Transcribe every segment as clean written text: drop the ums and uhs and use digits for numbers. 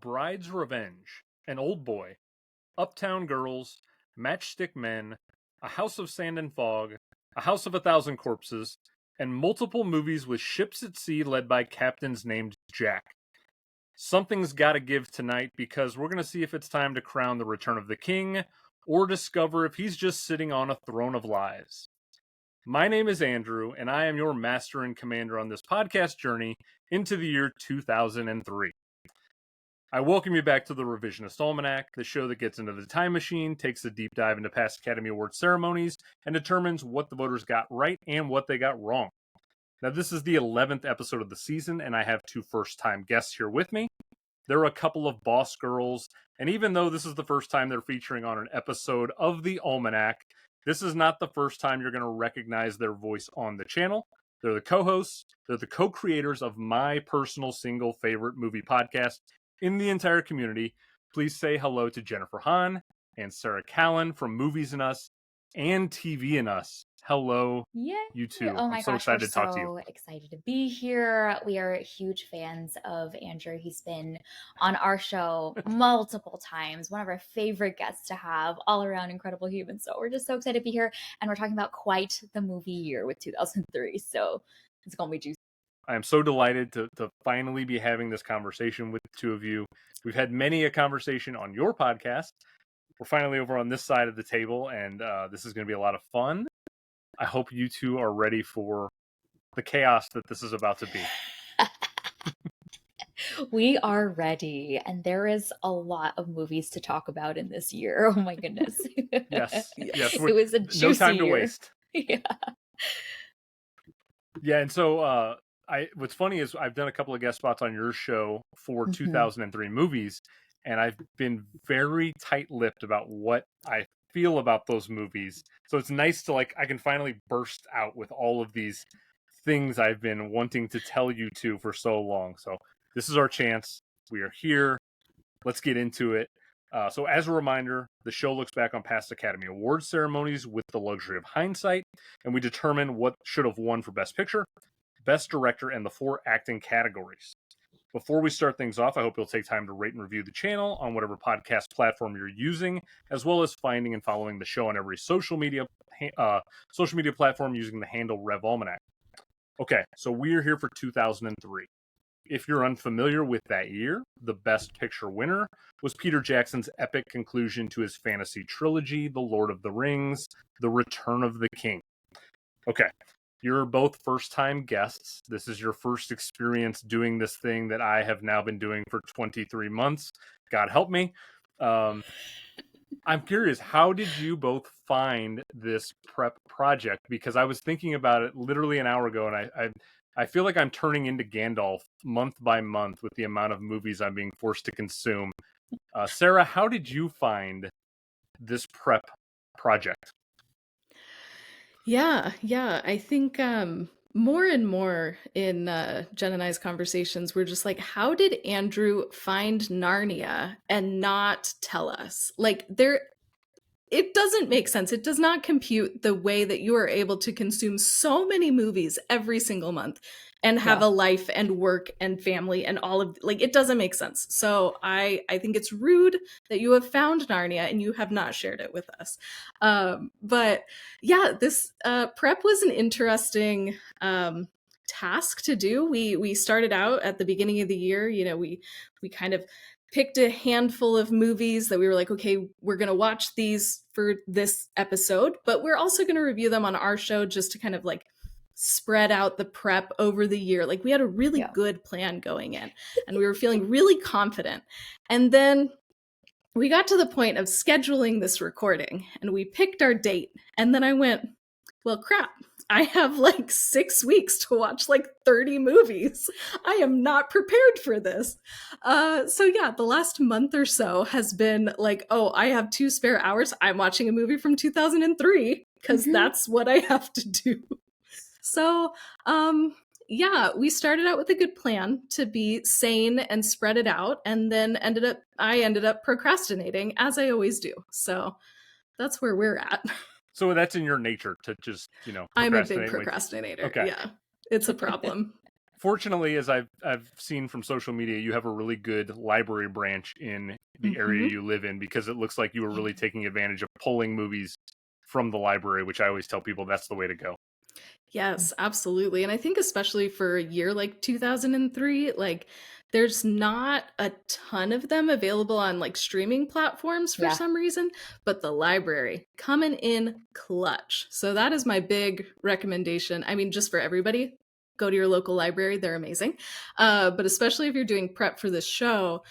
Bride's Revenge, An Old Boy, Uptown Girls, Matchstick Men, A House of Sand and Fog, A House of a Thousand Corpses, and multiple movies with ships at sea led by captains named Jack. Something's got to give tonight because we're going to see if it's time to crown the return of the king or discover if he's just sitting on a throne of lies. My name is Andrew, and I am your master and commander on this podcast journey into the year 2003. I welcome you back to the Revisionist Almanac, the show that gets into the time machine, takes a deep dive into past Academy Award ceremonies, and determines what the voters got right and what they got wrong. Now, this is the 11th episode of the season, and I have two first-time guests here with me. There are a couple of boss girls, and even though this is the first time they're featuring on an episode of the Almanac, this is not the first time you're going to recognize their voice on the channel. They're the co-hosts. They're the co-creators of my personal single favorite movie podcast in the entire community. Please say hello to Jennifer Hahn and Sarah Callen from Movies and Us and TV and Us. Hello, you two. Oh my I'm so gosh, excited to talk to you. So excited to be here. We are huge fans of Andrew. He's been on our show multiple times. One of our favorite guests to have, all around incredible human. So we're just so excited to be here. And we're talking about quite the movie year with 2003. So it's going to be juicy. I am so delighted to finally be having this conversation with the two of you. We've had many a conversation on your podcast. We're finally over on this side of the table, and this is going to be a lot of fun. I hope you two are ready for the chaos that this is about to be. We are ready, and there is a lot of movies to talk about in this year. Oh my goodness. Yes. It was a juicy no time to year. waste. Yeah, and so what's funny is I've done a couple of guest spots on your show for 2003 movies, and I've been very tight-lipped about what I feel about those movies. So it's nice to I can finally burst out with all of these things I've been wanting to tell you two for so long. So this is our chance. We are here. Let's get into it. So as a reminder, the show looks back on past Academy Awards ceremonies with the luxury of hindsight, and we determine what should have won for Best Picture, Best Director, and the 4 acting categories. Before we start things off, I hope you'll take time to rate and review the channel on whatever podcast platform you're using, as well as finding and following the show on every social media platform using the handle RevAlmanac. Okay, so we're here for 2003. If you're unfamiliar with that year, the Best Picture winner was Peter Jackson's epic conclusion to his fantasy trilogy, The Lord of the Rings, The Return of the King. Okay. You're both first-time guests. This is your first experience doing this thing that I have now been doing for 23 months. God help me. I'm curious, how did you both find this prep project? Because I was thinking about it literally an hour ago, and I feel like I'm turning into Gandalf month by month with the amount of movies I'm being forced to consume. Sarah, how did you find this prep project? Yeah. I think more and more in Jen and I's conversations, we're just like, how did Andrew find Narnia and not tell us? It doesn't make sense. It does not compute the way that you are able to consume so many movies every single month and have a life and work and family and all of it doesn't make sense. So I think it's rude that you have found Narnia and you have not shared it with us. But yeah, this prep was an interesting task to do. We started out at the beginning of the year. We kind of picked a handful of movies that we were like, okay, we're going to watch these for this episode, but we're also going to review them on our show just to kind of spread out the prep over the year. We had a really good plan going in and we were feeling really confident. And then we got to the point of scheduling this recording and we picked our date. And then I went, well, crap. I have 6 weeks to watch 30 movies. I am not prepared for this. So yeah, the last month or so has been I have 2 spare hours. I'm watching a movie from 2003 because that's what I have to do. So yeah, we started out with a good plan to be sane and spread it out. And then I ended up procrastinating as I always do. So that's where we're at. So that's in your nature to just, I'm a big procrastinator. Okay. Yeah, it's a problem. fortunately, as I've seen from social media, you have a really good library branch in the area Mhm. you live in, because it looks like you were Yeah. really taking advantage of pulling movies from the library, which I always tell people that's the way to go. Yes, absolutely. And I think especially for a year like 2003, like there's not a ton of them available on like streaming platforms for Yeah. some reason, but the library coming in clutch. So that is my big recommendation. I mean, just for everybody, go to your local library. They're amazing. But especially if you're doing prep for this show,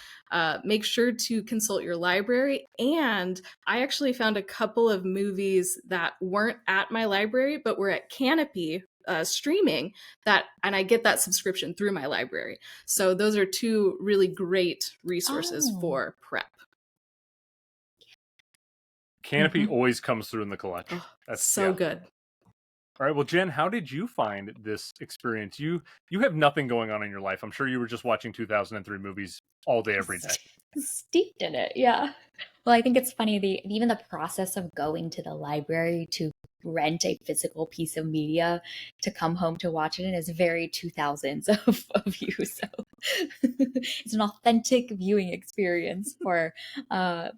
make sure to consult your library. And I actually found a couple of movies that weren't at my library, but were at Canopy streaming that, and I get that subscription through my library. So those are two really great resources Oh. for prep. Canopy Mhm. always comes through in the clutch. Oh, That's so yeah. good. All right. Well, Jen, how did you find this experience? You have nothing going on in your life. I'm sure you were just watching 2003 movies all day, every day. Steeped in it, yeah. Well, I think it's funny, even the process of going to the library to rent a physical piece of media to come home to watch it in is very 2000s of you. So it's an authentic viewing experience for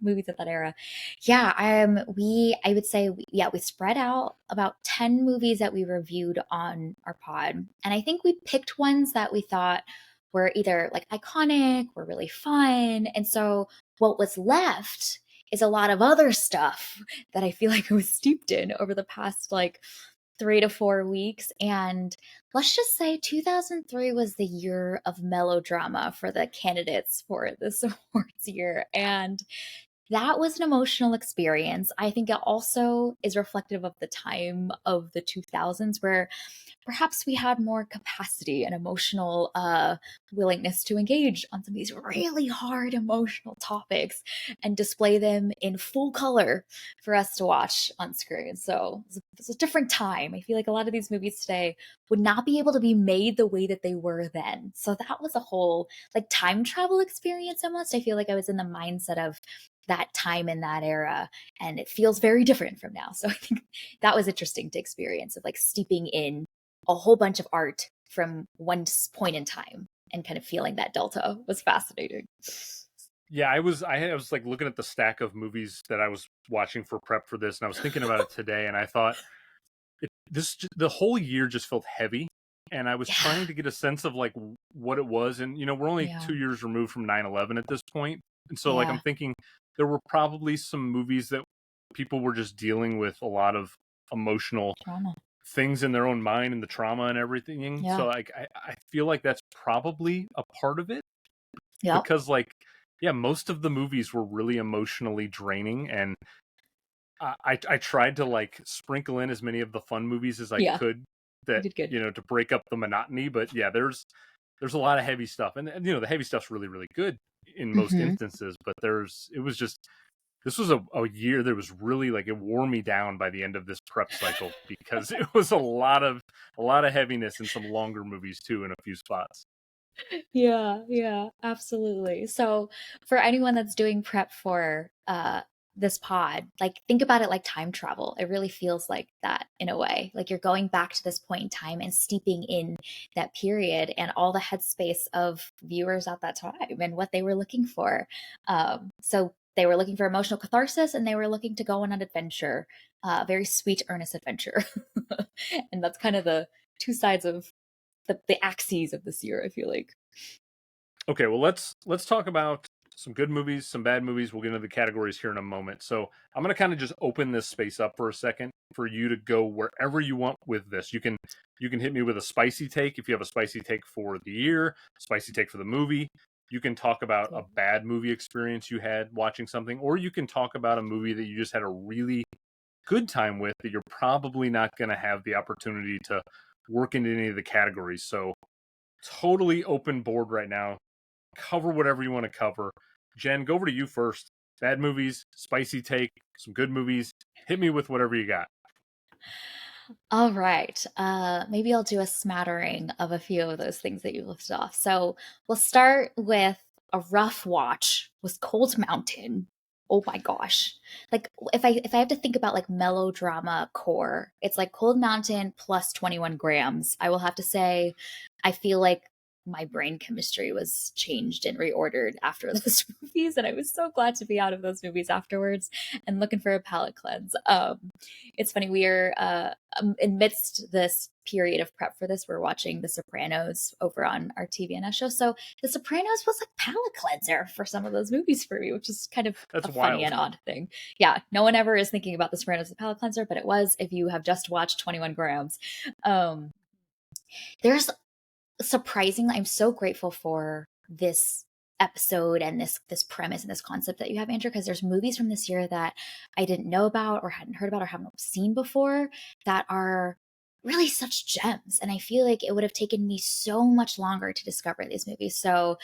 movies of that era. Yeah, I would say we spread out about 10 movies that we reviewed on our pod. And I think we picked ones that we thought were either like iconic or really fun. And so what was left is a lot of other stuff that I feel like I was steeped in over the past like 3 to 4 weeks. And let's just say 2003 was the year of melodrama for the candidates for this awards year. And that was an emotional experience. I think it also is reflective of the time of the 2000s where perhaps we had more capacity and emotional willingness to engage on some of these really hard emotional topics and display them in full color for us to watch on screen. So it's a different time. I feel like a lot of these movies today would not be able to be made the way that they were then. So that was a whole like time travel experience almost. I feel like I was in the mindset of that time in that era, and it feels very different from now. So I think that was interesting to experience, of like steeping in a whole bunch of art from one point in time and kind of feeling that delta was fascinating. Yeah, I was like looking at the stack of movies that I was watching for prep for this, and I was thinking about it today, and I thought the whole year just felt heavy, and I was Yeah. trying to get a sense of like what it was. And we're only Yeah. 2 years removed from 9/11 at this point, and so like I'm Yeah. thinking there were probably some movies that people were just dealing with a lot of emotional Drama. things in their own mind and the trauma and everything. Yeah. So like I feel like that's probably a part of it, Yep. because like yeah, most of the movies were really emotionally draining, and I tried to like sprinkle in as many of the fun movies as I Yeah. could, You that did good. to break up the monotony. But yeah, there's a lot of heavy stuff, and the heavy stuff's really really good in most Hmm. instances. But it was just, this was a year that was really like, it wore me down by the end of this prep cycle, because it was a lot of heaviness in some longer movies too in a few spots. Yeah, yeah, absolutely. So for anyone that's doing prep for this pod, like think about it like time travel. It really feels like that in a way. Like you're going back to this point in time and steeping in that period and all the headspace of viewers at that time and what they were looking for. So they were looking for emotional catharsis and they were looking to go on an adventure, very sweet, earnest adventure. And that's kind of the two sides of the axes of this year, I feel like. Okay, well let's talk about some good movies, some bad movies. We'll get into the categories here in a moment. So I'm gonna kind of just open this space up for a second for you to go wherever you want with this. You can hit me with a spicy take if you have a spicy take for the year, spicy take for the movie. You can talk about a bad movie experience you had watching something, or you can talk about a movie that you just had a really good time with that you're probably not going to have the opportunity to work into any of the categories. So totally open board right now. Cover whatever you want to cover. Jen, go over to you first. Bad movies, spicy take, some good movies. Hit me with whatever you got. All right. Maybe I'll do a smattering of a few of those things that you listed off. So we'll start with a rough watch was Cold Mountain oh my gosh. Like if I have to think about like melodrama core, it's like Cold Mountain plus 21 grams. I will have to say, I feel like my brain chemistry was changed and reordered after those movies, and I was so glad to be out of those movies afterwards and looking for a palate cleanse. It's funny, we are amidst this period of prep for this, we're watching The Sopranos over on our TVNS show. So The Sopranos was like palate cleanser for some of those movies for me, which is kind of That's a funny wild. and odd thing. Yeah, no one ever is thinking about The Sopranos as a palate cleanser, but it was if you have just watched 21 grams. There's surprisingly, I'm so grateful for this episode and this premise and this concept that you have, Andrew, because there's movies from this year that I didn't know about or hadn't heard about or haven't seen before that are really such gems. And I feel like it would have taken me so much longer to discover these movies. So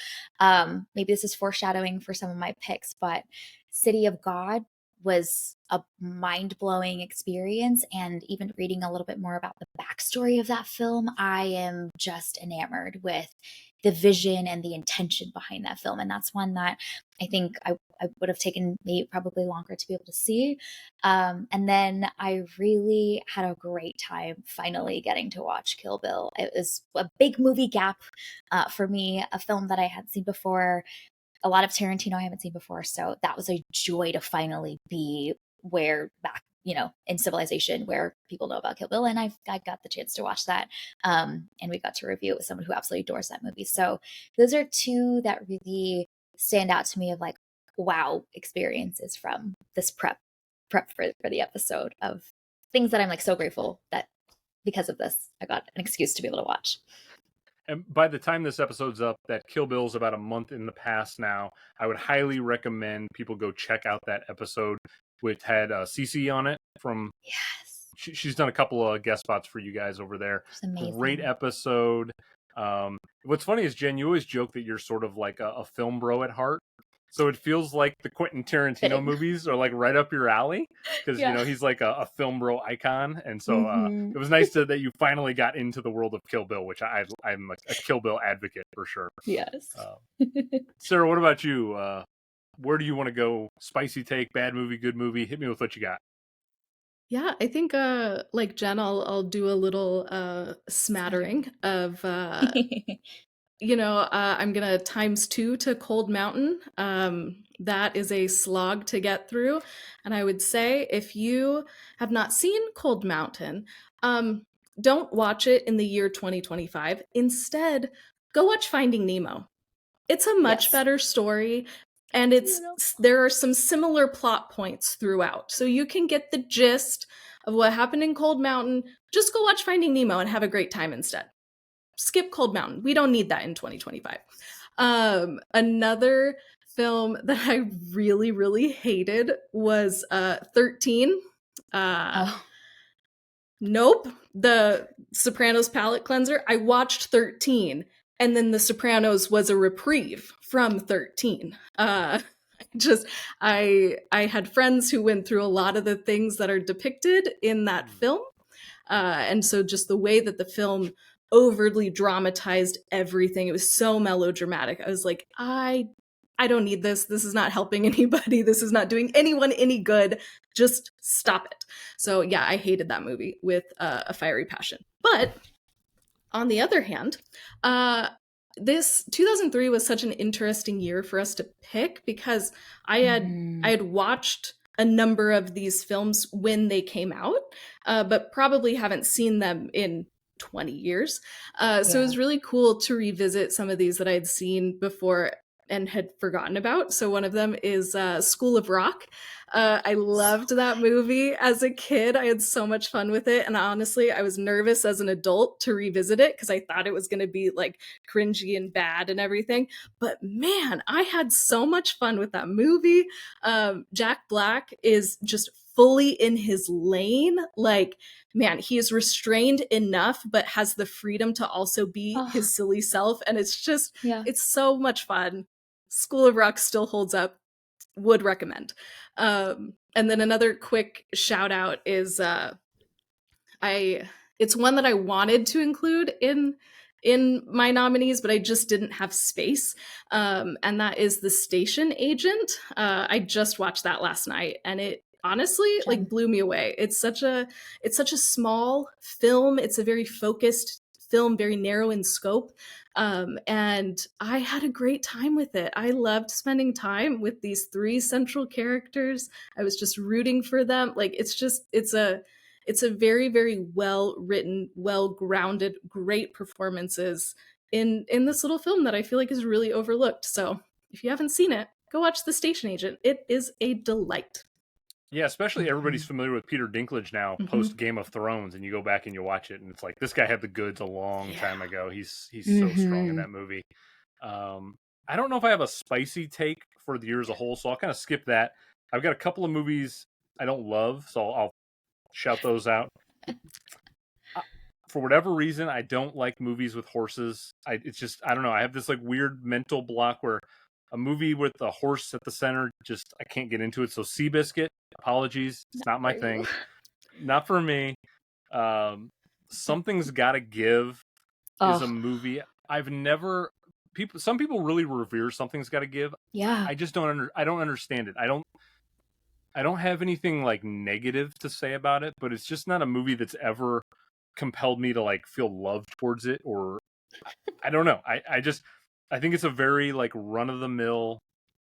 maybe this is foreshadowing for some of my picks, but City of God was a mind-blowing experience. And even reading a little bit more about the backstory of that film, I am just enamored with the vision and the intention behind that film. And that's one that I think I would have taken me probably longer to be able to see. And then I really had a great time finally getting to watch Kill Bill. It was a big movie gap for me, a film that I hadn't seen before. A lot of Tarantino I haven't seen before. So that was a joy to finally be where back, in civilization where people know about Kill Bill. And I got the chance to watch that. And we got to review it with someone who absolutely adores that movie. So those are two that really stand out to me of like, wow, experiences from this prep for the episode of things that I'm like so grateful that because of this, I got an excuse to be able to watch. And by the time this episode's up, that Kill Bill's about a month in the past now. I would highly recommend people go check out that episode, which had Cece on it from. Yes. She's done a couple of guest spots for you guys over there. It's amazing. Great episode. What's funny is, Jen, you always joke that you're sort of like a film bro at heart. So it feels like the Quentin Tarantino movies are like right up your alley because, he's like a film bro icon. And so it was nice that you finally got into the world of Kill Bill, which I'm a Kill Bill advocate for sure. Yes. Sarah, what about you? Where do you want to go? Spicy take, bad movie, good movie? Hit me with what you got. Yeah, I think like Jen, I'll do a little smattering of I'm gonna ×2 to Cold Mountain. That is a slog to get through. And I would say if you have not seen Cold Mountain, don't watch it in the year 2025. Instead, go watch Finding Nemo. It's a much better story. And there are some similar plot points throughout. So you can get the gist of what happened in Cold Mountain. Just go watch Finding Nemo and have a great time instead. Skip Cold Mountain. We don't need that in 2025. Another film that I really, really hated was 13. Nope. The Sopranos palate cleanser. I watched 13, and then The Sopranos was a reprieve from 13. I had friends who went through a lot of the things that are depicted in that film. And so just the way that the film overly dramatized everything, it was so melodramatic. I was like, I don't need this. This is not helping anybody. This is not doing anyone any good. Just stop it. So yeah, I hated that movie with a fiery passion. But on the other hand, this 2003 was such an interesting year for us to pick because I had watched a number of these films when they came out, but probably haven't seen them in 20 years. So it was really cool to revisit some of these that I had seen before and had forgotten about. So one of them is School of Rock. I loved that movie as a kid. I had so much fun with it. And honestly, I was nervous as an adult to revisit it because I thought it was going to be like cringy and bad and everything. But man, I had so much fun with that movie. Jack Black is just fully in his lane. Like, man, he is restrained enough, but has the freedom to also be his silly self. And it's just, it's so much fun. School of Rock still holds up. Would recommend. And then another quick shout out is it's one that I wanted to include in in my nominees, but I just didn't have space. And that is The Station Agent. I just watched that last night, and it honestly like blew me away. It's such a small film. It's a very focused film, very narrow in scope. And I had a great time with it. I loved spending time with these three central characters. I was just rooting for them. Like, it's a very, very well written, well grounded, great performances in this little film that I feel like is really overlooked. So if you haven't seen it, go watch The Station Agent. It is a delight. Yeah, especially everybody's familiar with Peter Dinklage now, post Game of Thrones, and you go back and you watch it, and it's like, this guy had the goods a long time ago. He's so strong in that movie. I don't know if I have a spicy take for the year as a whole, so I'll kind of skip that. I've got a couple of movies I don't love, so I'll shout those out. For whatever reason, I don't like movies with horses. It's just, I don't know. I have this like weird mental block where a movie with a horse at the center, just I can't get into it. So Seabiscuit, apologies, it's not my thing. Not for me. Something's Gotta Give is a movie I've never. Some people really revere Something's Gotta Give. Yeah, I just don't. I don't understand it. I don't have anything like negative to say about it, but it's just not a movie that's ever compelled me to like feel love towards it, or I don't know. I think it's a very like run of the mill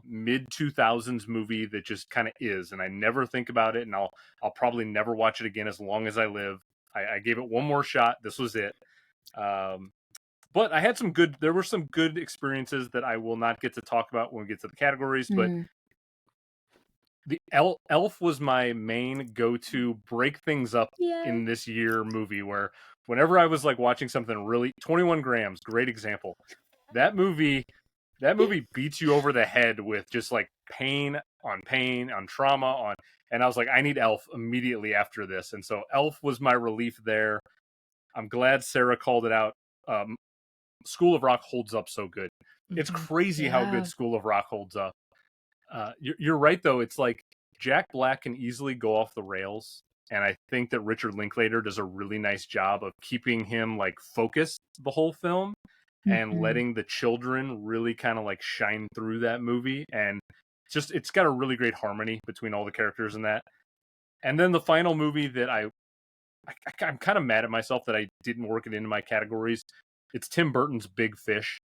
mid 2000s movie that just kind of is, and I never think about it, and I'll probably never watch it again as long as I live. I gave it one more shot. This was it. But I had there were some good experiences that I will not get to talk about when we get to the categories, but the Elf was my main go-to break things up in this year movie, where whenever I was like watching something really 21 Grams, great example. That movie beats you over the head with just like pain on trauma and I was like, I need Elf immediately after this. And so Elf was my relief there. I'm glad Sarah called it out. School of Rock holds up so good. It's crazy how good School of Rock holds up. You're right, though. It's like Jack Black can easily go off the rails, and I think that Richard Linklater does a really nice job of keeping him like focused the whole film and letting the children really kind of like shine through that movie. And it's got a really great harmony between all the characters in that. And then the final movie that I'm kind of mad at myself that I didn't work it into my categories. It's Tim Burton's Big Fish,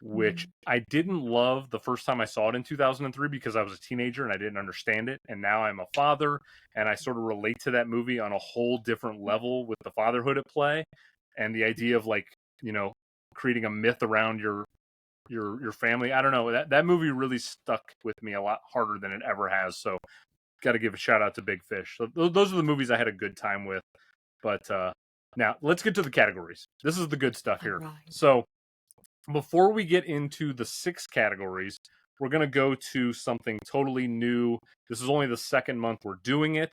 which I didn't love the first time I saw it in 2003 because I was a teenager and I didn't understand it. And now I'm a father and I sort of relate to that movie on a whole different level with the fatherhood at play and the idea of like, you know, creating a myth around your family. I don't know. That movie really stuck with me a lot harder than it ever has. So got to give a shout out to Big Fish. So those are the movies I had a good time with. But now let's get to the categories. This is the good stuff here. Right. So before we get into the 6 categories, we're going to go to something totally new. This is only the second month we're doing it.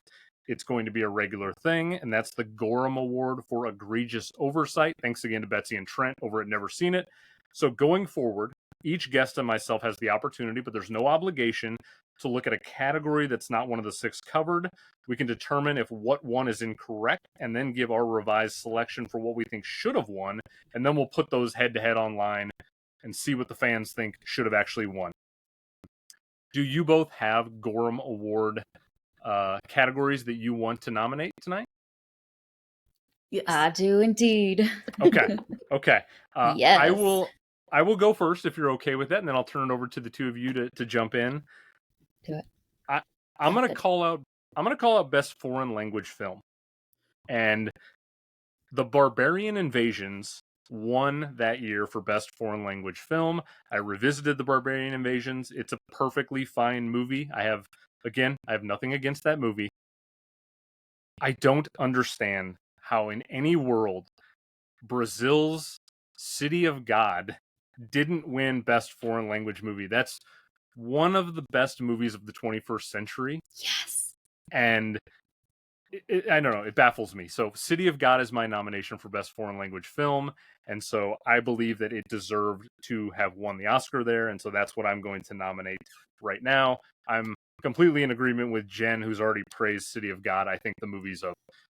It's going to be a regular thing, and that's the Gorham Award for Egregious Oversight. Thanks again to Betsy and Trent over at Never Seen It. So going forward, each guest and myself has the opportunity, but there's no obligation to look at a category that's not one of the 6 covered. We can determine if what one is incorrect and then give our revised selection for what we think should have won. And then we'll put those head to head online and see what the fans think should have actually won. Do you both have Gorham Award categories that you want to nominate tonight? Yes. I do indeed. Okay. Yes. I will go first if you're okay with that, and then I'll turn it over to the two of you to jump in. Do it. I'm gonna call out best foreign language film, and The Barbarian Invasions won that year for best foreign language film. I revisited The Barbarian Invasions. It's a perfectly fine movie. I have nothing against that movie. I don't understand how in any world Brazil's City of God didn't win best foreign language movie. That's one of the best movies of the 21st century. Yes. And I don't know, it baffles me. So City of God is my nomination for best foreign language film. And so I believe that it deserved to have won the Oscar there. And so that's what I'm going to nominate right now. I'm completely in agreement with Jen, who's already praised City of God. I think the movie's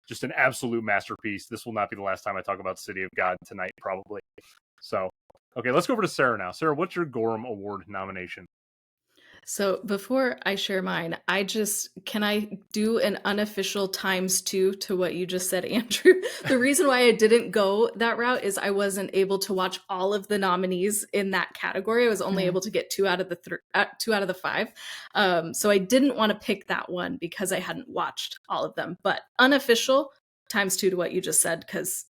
just an absolute masterpiece. This will not be the last time I talk about City of God tonight, probably. So, okay, let's go over to Sarah now. Sarah, what's your Gorham Award nomination? So before I share mine, can I do an unofficial ×2 to what you just said, Andrew? The reason why I didn't go that route is I wasn't able to watch all of the nominees in that category. I was only able to get 2 out of the 5. So I didn't want to pick that one because I hadn't watched all of them. But unofficial ×2 to what you just said, because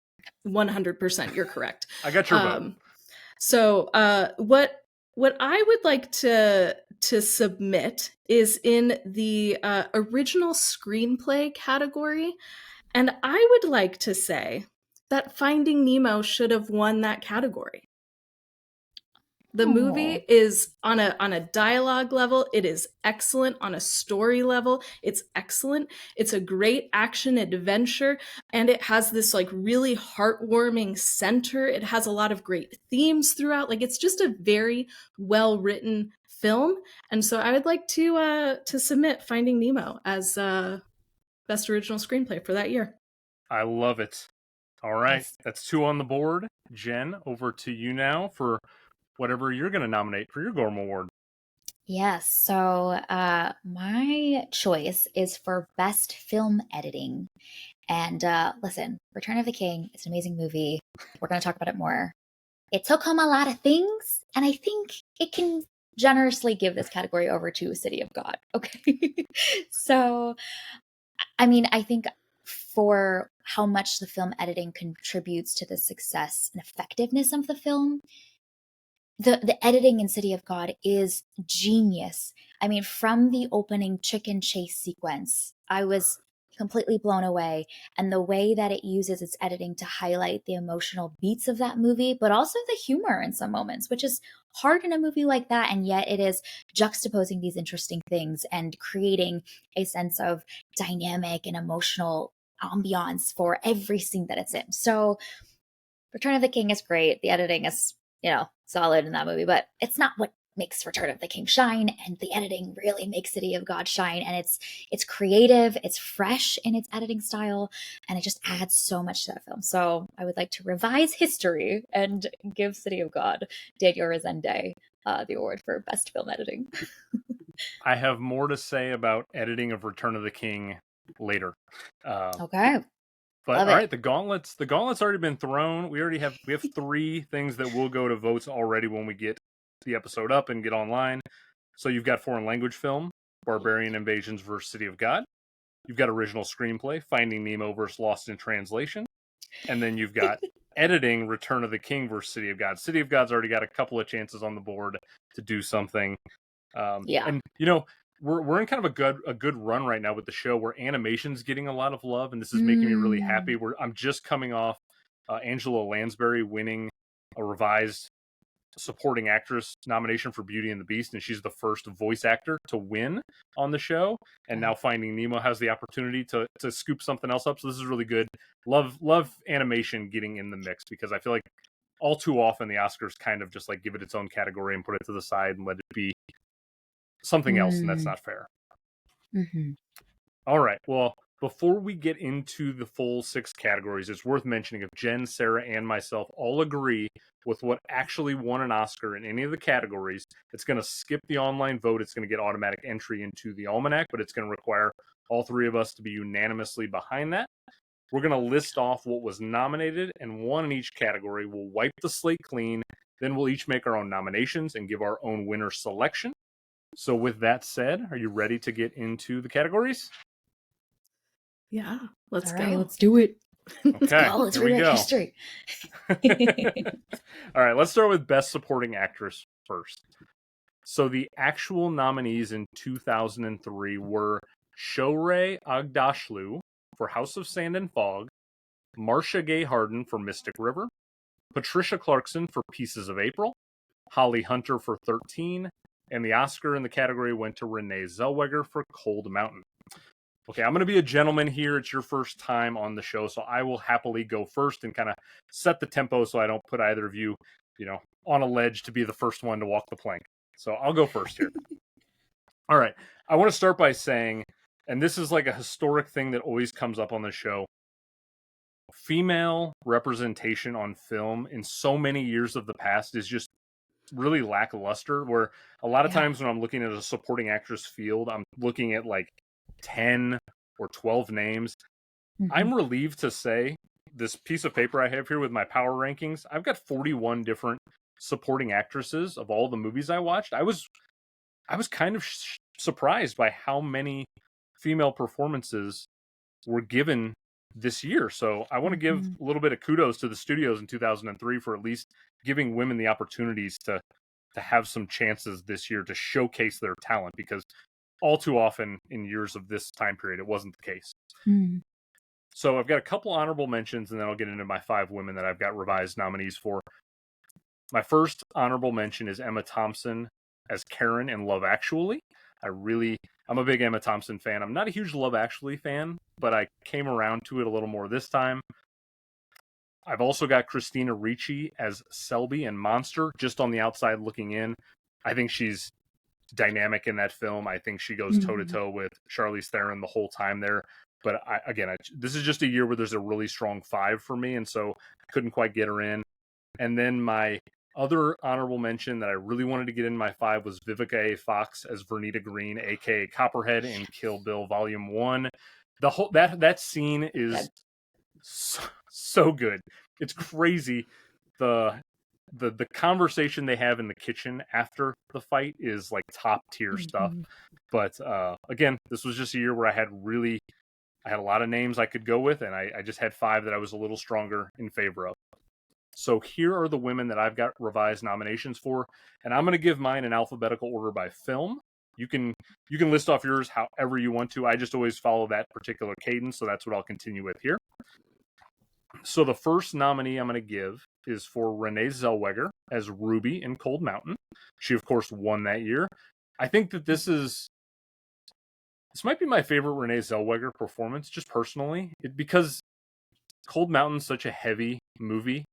100% you're correct. I got your vote. So what I would like to submit is in the original screenplay category, and I would like to say that Finding Nemo should have won that category. The movie is on a dialogue level, it is excellent. On a story level, it's excellent. It's a great action adventure, and it has this like really heartwarming center. It has a lot of great themes throughout. Like, it's just a very well written film, and so I would like to submit Finding Nemo as best original screenplay for that year. I love it. All right, Nice. That's 2 on the board. Jen, over to you now for whatever you're going to nominate for your Gorham Award. Yes. So my choice is for best film editing. And listen, Return of the King is an amazing movie. We're going to talk about it more. It took home a lot of things, and I think it can generously give this category over to City of God. Okay. So, I mean, I think for how much the film editing contributes to the success and effectiveness of the film, the editing in City of God is genius. I mean, from the opening chicken chase sequence, I was completely blown away. And the way that it uses its editing to highlight the emotional beats of that movie, but also the humor in some moments, which is hard in a movie like that. And yet it is juxtaposing these interesting things and creating a sense of dynamic and emotional ambiance for every scene that it's in. So Return of the King is great. The editing is, solid in that movie, but it's not what makes Return of the King shine, and the editing really makes City of God shine. And it's creative, it's fresh in its editing style, and it just adds so much to that film. So I would like to revise history and give City of God, Daniel Resende, the award for best film editing. I have more to say about editing of Return of the King later. Okay. But Love all it. right, the gauntlet's already been thrown. We have 3 things that will go to votes already when we get the episode up and get online. So you've got foreign language film, Barbarian Invasions vs. City of God. You've got original screenplay, Finding Nemo vs. Lost in Translation. And then you've got editing, Return of the King vs. City of God. City of God's already got a couple of chances on the board to do something. Yeah. And we're in kind of a good run right now with the show where animation's getting a lot of love, and this is making me really happy. I'm just coming off Angela Lansbury winning a revised supporting actress nomination for Beauty and the Beast, and she's the first voice actor to win on the show. And now Finding Nemo has the opportunity to scoop something else up. So this is really good. Love animation getting in the mix, because I feel like all too often the Oscars kind of just like give it its own category and put it to the side and let it be something else, and that's not fair. Mm-hmm. All right. Well, before we get into the full 6 categories, it's worth mentioning if Jen, Sarah, and myself all agree with what actually won an Oscar in any of the categories, it's going to skip the online vote. It's going to get automatic entry into the Almanac, but it's going to require all 3 of us to be unanimously behind that. We're going to list off what was nominated and won in each category. We'll wipe the slate clean. Then we'll each make our own nominations and give our own winner selection. So with that said, are you ready to get into the categories? Yeah, let's All go. right, let's do it. Okay, Let's here we rewrite go. history. All right, let's start with Best Supporting Actress first. So the actual nominees in 2003 were Shohreh Aghdashloo for House of Sand and Fog, Marcia Gay Harden for Mystic River, Patricia Clarkson for Pieces of April, Holly Hunter for 13, and the Oscar in the category went to Renee Zellweger for Cold Mountain. Okay, I'm going to be a gentleman here. It's your first time on the show, so I will happily go first and kind of set the tempo so I don't put either of you, on a ledge to be the first one to walk the plank. So I'll go first here. All right, I want to start by saying, and this is like a historic thing that always comes up on the show, female representation on film in so many years of the past is just really lackluster, where a lot of Yeah. times when I'm looking at a supporting actress field, I'm looking at like 10 or 12 names. I'm relieved to say this piece of paper I have here with my power rankings, I've got 41 different supporting actresses of all the movies I watched. I was kind of surprised by how many female performances were given this year. So I want to give a little bit of kudos to the studios in 2003 for at least giving women the opportunities to have some chances this year to showcase their talent, because all too often in years of this time period, it wasn't the case. So I've got a couple honorable mentions, and then I'll get into my 5 women that I've got revised nominees for. My first honorable mention is Emma Thompson as Karen in Love Actually. I'm a big Emma Thompson fan. I'm not a huge Love Actually fan, but I came around to it a little more this time. I've also got Christina Ricci as Selby in Monster, just on the outside looking in. I think she's dynamic in that film. I think she goes toe-to-toe with Charlize Theron the whole time there. But this is just a year where there's a really strong 5 for me, and so I couldn't quite get her in. And then my other honorable mention that I really wanted to get in my 5 was Vivica A. Fox as Vernita Green, aka Copperhead in Kill Bill Volume 1. The whole that scene is so good. It's crazy. The conversation they have in the kitchen after the fight is like top tier stuff. But again, this was just a year where I had a lot of names I could go with, and I just had 5 that I was a little stronger in favor of. So here are the women that I've got revised nominations for, and I'm going to give mine in alphabetical order by film. You can list off yours however you want to. I just always follow that particular cadence, so that's what I'll continue with here. So the first nominee I'm going to give is for Renee Zellweger as Ruby in Cold Mountain. She, of course, won that year. I think that this might be my favorite Renee Zellweger performance, just personally, because Cold Mountain's such a heavy movie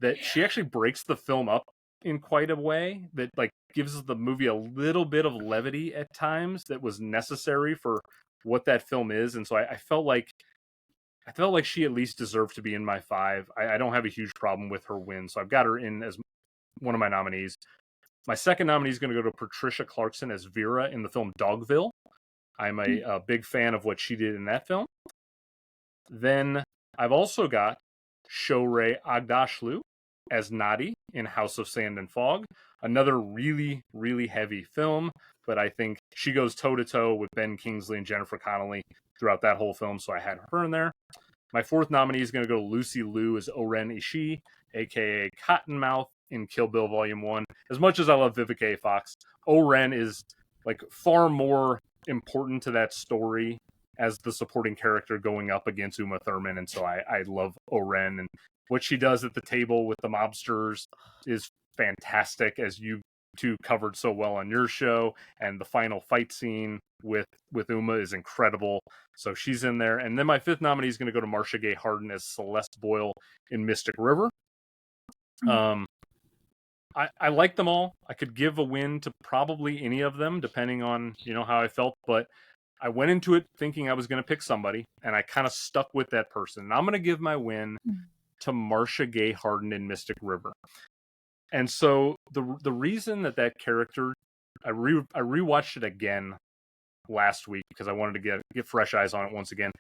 that she actually breaks the film up in quite a way that like gives the movie a little bit of levity at times that was necessary for what that film is. And so I felt like she at least deserved to be in my 5. I don't have a huge problem with her win, so I've got her in as one of my nominees. My second nominee is going to go to Patricia Clarkson as Vera in the film Dogville. I'm a big fan of what she did in that film. Then I've also got Shohreh Aghdashloo as Nadi in House of Sand and Fog. Another really, really heavy film, but I think she goes toe-to-toe with Ben Kingsley and Jennifer Connelly throughout that whole film, so I had her in there. My fourth nominee is going to go to Lucy Liu as Oren Ishii, a.k.a. Cottonmouth in Kill Bill Volume 1. As much as I love Vivica A. Fox, Oren is like far more important to that story as the supporting character going up against Uma Thurman, and so I love Oren, and what she does at the table with the mobsters is fantastic, as you two covered so well on your show, and the final fight scene with Uma is incredible, so she's in there. And then my fifth nominee is going to go to Marcia Gay Harden as Celeste Boyle in Mystic River. I like them all. I could give a win to probably any of them, depending on how I felt, but I went into it thinking I was going to pick somebody, and I kind of stuck with that person. And I'm going to give my win to Marcia Gay Harden in Mystic River. And so the reason that character, I rewatched it again last week because I wanted to get fresh eyes on it once again.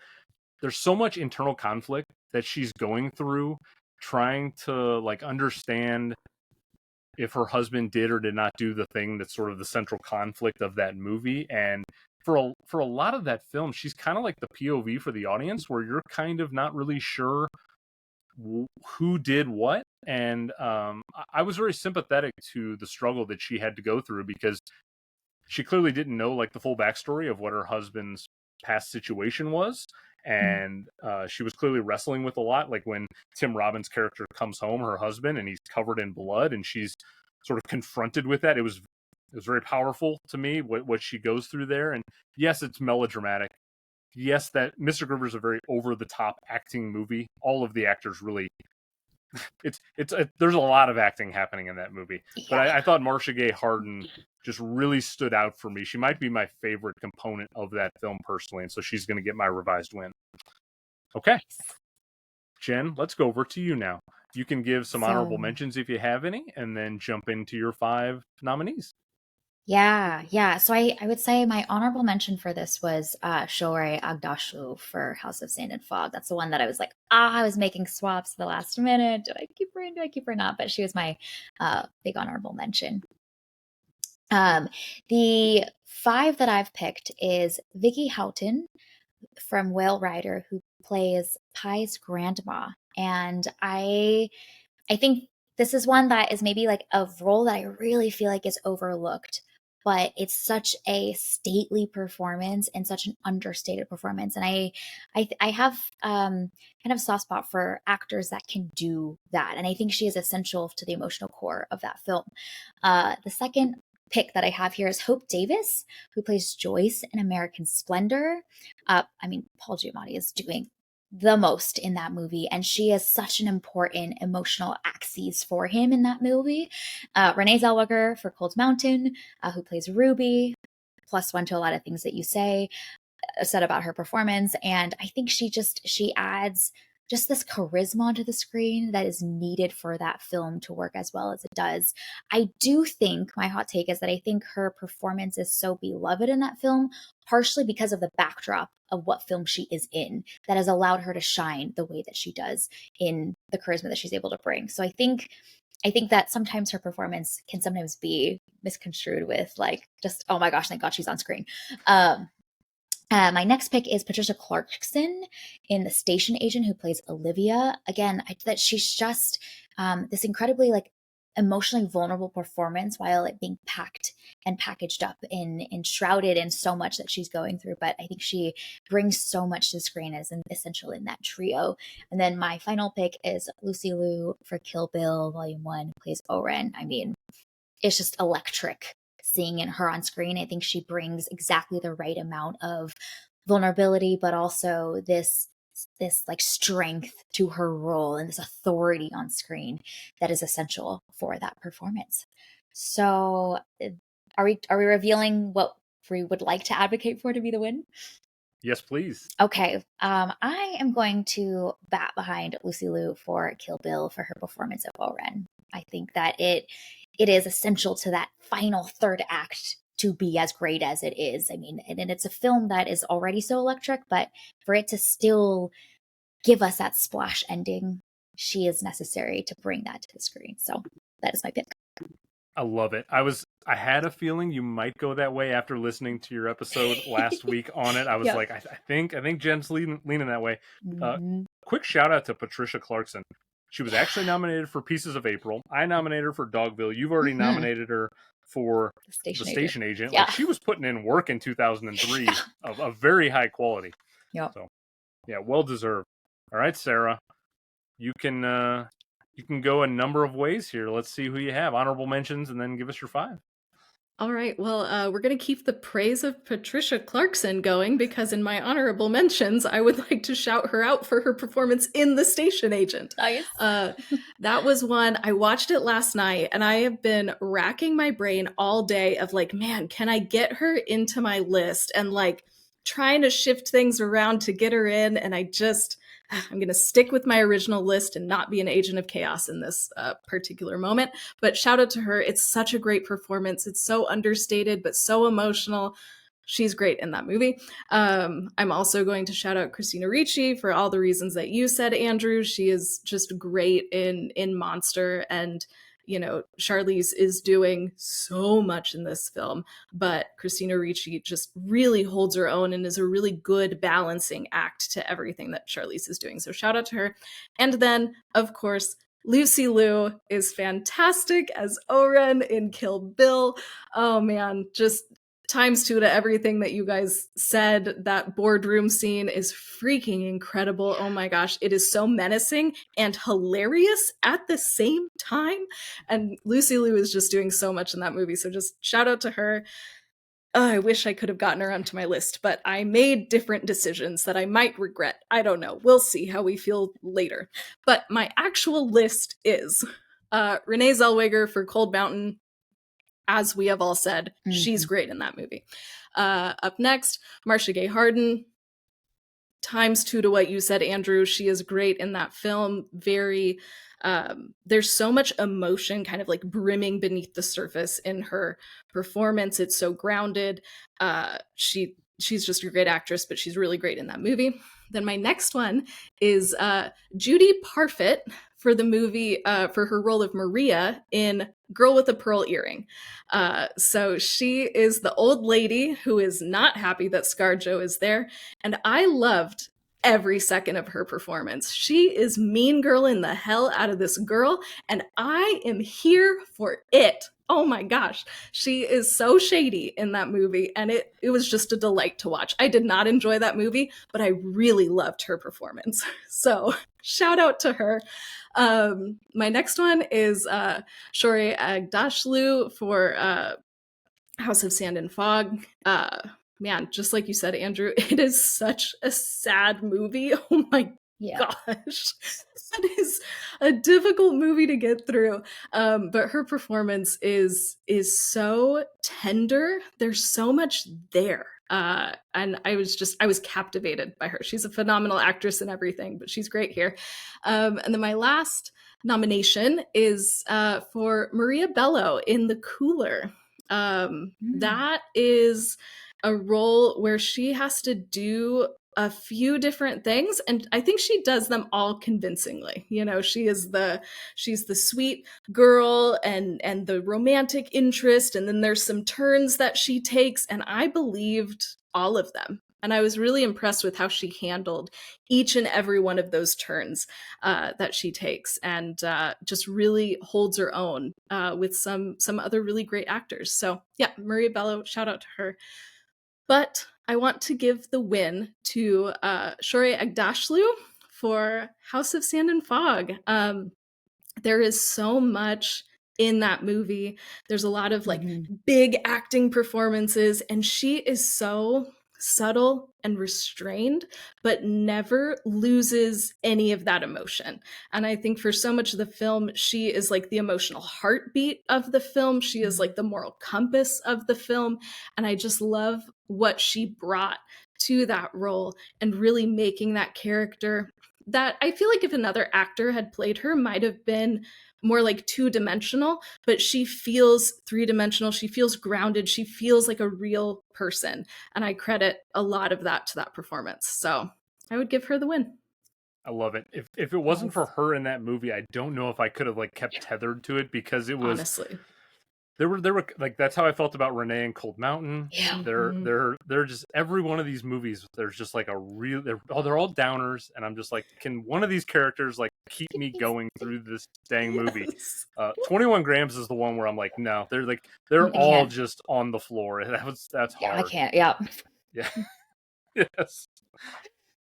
There's so much internal conflict that she's going through, trying to like understand if her husband did or did not do the thing that's sort of the central conflict of that movie. And for a lot of that film, she's kind of like the POV for the audience, where you're kind of not really sure who did what. And I was very sympathetic to the struggle that she had to go through, because she clearly didn't know like the full backstory of what her husband's past situation was. And she was clearly wrestling with a lot. Like when Tim Robbins' character comes home, her husband, and he's covered in blood, and she's sort of confronted with that. It was very powerful to me what she goes through there. And yes, it's melodramatic. Yes, that Mr. River is a very over-the-top acting movie. All of the actors really, there's a lot of acting happening in that movie. Yeah. But I thought Marcia Gay Harden just really stood out for me. She might be my favorite component of that film personally, and so she's going to get my revised win. Okay. Jen, let's go over to you now. You can give some honorable So mentions if you have any, and then jump into your 5 nominees. yeah. So I would say my honorable mention for this was Shohreh Aghdashloo for House of Sand and Fog. That's the one that I was like, I was making swaps at the last minute. Do I keep her in? Do I keep her not? But she was my big honorable mention. The 5 that I've picked is Vicky Houghton from Whale Rider, who plays Pie's grandma. And I think this is one that is maybe like a role that I really feel like is overlooked, but it's such a stately performance and such an understated performance. And I have kind of soft spot for actors that can do that, and I think she is essential to the emotional core of that film. The second pick that I have here is Hope Davis, who plays Joyce in American Splendor. Paul Giamatti is doing the most in that movie, and she is such an important emotional axis for him in that movie. Renee Zellweger for Cold Mountain, who plays Ruby, +1 to a lot of things that you said about her performance. And I think she adds just this charisma onto the screen that is needed for that film to work as well as it does. I do think, my hot take is that I think her performance is so beloved in that film, partially because of the backdrop of what film she is in, that has allowed her to shine the way that she does in the charisma that she's able to bring. So I think that sometimes her performance can sometimes be misconstrued with like, just, oh my gosh, thank God she's on screen. My next pick is Patricia Clarkson in The Station Agent, who plays Olivia. Again, that she's just this incredibly like emotionally vulnerable performance while it being packed and packaged up in shrouded in so much that she's going through. But I think she brings so much to the screen as an essential in that trio. And then my final pick is Lucy Liu for Kill Bill Volume 1, who plays Oren. I mean, it's just electric seeing her on screen. I think she brings exactly the right amount of vulnerability, but also this like strength to her role and this authority on screen that is essential for that performance. So are we revealing what we would like to advocate for to be the win? Yes, please. Okay. I am going to bat behind Lucy Liu for Kill Bill for her performance of Oren. I think that it is essential to that final third act to be as great as it is. I mean, and it's a film that is already so electric, but for it to still give us that splash ending, she is necessary to bring that to the screen. So that is my pick. I love it. I had a feeling you might go that way after listening to your episode last week on it. I was like, I think Jen's leaning that way. Quick shout out to Patricia Clarkson. She was actually nominated for Pieces of April. I nominated her for Dogville. You've already nominated her for The Station Agent. Yeah. Like, she was putting in work in 2003 of very high quality. Yeah. So, yeah, well deserved. All right, Sarah, you can go a number of ways here. Let's see who you have. Honorable mentions, and then give us your 5. All right. Well, we're going to keep the praise of Patricia Clarkson going, because in my honorable mentions, I would like to shout her out for her performance in The Station Agent. Nice. That was one. I watched it last night, and I have been racking my brain all day of like, man, can I get her into my list? And like trying to shift things around to get her in. And I'm going to stick with my original list and not be an agent of chaos in this particular moment. But shout out to her. It's such a great performance. It's so understated, but so emotional. She's great in that movie. I'm also going to shout out Christina Ricci for all the reasons that you said, Andrew. She is just great in Monster, and you know, Charlize is doing so much in this film, but Christina Ricci just really holds her own and is a really good balancing act to everything that Charlize is doing. So shout out to her. And then, of course, Lucy Liu is fantastic as Oren in Kill Bill. Oh man, just ×2 to everything that you guys said. That boardroom scene is freaking incredible. Oh my gosh, it is so menacing and hilarious at the same time. And Lucy Liu is just doing so much in that movie. So just shout out to her. I wish I could have gotten her onto my list, but I made different decisions that I might regret. I don't know. We'll see how we feel later. But my actual list is Renee Zellweger for Cold Mountain. As we have all said, she's great in that movie. Up next, Marcia Gay Harden. ×2 to what you said, Andrew. She is great in that film. Very, there's so much emotion kind of like brimming beneath the surface in her performance. It's so grounded. She's just a great actress, but she's really great in that movie. Then my next one is Judy Parfitt for the movie, for her role of Maria in Girl with a Pearl Earring. So she is the old lady who is not happy that ScarJo is there. And I loved every second of her performance. She is mean girling the hell out of this girl, and I am here for it. Oh my gosh. She is so shady in that movie, and it was just a delight to watch. I did not enjoy that movie, but I really loved her performance. So shout out to her. My next one is Shohreh Aghdashloo for House of Sand and Fog. Man, just like you said, Andrew, it is such a sad movie. Oh my gosh. That is a difficult movie to get through. But her performance is so tender. There's so much there. And I was captivated by her. She's a phenomenal actress and everything, but she's great here. And then my last nomination is for Maria Bello in The Cooler. That is a role where she has to do a few different things, and I think she does them all convincingly. You know, she's the sweet girl and the romantic interest, and then there's some turns that she takes, and I believed all of them. And I was really impressed with how she handled each and every one of those turns that she takes, and just really holds her own with some other really great actors. So yeah, Maria Bello, shout out to her. But I want to give the win to Shohreh Aghdashloo for House of Sand and Fog. There is so much in that movie. There's a lot of like big acting performances, and she is so subtle and restrained, but never loses any of that emotion. And I think for so much of the film, she is like the emotional heartbeat of the film. She is like the moral compass of the film. And I just love what she brought to that role and really making that character that I feel like if another actor had played her might have been more like two-dimensional, but she feels three-dimensional. She feels grounded. She feels like a real person. And I credit a lot of that to that performance. So I would give her the win. I love it. If it wasn't for her in that movie, I don't know if I could have like kept tethered to it, because it was honestly. There were like, that's how I felt about Renee and Cold Mountain. Yeah. They're just, every one of these movies, there's just like a real, they're all downers, and I'm just like, can one of these characters like keep me going through this dang movie? 21 Grams is the one where I'm like, no, they're all just on the floor. That's hard. I can't. Yeah. Yes.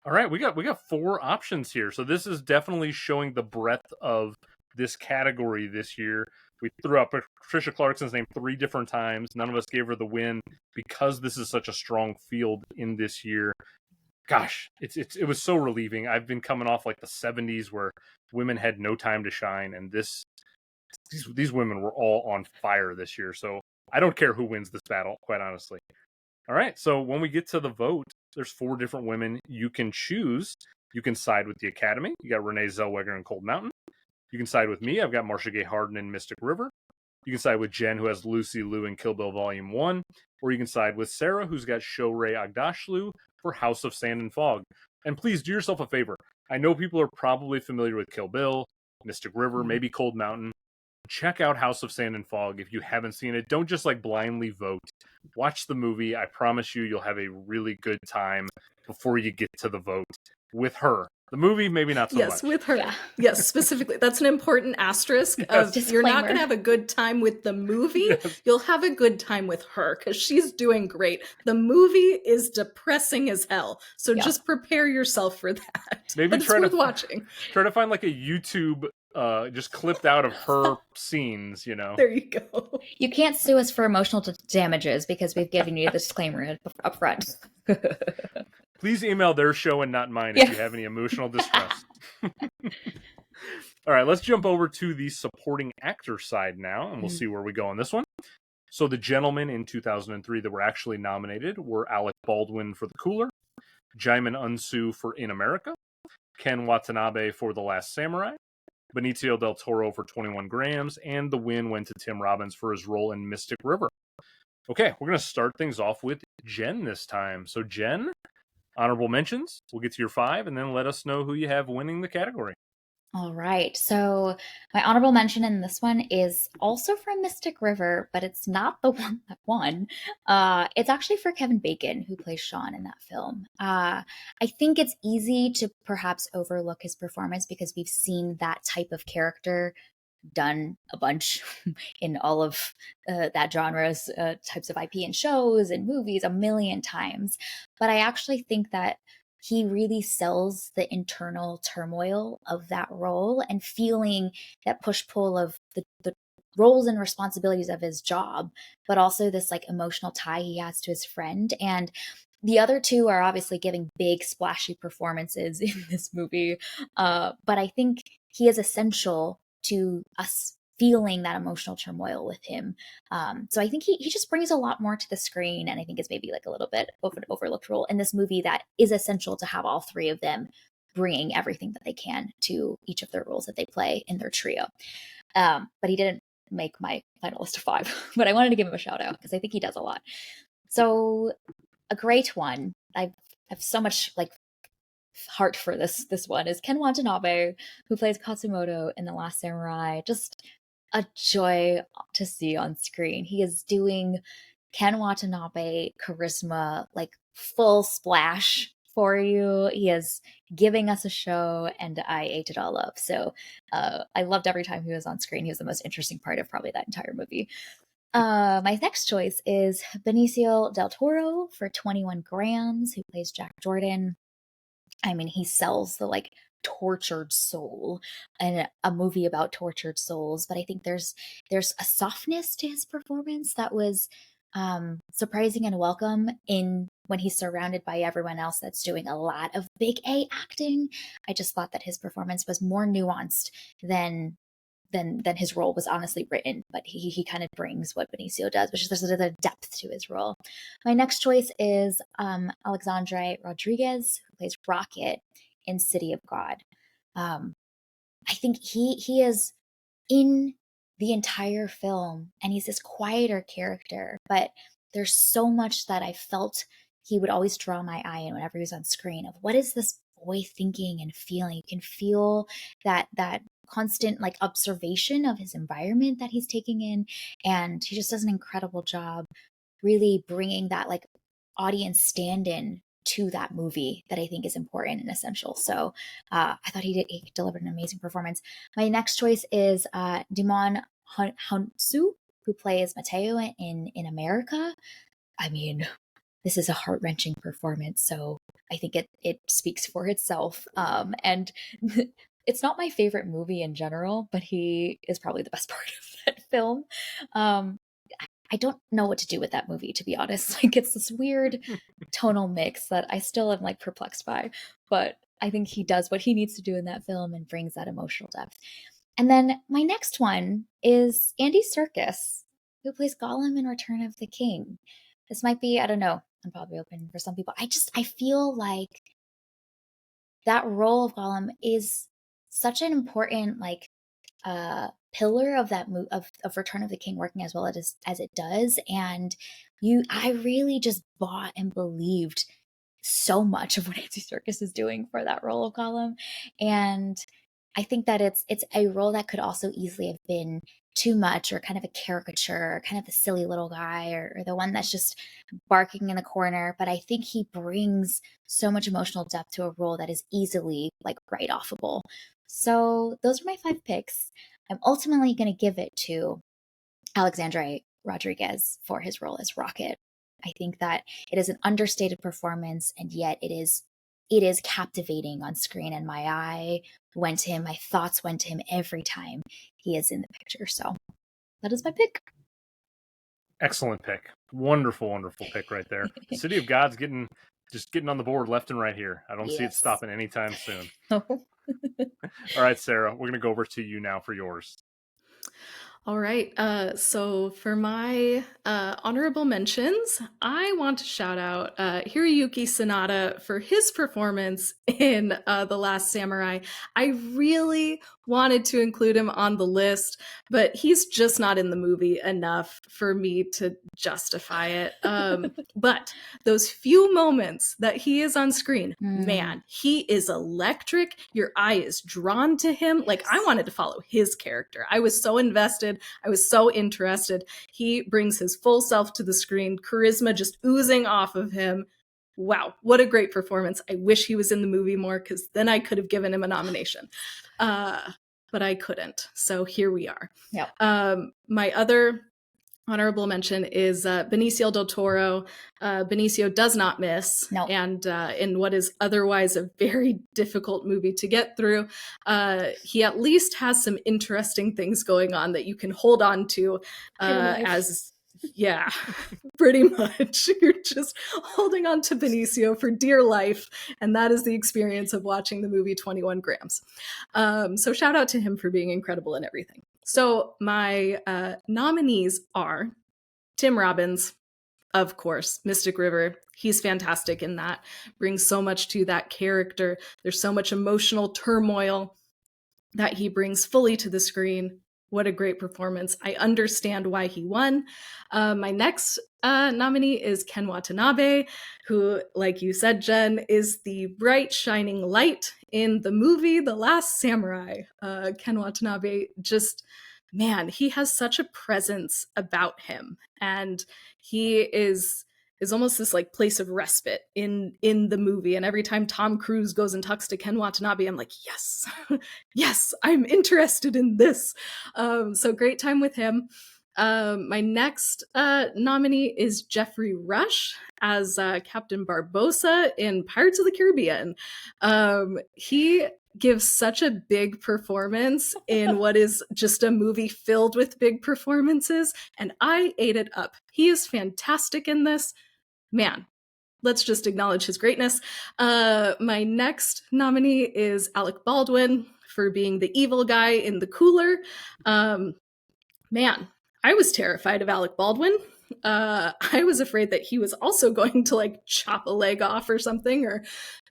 All right, we got 4 options here, so this is definitely showing the breadth of this category this year. We threw out Patricia Clarkson's name 3 different times. None of us gave her the win because this is such a strong field in this year. Gosh, it was so relieving. I've been coming off like the 70s where women had no time to shine, and these women were all on fire this year. So I don't care who wins this battle, quite honestly. All right, so when we get to the vote, there's 4 different women you can choose. You can side with the Academy. You got Renee Zellweger in Cold Mountain. You can side with me. I've got Marcia Gay Harden in Mystic River. You can side with Jen, who has Lucy Liu in Kill Bill Volume 1. Or you can side with Sarah, who's got Shohreh Aghdashloo for House of Sand and Fog. And please do yourself a favor. I know people are probably familiar with Kill Bill, Mystic River, maybe Cold Mountain. Check out House of Sand and Fog if you haven't seen it. Don't just like blindly vote. Watch the movie. I promise you'll have a really good time before you get to the vote with her. The movie, maybe not so much. Yes, with her. Yeah. Yes, specifically. That's an important asterisk of you're not going to have a good time with the movie. Yes. You'll have a good time with her because she's doing great. The movie is depressing as hell. So just prepare yourself for that. Maybe it's worth watching. Try to find like a YouTube just clipped out of her scenes, you know. There you go. You can't sue us for emotional damages because we've given you the disclaimer up front. Please email their show and not mine if you have any emotional distress. All right, let's jump over to the supporting actor side now, and we'll see where we go on this one. So the gentlemen in 2003 that were actually nominated were Alec Baldwin for The Cooler, Jaimin Unsu for In America, Ken Watanabe for The Last Samurai, Benicio del Toro for 21 Grams, and the win went to Tim Robbins for his role in Mystic River. Okay, we're going to start things off with Jen this time. So, Jen, honorable mentions. We'll get to your 5, and then let us know who you have winning the category. All right. So my honorable mention in this one is also from Mystic River, but it's not the one that won. It's actually for Kevin Bacon, who plays Sean in that film. I think it's easy to perhaps overlook his performance because we've seen that type of character done a bunch in all of that genre's types of IP and shows and movies a million times. But I actually think that he really sells the internal turmoil of that role and feeling that push-pull of the roles and responsibilities of his job, but also this like emotional tie he has to his friend. And the other two are obviously giving big splashy performances in this movie, but I think he is essential to us feeling that emotional turmoil with him. So I think he just brings a lot more to the screen, and I think it's maybe like a little bit of an overlooked role in this movie that is essential to have all three of them bringing everything that they can to each of their roles that they play in their trio. But he didn't make my final list of 5, but I wanted to give him a shout out because I think he does a lot. So a great one. I have so much like heart for this one is Ken Watanabe, who plays Katsumoto in The Last Samurai. Just a joy to see on screen. He is doing Ken Watanabe charisma, like full splash for you. He is giving us a show, and I ate it all up. So I loved every time he was on screen. He was the most interesting part of probably that entire movie. My next choice is Benicio del Toro for 21 Grams, who plays Jack Jordan. I mean, he sells the like tortured soul and a movie about tortured souls, but I think there's a softness to his performance that was surprising and welcome in when he's surrounded by everyone else that's doing a lot of big A acting. I just thought that his performance was more nuanced than his role was honestly written, but he kind of brings what Benicio does, which is there's a depth to his role. My next choice is Alexandre Rodriguez, who plays Rocket in City of God. I think he is in the entire film, and he's this quieter character, but there's so much that I felt he would always draw my eye in whenever he was on screen of what is this boy thinking and feeling. You can feel that constant like observation of his environment that he's taking in, and he just does an incredible job really bringing that like audience stand-in to that movie that I think is important and essential. So I thought he delivered an amazing performance. My next choice is Dimon Hansu, who plays Mateo in America. I mean, this is a heart-wrenching performance, so I think it speaks for itself. And it's not my favorite movie in general, but he is probably the best part of that film. I don't know what to do with that movie, to be honest. Like, it's this weird tonal mix that I still am like perplexed by, but I think he does what he needs to do in that film and brings that emotional depth. And then my next one is Andy Serkis, who plays Gollum in Return of the King. This might be, I don't know, unpopular opinion for some people. I feel like that role of Gollum is such an important like pillar of that of Return of the King working as well as it does, and I really just bought and believed so much of what Andy Serkis is doing for that role of Gollum, and I think that it's a role that could also easily have been too much or kind of a caricature, kind of the silly little guy or the one that's just barking in the corner. But I think he brings so much emotional depth to a role that is easily like write offable. So those are my 5 picks. I'm ultimately going to give it to Alexandre Rodriguez for his role as Rocket. I think that it is an understated performance, and yet it is captivating on screen, and my eye went to him, my thoughts went to him every time he is in the picture. So that is my pick. Excellent pick. Wonderful pick right there. City of God's getting on the board left and right here. I don't see it stopping anytime soon. All right, Sarah, we're going to go over to you now for yours. All right. So for my honorable mentions, I want to shout out Hiroyuki Sanada for his performance in The Last Samurai. I really wanted to include him on the list, but he's just not in the movie enough for me to justify it. But those few moments that he is on screen, man, he is electric. Your eye is drawn to him. Like, I wanted to follow his character. I was so invested. I was so interested. He brings his full self to the screen, charisma just oozing off of him. Wow, what a great performance. I wish he was in the movie more, because then I could have given him a nomination. But I couldn't. So here we are. Yep. My other honorable mention is Benicio del Toro. Benicio does not miss. No. And in what is otherwise a very difficult movie to get through, he at least has some interesting things going on that you can hold on to yeah, pretty much. You're just holding on to Benicio for dear life. And that is the experience of watching the movie 21 Grams. So shout out to him for being incredible in everything. So my nominees are Tim Robbins, of course, Mystic River. He's fantastic in that, brings so much to that character. There's so much emotional turmoil that he brings fully to the screen. What a great performance. I understand why he won. My next nominee is Ken Watanabe, who, like you said, Jen, is the bright, shining light in the movie The Last Samurai. Ken Watanabe just, man, he has such a presence about him. And he is almost this like place of respite in the movie. And every time Tom Cruise goes and talks to Ken Watanabe, I'm like, yes, yes, I'm interested in this. So great time with him. My next nominee is Jeffrey Rush as Captain Barbossa in Pirates of the Caribbean. He gives such a big performance in what is just a movie filled with big performances, and I ate it up. He is fantastic in this. Man, let's just acknowledge his greatness. My next nominee is Alec Baldwin for being the evil guy in The Cooler. Man, I was terrified of Alec Baldwin. I was afraid that he was also going to like chop a leg off or something, or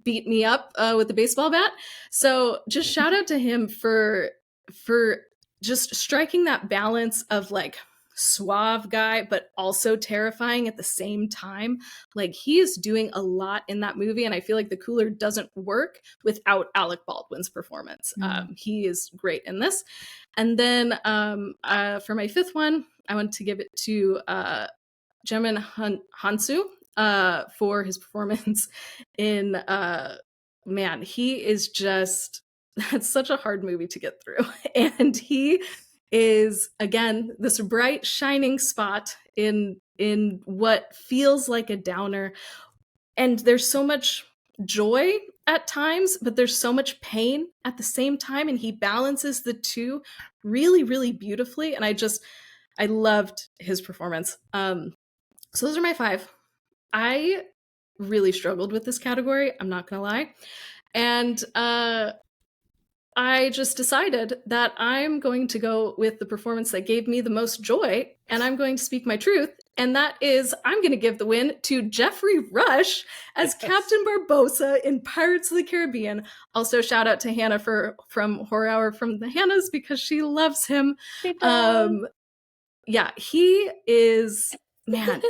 beat me up with a baseball bat. So just shout out to him for just striking that balance of like suave guy, but also terrifying at the same time. Like, he is doing a lot in that movie, and I feel like The Cooler doesn't work without Alec Baldwin's performance. He is great in this. And then for my fifth one, I want to give it to Jamin Hansu for his performance in man, he is just, that's such a hard movie to get through. And he is, again, this bright shining spot in what feels like a downer. And there's so much joy at times, but there's so much pain at the same time, and he balances the two really, really beautifully. And I loved his performance. So those are my five. I really struggled with this category, I'm not gonna lie. And I just decided that I'm going to go with the performance that gave me the most joy, and I'm going to speak my truth. And that is, I'm going to give the win to Jeffrey Rush as Captain Barbossa in Pirates of the Caribbean. Also, shout out to Hannah from Horror Hour from the Hannahs, because she loves him. Yeah, he is, man,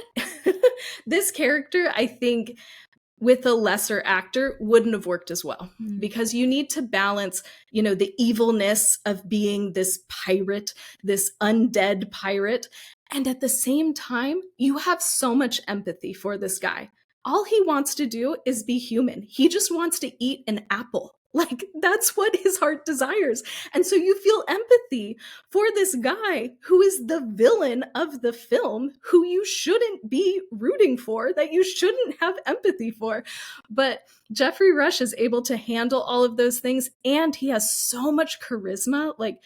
this character, I think, with a lesser actor wouldn't have worked as well, because you need to balance, the evilness of being this pirate, this undead pirate. And at the same time, you have so much empathy for this guy. All he wants to do is be human. He just wants to eat an apple. Like, that's what his heart desires. And so you feel empathy for this guy who is the villain of the film, who you shouldn't be rooting for, that you shouldn't have empathy for. But Jeffrey Rush is able to handle all of those things, and he has so much charisma. Like,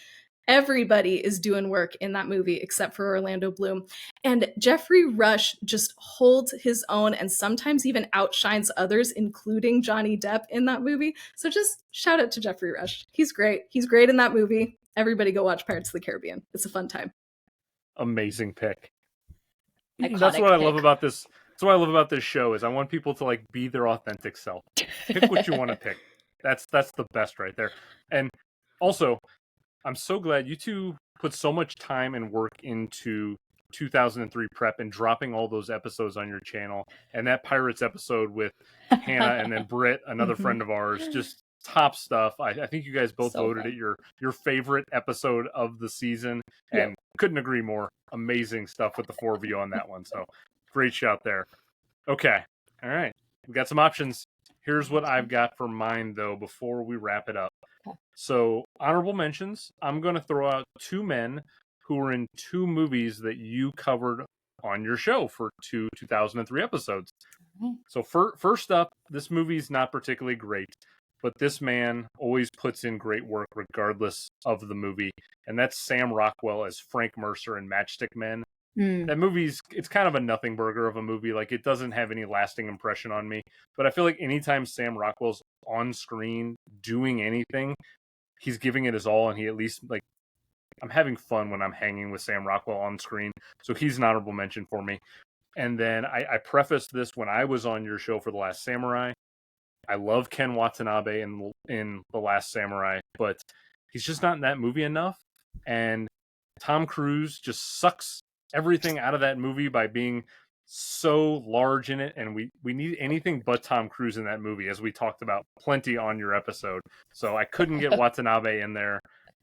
everybody is doing work in that movie except for Orlando Bloom. And Jeffrey Rush just holds his own and sometimes even outshines others, including Johnny Depp in that movie. So just shout out to Jeffrey Rush. He's great. He's great in that movie. Everybody go watch Pirates of the Caribbean. It's a fun time. Amazing pick. Iconic That's what I love pick. about this. That's what I love about this show is I want people to like be their authentic self. Pick what you want to pick. That's the best right there. And also, I'm so glad you two put so much time and work into 2003 prep and dropping all those episodes on your channel. And that Pirates episode with Hannah and then Britt, another friend of ours, just top stuff. I think you guys both So voted fun. it your favorite episode of the season, and Yep. couldn't agree more. Amazing stuff with the four of you on that one. So great shout there. Okay. All right. We got some options. Here's what I've got for mine, though, before we wrap it up. Okay. So, honorable mentions. I'm going to throw out two men who were in two movies that you covered on your show for 2003 episodes. Okay. So, first up, this movie's not particularly great, but this man always puts in great work regardless of the movie. And that's Sam Rockwell as Frank Mercer in Matchstick Men. That movie's, it's kind of a nothing burger of a movie. Like, it doesn't have any lasting impression on me. But I feel like anytime Sam Rockwell's on screen doing anything, he's giving it his all, and he at least, like, I'm having fun when I'm hanging with Sam Rockwell on screen. So he's an honorable mention for me. And then I prefaced this when I was on your show for The Last Samurai. I love Ken Watanabe in The Last Samurai, but he's just not in that movie enough. And Tom Cruise just sucks everything out of that movie by being so large in it, and we need anything but Tom Cruise in that movie, as we talked about plenty on your episode. So I couldn't get Watanabe in there.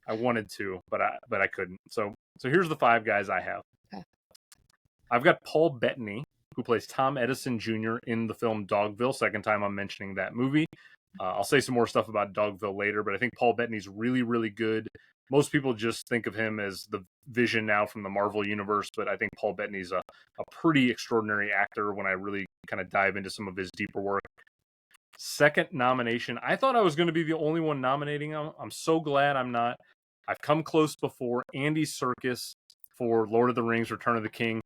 I wanted to, but I couldn't. So here's the five guys I have. Okay. I've got Paul Bettany, who plays Tom Edison Jr. in the film Dogville. Second time I'm mentioning that movie. I'll say some more stuff about Dogville later, but I think Paul Bettany's really, really good. Most people just think of him as the Vision now from the Marvel Universe, but I think Paul Bettany's a pretty extraordinary actor when I really kind of dive into some of his deeper work. Second nomination, I thought I was going to be the only one nominating him. I'm so glad I'm not. I've come close before. Andy Serkis for Lord of the Rings, Return of the King.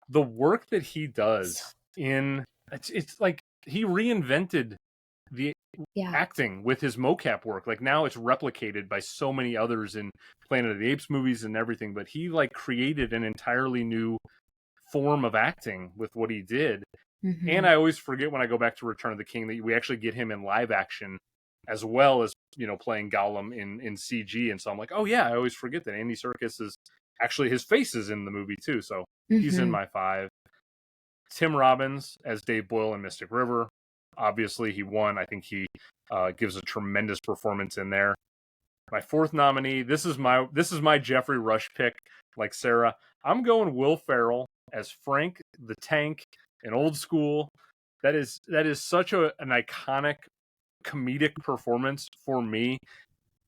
The work that he does it's like he reinvented the acting with his mocap work. Like, now it's replicated by so many others in Planet of the Apes movies and everything, but he like created an entirely new form of acting with what he did. Mm-hmm. And I always forget when I go back to Return of the King that we actually get him in live action as well as, playing Gollum in CG. And so I'm like, oh yeah, I always forget that Andy Serkis is actually, his face is in the movie too. So he's in my five. Tim Robbins as Dave Boyle in Mystic River. Obviously, he won. I think he gives a tremendous performance in there. My fourth nominee. This is my Jeffrey Rush pick. Like Sarah, I'm going Will Ferrell as Frank the Tank in Old School. That is such an iconic comedic performance for me.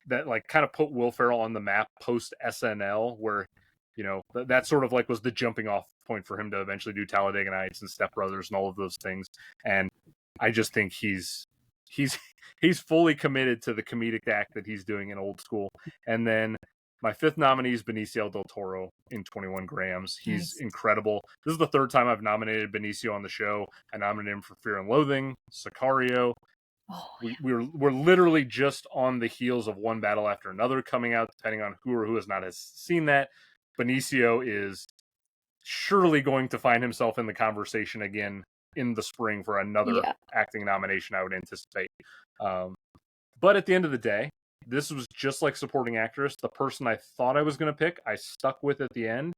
That like kind of put Will Ferrell on the map post SNL, where that sort of like was the jumping off point for him to eventually do Talladega Nights and Step Brothers and all of those things. And I just think he's fully committed to the comedic act that he's doing in Old School. And then my fifth nominee is Benicio del Toro in 21 Grams. He's incredible. This is the third time I've nominated Benicio on the show. I nominated him for Fear and Loathing, Sicario. We're literally just on the heels of One Battle After Another coming out, depending on who has not seen that. Benicio is surely going to find himself in the conversation again in the spring for another acting nomination, I would anticipate. But at the end of the day, this was just like supporting actress. The person I thought I was going to pick, I stuck with at the end,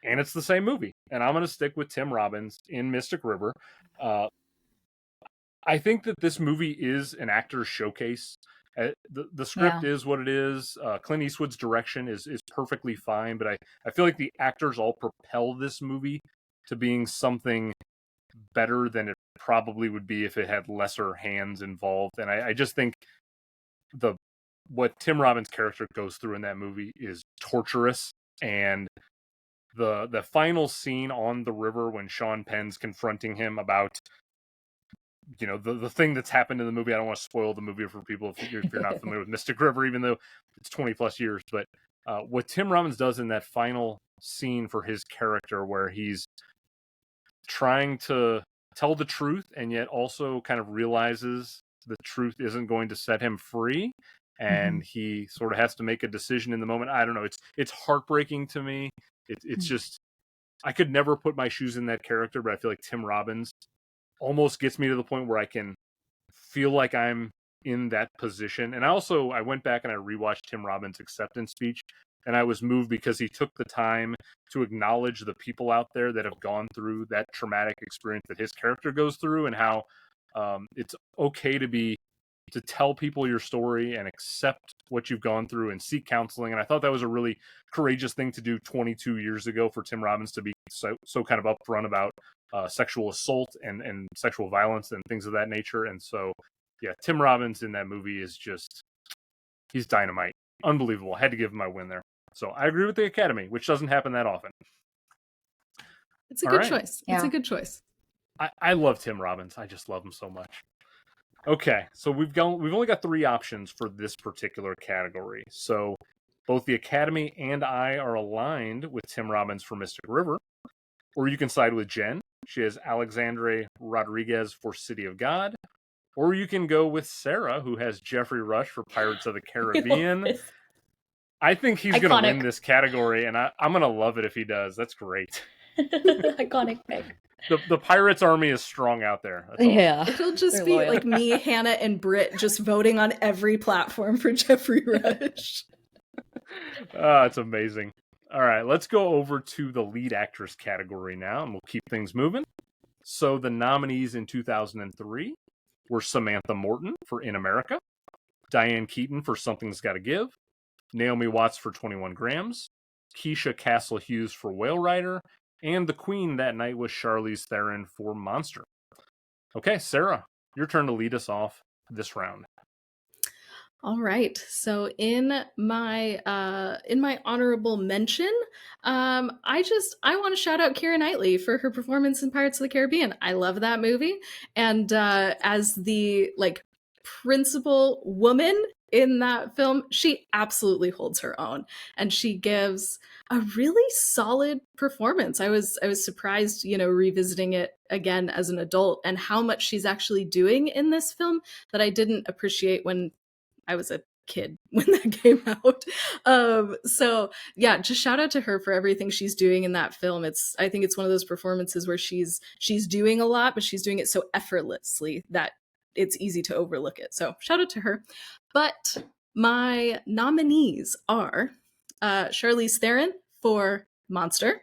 and it's the same movie. And I'm going to stick with Tim Robbins in Mystic River. I think that this movie is an actor's showcase. The script is what it is. Clint Eastwood's direction is perfectly fine, but I feel like the actors all propel this movie to being something better than it probably would be if it had lesser hands involved. And I just think what Tim Robbins' character goes through in that movie is torturous. And the final scene on the river when Sean Penn's confronting him about the thing that's happened in the movie. I don't want to spoil the movie for people if you're not familiar with Mystic River, even though it's 20 plus years. But what Tim Robbins does in that final scene for his character, where he's trying to tell the truth and yet also kind of realizes the truth isn't going to set him free, and he sort of has to make a decision in the moment. I don't know. It's heartbreaking to me. It's just, I could never put my shoes in that character, but I feel like Tim Robbins almost gets me to the point where I can feel like I'm in that position. And I went back and I rewatched Tim Robbins' acceptance speech, and I was moved because he took the time to acknowledge the people out there that have gone through that traumatic experience that his character goes through, and how it's okay to tell people your story and accept what you've gone through and seek counseling. And I thought that was a really courageous thing to do 22 years ago for Tim Robbins to be so kind of upfront about sexual assault and sexual violence and things of that nature. And so, yeah, Tim Robbins in that movie is just, he's dynamite. Unbelievable. I had to give him my win there. So I agree with the Academy, which doesn't happen that often. It's a good choice. Yeah. It's a good choice. I love Tim Robbins. I just love him so much. Okay, so we've only got 3 options for this particular category. So both the Academy and I are aligned with Tim Robbins for Mystic River, or you can side with Jen. She has Alexandre Rodriguez for City of God, or you can go with Sarah, who has Jeffrey Rush for Pirates of the Caribbean. I think he's going to win this category, and I'm going to love it if he does. That's great. Iconic pick. The Pirates Army is strong out there. That's Yeah. It'll just be like me, Hannah, and Britt just voting on every platform for Jeffrey Rush. It's amazing. All right, let's go over to the lead actress category now, and we'll keep things moving. So the nominees in 2003 were Samantha Morton for In America, Diane Keaton for Something's Gotta Give, Naomi Watts for 21 Grams, Keisha Castle Hughes for Whale Rider, and the Queen that night was Charlize Theron for Monster. Okay, Sarah, your turn to lead us off this round. All right. So in my honorable mention, I want to shout out Keira Knightley for her performance in Pirates of the Caribbean. I love that movie, and as the principal woman in that film, she absolutely holds her own, and she gives a really solid performance. I was surprised, revisiting it again as an adult, and how much she's actually doing in this film that I didn't appreciate when I was a kid when that came out. So yeah, just shout out to her for everything she's doing in that film. I think it's one of those performances where she's doing a lot, but she's doing it so effortlessly that it's easy to overlook it. So shout out to her. But my nominees are Charlize Theron for Monster.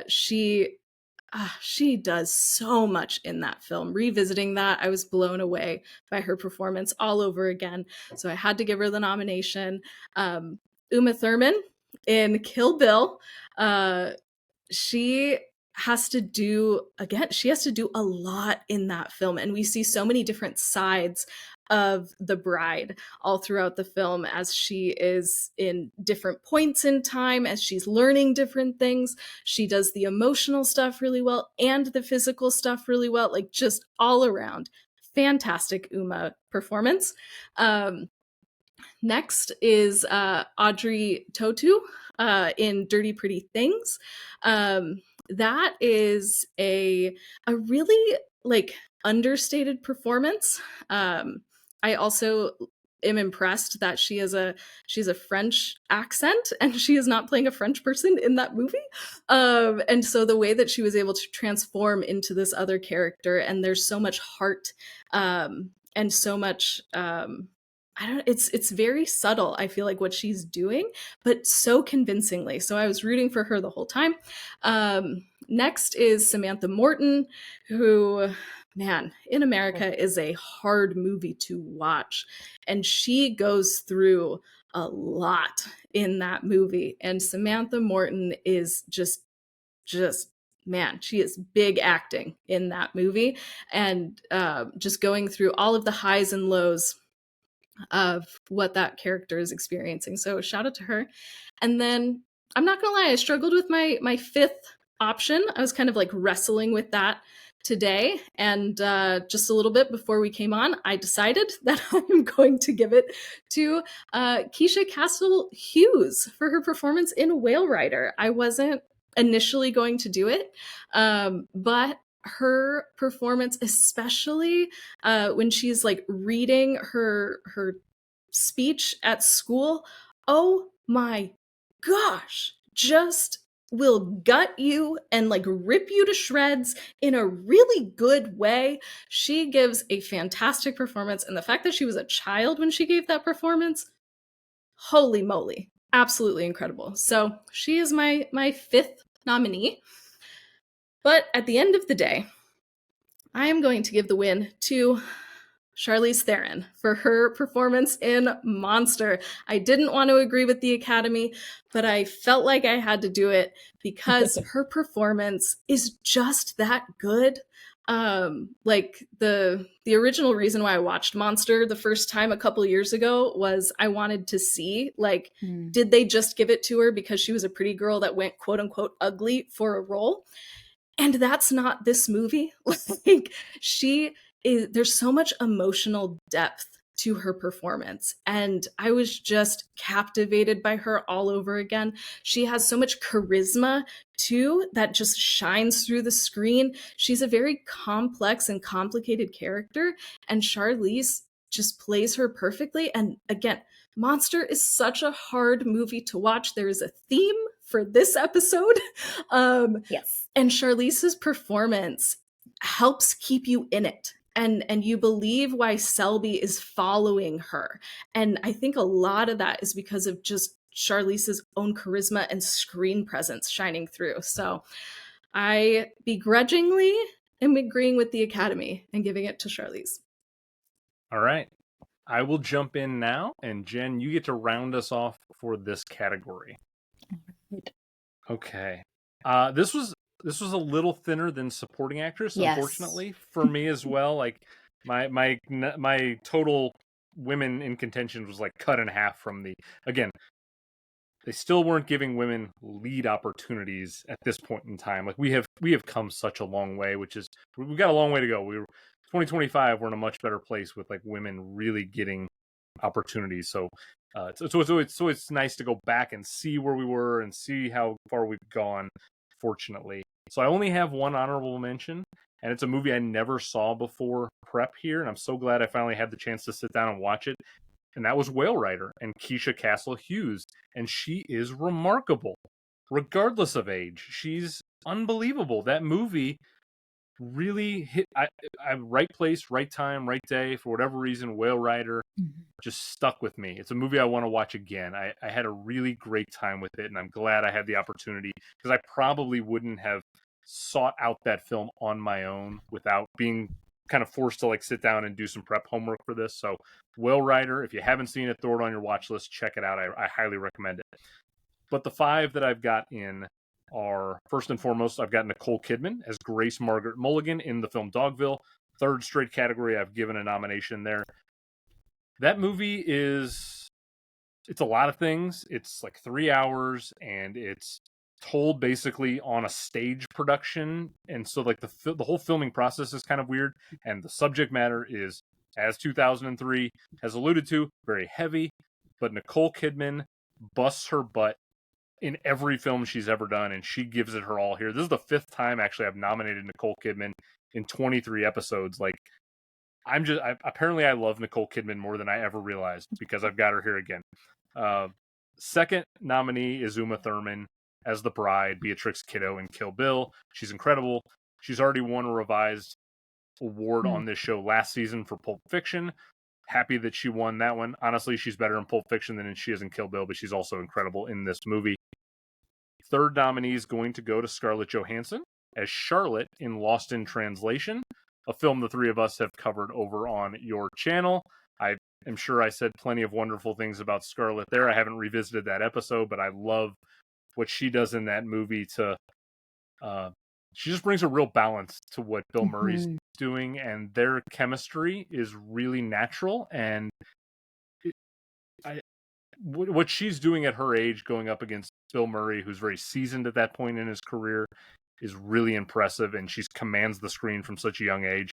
She does so much in that film. Revisiting that, I was blown away by her performance all over again. So I had to give her the nomination. Uma Thurman in Kill Bill. She has to do a lot in that film. And we see so many different sides of the bride all throughout the film as she is in different points in time, as she's learning different things. She does the emotional stuff really well and the physical stuff really well, just all around. Fantastic Uma performance. Next is Audrey Tautou in Dirty Pretty Things. That is a really understated performance. I also am impressed that she has a French accent, and she is not playing a French person in that movie. And so the way that she was able to transform into this other character, and there's so much heart and so much it's very subtle, I feel like, what she's doing, but so convincingly. So I was rooting for her the whole time. Next is Samantha Morton, who, man, In America is a hard movie to watch. And she goes through a lot in that movie. And Samantha Morton is just man, she is big acting in that movie. And just going through all of the highs and lows of what that character is experiencing. So shout out to her. And then I'm not gonna lie, I struggled with my fifth option. I was kind of wrestling with that today, and just a little bit before we came on, I decided that I'm going to give it to Keisha Castle Hughes for her performance in Whale Rider. I wasn't initially going to do it, but her performance, especially when she's reading her speech at school, oh my gosh, just will gut you and like rip you to shreds in a really good way. She gives a fantastic performance, and the fact that she was a child when she gave that performance, holy moly, absolutely incredible. So she is my fifth nominee. But at the end of the day, I am going to give the win to Charlize Theron for her performance in Monster. I didn't want to agree with the Academy, but I felt like I had to do it because her performance is just that good. Like the original reason why I watched Monster the first time a couple years ago was I wanted to see, like, did they just give it to her because she was a pretty girl that went quote unquote ugly for a role? And that's not this movie. Like, there's so much emotional depth to her performance, and I was just captivated by her all over again. She has so much charisma too that just shines through the screen. She's a very complex and complicated character, and Charlize just plays her perfectly. And again, Monster is such a hard movie to watch. There is a theme for this episode. Yes. And Charlize's performance helps keep you in it. And you believe why Selby is following her. And I think a lot of that is because of just Charlize's own charisma and screen presence shining through. So I begrudgingly am agreeing with the Academy and giving it to Charlize. All right. I will jump in now, and Jen, you get to round us off for this category. Okay. This was a little thinner than supporting actress, Yes. unfortunately, for me as well. Like my total women in contention was like cut in half from the, again, they still weren't giving women lead opportunities at this point in time. Like we have come such a long way, which is, we've got a long way to go. 2025, we're in a much better place with like women really getting opportunities. So it's nice to go back and see where we were and see how far we've gone, fortunately. So I only have one honorable mention, and it's a movie I never saw before prep here, and I'm so glad I finally had the chance to sit down and watch it. And that was Whale Rider and Keisha Castle Hughes. And she is remarkable, regardless of age. She's unbelievable. That movie really hit I right place, right time, right day. For whatever reason, Whale Rider just stuck with me. It's a movie I want to watch again. I had a really great time with it, and I'm glad I had the opportunity, because I probably wouldn't have sought out that film on my own without being kind of forced to like sit down and do some prep homework for this. So Whale Rider, if you haven't seen it, throw it on your watch list, check it out. I highly recommend it. But the five that I've got in are, first and foremost, I've got Nicole Kidman as Grace Margaret Mulligan in the film Dogville. Third straight category I've given a nomination there. That movie it's a lot of things. It's like 3 hours, and it's told basically on a stage production, and so like the whole filming process is kind of weird, and the subject matter is, as 2003 has alluded to, very heavy, but Nicole Kidman busts her butt in every film she's ever done, and she gives it her all here. This is the fifth time actually I've nominated Nicole Kidman in 23 episodes. Like, apparently I love Nicole Kidman more than I ever realized, because I've got her here again. Second nominee is Uma Thurman as the bride, Beatrix Kiddo in Kill Bill. She's incredible. She's already won a revised award on this show last season for Pulp Fiction. Happy that she won that one. Honestly, she's better in Pulp Fiction than she is in Kill Bill, but she's also incredible in this movie. Third nominee is going to go to Scarlett Johansson as Charlotte in Lost in Translation, a film the three of us have covered over on your channel. I am sure I said plenty of wonderful things about Scarlett there. I haven't revisited that episode, but I love what she does in that movie. She just brings a real balance to what Bill Murray's doing, and their chemistry is really natural. And what she's doing at her age, going up against Bill Murray, who's very seasoned at that point in his career, is really impressive, and she commands the screen from such a young age.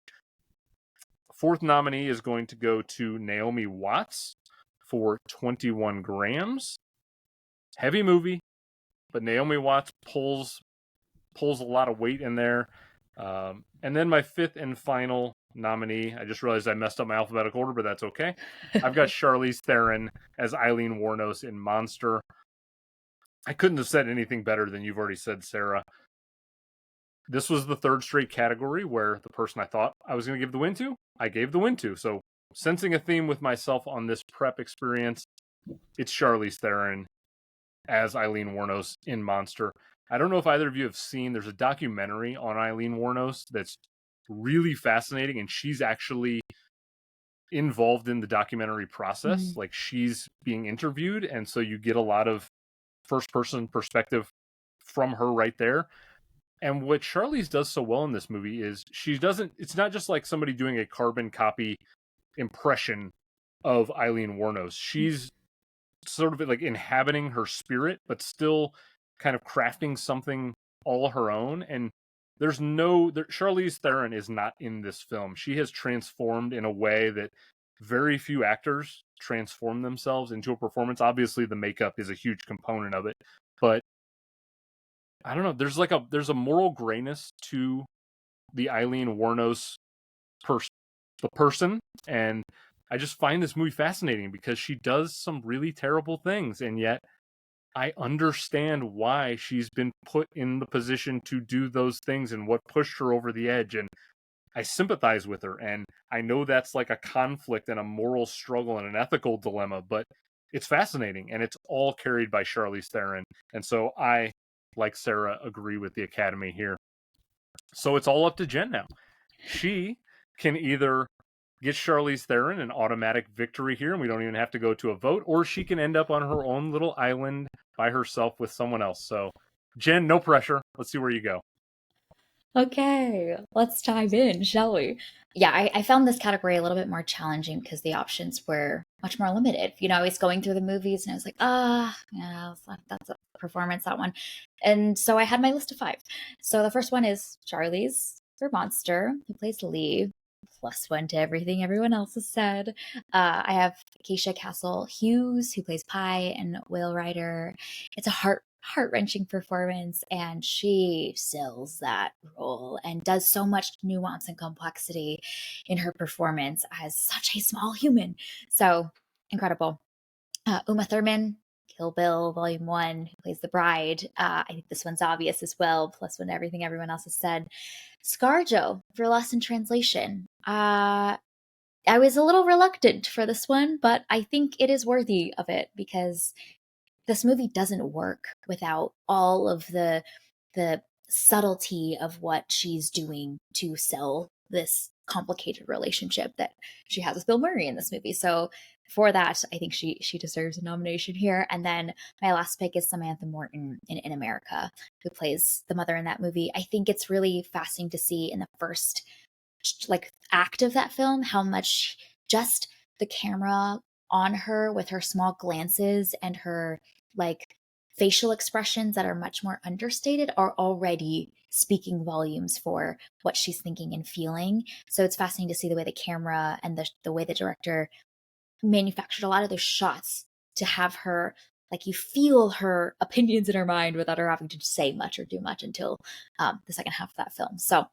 Fourth nominee is going to go to Naomi Watts for 21 Grams. Heavy movie, but Naomi Watts pulls a lot of weight in there. And then my fifth and final nominee, I just realized I messed up my alphabetical order, but that's okay. I've got Charlize Theron as Eileen Wuornos in Monster. I couldn't have said anything better than you've already said, Sarah. This was the third straight category where the person I thought I was going to give the win to, I gave the win to. So, sensing a theme with myself on this prep experience, it's Charlize Theron as Eileen Wuornos in Monster. I don't know if either of you have seen, there's a documentary on Eileen Wuornos that's really fascinating, and she's actually involved in the documentary process. Like, she's being interviewed, and so you get a lot of first person perspective from her right there. And what Charlize does so well in this movie is it's not just like somebody doing a carbon copy impression of Eileen Wuornos. She's sort of like inhabiting her spirit, but still kind of crafting something all her own. And Charlize Theron is not in this film. She has transformed in a way that very few actors transform themselves into a performance. Obviously, the makeup is a huge component of it, but I don't know. There's a moral grayness to the Eileen Wuornos the person, and I just find this movie fascinating because she does some really terrible things, and yet I understand why she's been put in the position to do those things and what pushed her over the edge, and I sympathize with her, and I know that's like a conflict and a moral struggle and an ethical dilemma, but it's fascinating, and it's all carried by Charlize Theron, and so I, like Sarah, agree with the Academy here. So it's all up to Jen now. She can either get Charlize Theron an automatic victory here, and we don't even have to go to a vote, or she can end up on her own little island by herself with someone else. So, Jen, no pressure. Let's see where you go. Okay, let's dive in, shall we? Yeah, I found this category a little bit more challenging because the options were much more limited. I was going through the movies and I was like, that's a performance, that one. And so I had my list of 5. So the first one is Charlize for Monster, who plays Lee, +1 to everything everyone else has said. I have Keisha Castle Hughes, who plays Pi and Whale Rider. It's a heart-wrenching performance, and she sells that role and does so much nuance and complexity in her performance as such a small human. So incredible. Uma Thurman, Kill Bill Volume 1, who plays the bride. I think this one's obvious as well, +1 to everything everyone else has said. ScarJo for Lost in Translation. I was a little reluctant for this one, but I think it is worthy of it because this movie doesn't work without all of the subtlety of what she's doing to sell this complicated relationship that she has with Bill Murray in this movie. So for that, I think she deserves a nomination here. And then my last pick is Samantha Morton in America, who plays the mother in that movie. I think it's really fascinating to see in the first act of that film how much just the camera on her with her small glances and her facial expressions that are much more understated are already speaking volumes for what she's thinking and feeling. So it's fascinating to see the way the camera and the way the director manufactured a lot of those shots to have her you feel her opinions in her mind without her having to say much or do much until the second half of that film. So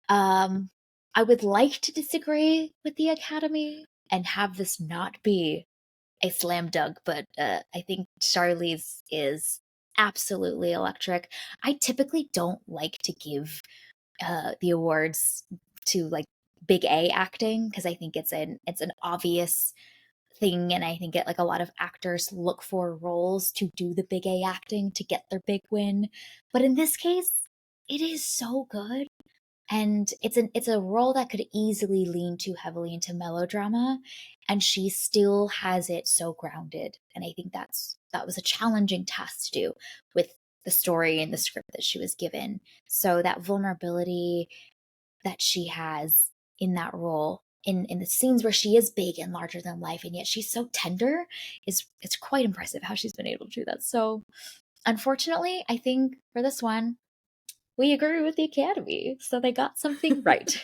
I would like to disagree with the Academy and have this not be a slam dunk, but I think Charlize is absolutely electric. I typically don't like to give the awards to big A acting because I think it's an obvious thing, and I think a lot of actors look for roles to do the big A acting to get their big win. But in this case, it is so good. And it's a role that could easily lean too heavily into melodrama, and she still has it so grounded. And I think that was a challenging task to do with the story and the script that she was given. So that vulnerability that she has in that role, in the scenes where she is big and larger than life, and yet she's so tender, it's quite impressive how she's been able to do that. So unfortunately, I think for this one, we agree with the Academy, so they got something right.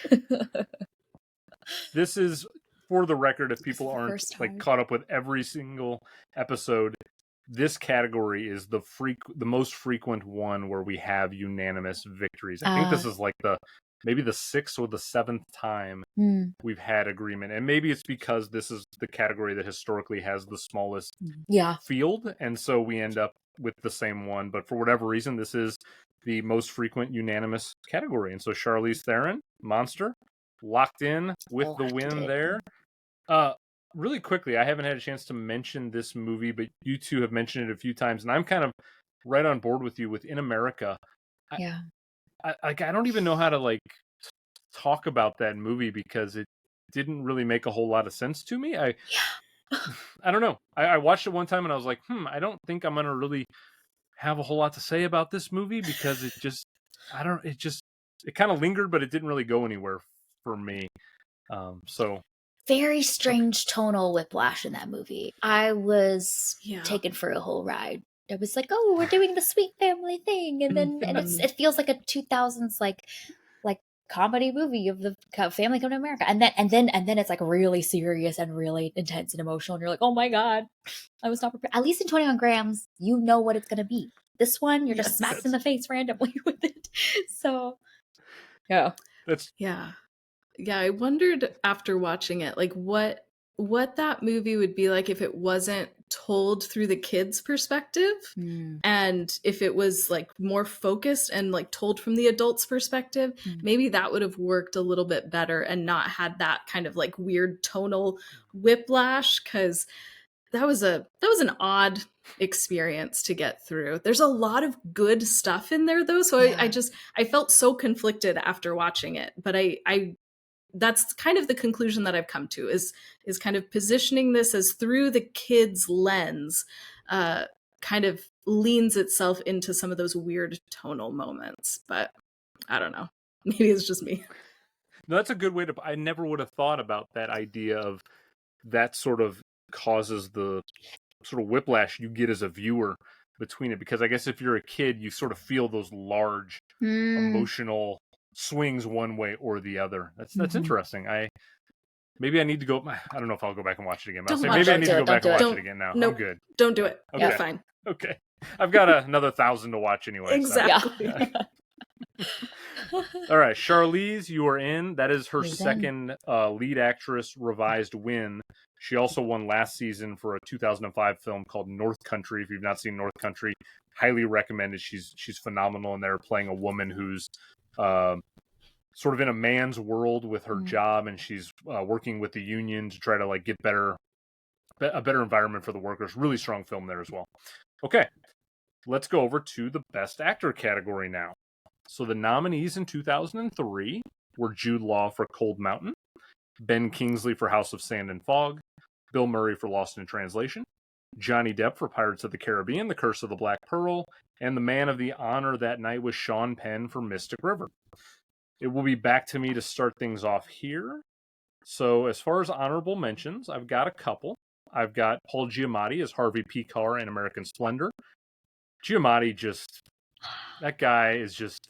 This is, for the record, if people aren't caught up with every single episode, this category is the most frequent one where we have unanimous victories. I think this is the maybe the 6th or the 7th time we've had agreement. And maybe it's because this is the category that historically has the smallest field, and so we end up with the same one. But for whatever reason, this is the most frequent unanimous category. And so Charlize Theron, Monster, locked in with the win there. Really quickly, I haven't had a chance to mention this movie, but you two have mentioned it a few times, and I'm kind of right on board with you with In America. I don't even know how to talk about that movie because it didn't really make a whole lot of sense to me. I don't know. I watched it one time and I was like, I don't think I'm gonna really have a whole lot to say about this movie because it kind of lingered, but it didn't really go anywhere for me. So very strange tonal whiplash in that movie. I was taken for a whole ride. It was like, oh, we're doing the sweet family thing, and then it feels like a 2000s like comedy movie of the family coming to America, and then it's like really serious and really intense and emotional, and you're like, oh my god, I was not prepared. At least in 21 Grams, you know what it's gonna be. This one, you're just smacked in the face randomly with it. So I wondered after watching it, like what that movie would be like if it wasn't told through the kids' perspective, and if it was like more focused and like told from the adults' perspective. Maybe that would have worked a little bit better and not had that kind of like weird tonal whiplash, because that was an odd experience to get through. There's a lot of good stuff in there though, so I felt so conflicted after watching it, but I that's kind of the conclusion that I've come to is kind of positioning this as through the kids' lens, kind of leans itself into some of those weird tonal moments. But I don't know. Maybe it's just me. No, that's a good way to. I never would have thought about that idea of that sort of causes the sort of whiplash you get as a viewer between it, because I guess if you're a kid, you sort of feel those large emotional swings one way or the other. That's interesting. Maybe I need to go. I don't know if I'll go back and watch it again. Maybe I need to go back and watch it again now. Nope. I'm good. Don't do it. Okay. You're fine. Okay. I've got another 1,000 to watch anyway. Exactly. So. All right, Charlize, you are in. That is her second lead actress revised win. She also won last season for a 2005 film called North Country. If you've not seen North Country, highly recommended. She's phenomenal in there, playing a woman who's sort of in a man's world with her job, and she's working with the union to try to get a better environment for the workers. Really strong film there as well. Okay, let's go over to the Best Actor category now. So the nominees in 2003 were Jude Law for Cold Mountain, Ben Kingsley for House of Sand and Fog, Bill Murray for Lost in Translation, Johnny Depp for Pirates of the Caribbean, The Curse of the Black Pearl, and the man of the honor that night was Sean Penn for Mystic River. It will be back to me to start things off here. So as far as honorable mentions, I've got a couple. I've got Paul Giamatti as Harvey P. Carr in American Splendor. Giamatti that guy is just,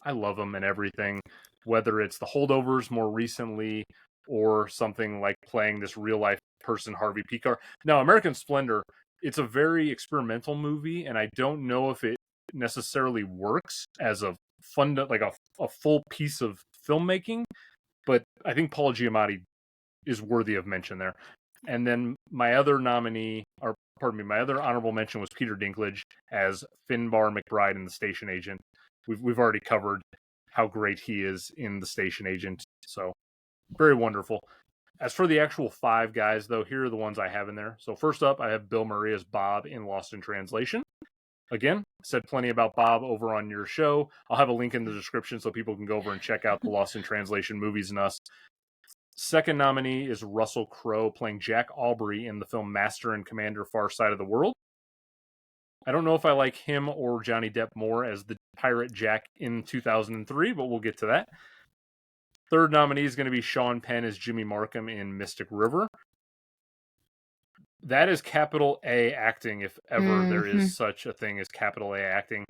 I love him and everything, whether it's The Holdovers more recently or something like playing this real life person, Harvey P. Carr. Now, American Splendor, it's a very experimental movie, and I don't know if it necessarily works as a full piece of filmmaking, but I think Paul Giamatti is worthy of mention there. And then my other honorable mention was Peter Dinklage as Finbar McBride in The Station Agent. We've already covered how great he is in The Station Agent, so very wonderful. As for the actual 5 guys, though, here are the ones I have in there. So first up, I have Bill Murray as Bob in Lost in Translation. Again, said plenty about Bob over on your show. I'll have a link in the description so people can go over and check out the Lost in Translation Movies and Us. Second nominee is Russell Crowe playing Jack Aubrey in the film Master and Commander: Far Side of the World. I don't know if I like him or Johnny Depp more as the pirate Jack in 2003, but we'll get to that. Third nominee is going to be Sean Penn as Jimmy Markham in Mystic River. That is capital A acting, if ever there is such a thing as capital A acting.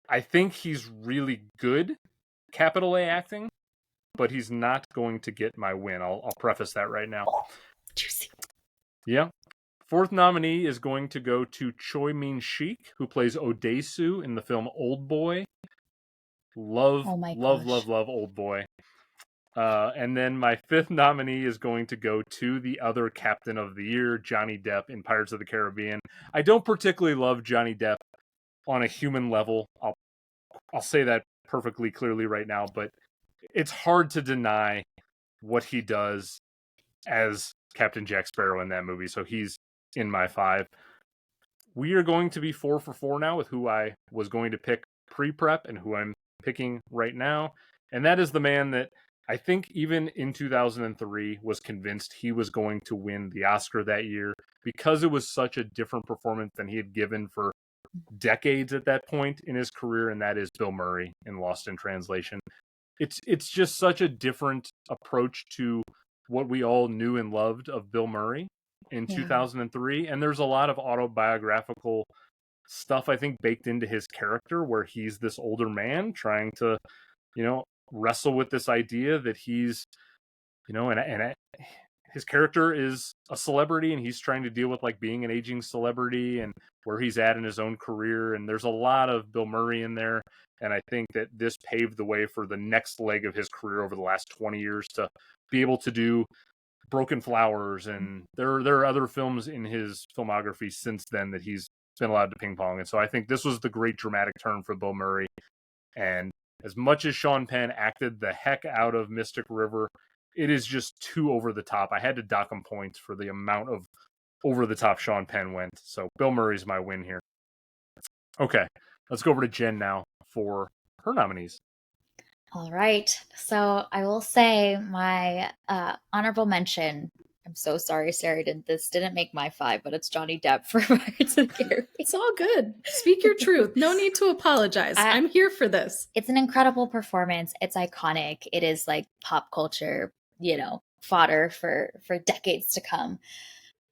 I think he's really good capital A acting, but he's not going to get my win. I'll preface that right now. Juicy. Yeah. Fourth nominee is going to go to Choi Min-sik, who plays Odesu in the film Old Boy. Love, Oh my love, gosh. love Old Boy. And then my fifth nominee is going to go to the other Captain of the Year, Johnny Depp in Pirates of the Caribbean. I don't particularly love Johnny Depp on a human level. I'll say that perfectly clearly right now, but it's hard to deny what he does as Captain Jack Sparrow in that movie. So he's in my 5. We are going to be 4 for 4 now with who I was going to pick pre-prep and who I'm picking right now. And that is the man that I think even in 2003 was convinced he was going to win the Oscar that year because it was such a different performance than he had given for decades at that point in his career, and that is Bill Murray in Lost in Translation. It's just such a different approach to what we all knew and loved of Bill Murray in 2003, and there's a lot of autobiographical stuff I think baked into his character where he's this older man trying to, wrestle with this idea that he's, and his character is a celebrity and he's trying to deal with like being an aging celebrity and where he's at in his own career. And there's a lot of Bill Murray in there. And I think that this paved the way for the next leg of his career over the last 20 years to be able to do Broken Flowers. And there are other films in his filmography since then that he's been allowed to ping pong. And so I think this was the great dramatic turn for Bill Murray. And as much as Sean Penn acted the heck out of Mystic River, it is just too over the top. I had to dock him points for the amount of over the top Sean Penn went. So Bill Murray's my win here. Okay, let's go over to Jen now for her nominees. All right. So I will say my honorable mention. I'm so sorry, Sarah. This didn't make my 5, but it's Johnny Depp for Pirates of the Caribbean. It's all good. Speak your truth. No need to apologize. I'm here for this. It's an incredible performance. It's iconic. It is like pop culture, fodder for decades to come.